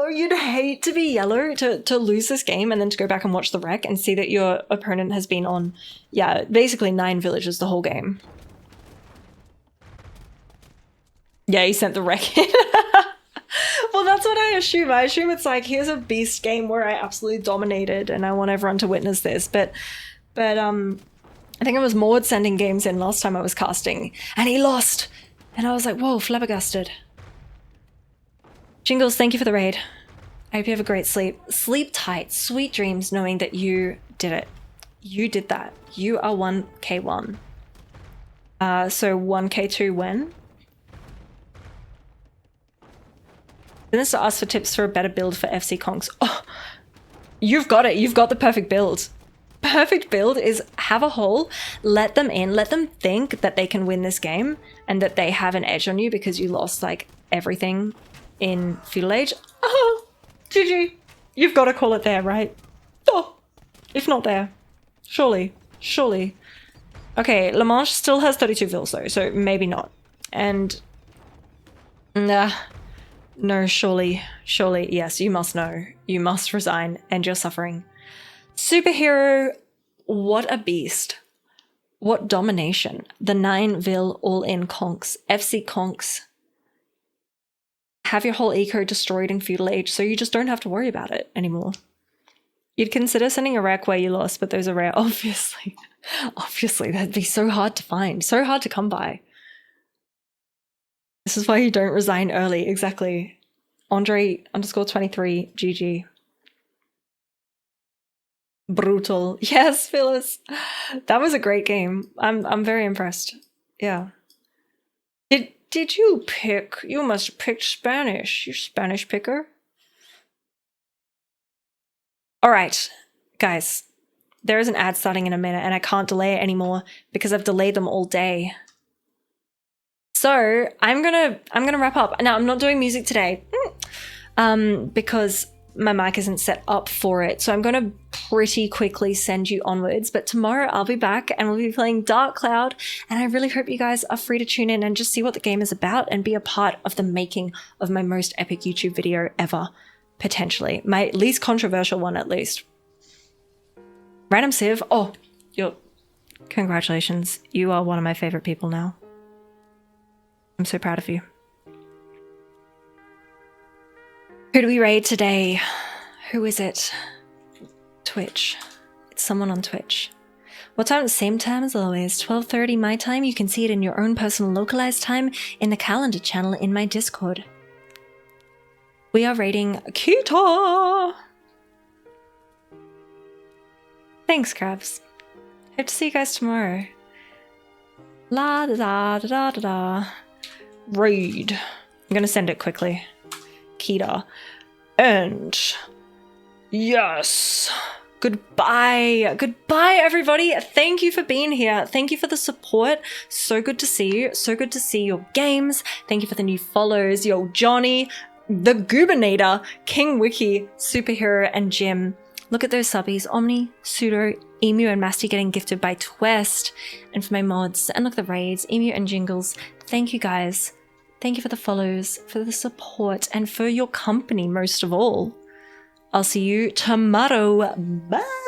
You'd hate to be Yellow to lose this game and then to go back and watch the wreck and see that your opponent has been on, yeah, basically 9 villages the whole game. Yeah, he sent the wreck in. Well, that's what I assume. I assume it's like, here's a beast game where I absolutely dominated and I want everyone to witness this. But I think it was Maud sending games in last time I was casting and he lost. And I was like, whoa, flabbergasted. Jingles, thank you for the raid. I hope you have a great sleep. Sleep tight, sweet dreams knowing that you did it. You did that. You are 1K1. So 1K2 when? This to ask for tips for a better build for FC Conks. Oh, you've got it. You've got the perfect build. Perfect build is have a hole, let them in, let them think that they can win this game and that they have an edge on you because you lost like everything in Feudal Age. Oh, GG. You've got to call it there, right? Oh, if not there. Surely. Okay, La Manche still has 32 vills though, so maybe not. And nah. No, surely, yes, you must know. You must resign, and you're suffering. Superhero, what a beast. What domination. The 9 vil all-in conks. FC conks. Have your whole eco destroyed in Feudal Age, so you just don't have to worry about it anymore. You'd consider sending a wreck where you lost, but those are rare, obviously. Obviously, that'd be so hard to find, so hard to come by. This is why you don't resign early, exactly. Andre_23, GG. Brutal. Yes, Phyllis. That was a great game. I'm very impressed. Yeah. did you pick? You must have picked Spanish. You Spanish picker. All right, guys. There is an ad starting in a minute and I can't delay it anymore because I've delayed them all day. So I'm gonna wrap up. Now I'm not doing music today because my mic isn't set up for it. So I'm gonna pretty quickly send you onwards. But tomorrow I'll be back and we'll be playing Dark Cloud. And I really hope you guys are free to tune in and just see what the game is about and be a part of the making of my most epic YouTube video ever, potentially. My least controversial one at least. Random Civ, oh, congratulations. You are one of my favorite people now. I'm so proud of you. Who do we raid today? Who is it? Twitch. It's someone on Twitch. What time? Same time as always. 12:30 my time. You can see it in your own personal localized time in the calendar channel in my Discord. We are raiding Kita! Thanks, Crabs. Hope to see you guys tomorrow. La da da da da da. Raid. I'm gonna send it quickly. Kita. And yes. Goodbye. Goodbye, everybody. Thank you for being here. Thank you for the support. So good to see you. So good to see your games. Thank you for the new follows. Yo, Johnny, the Gubernator, King Wiki, Superhero, and Jim. Look at those subbies. Omni, Pseudo, Emu, and Masty getting gifted by Twest. And for my mods. And look at the raids. Emu and Jingles. Thank you, guys. Thank you for the follows, for the support, and for your company most of all. I'll see you tomorrow. Bye!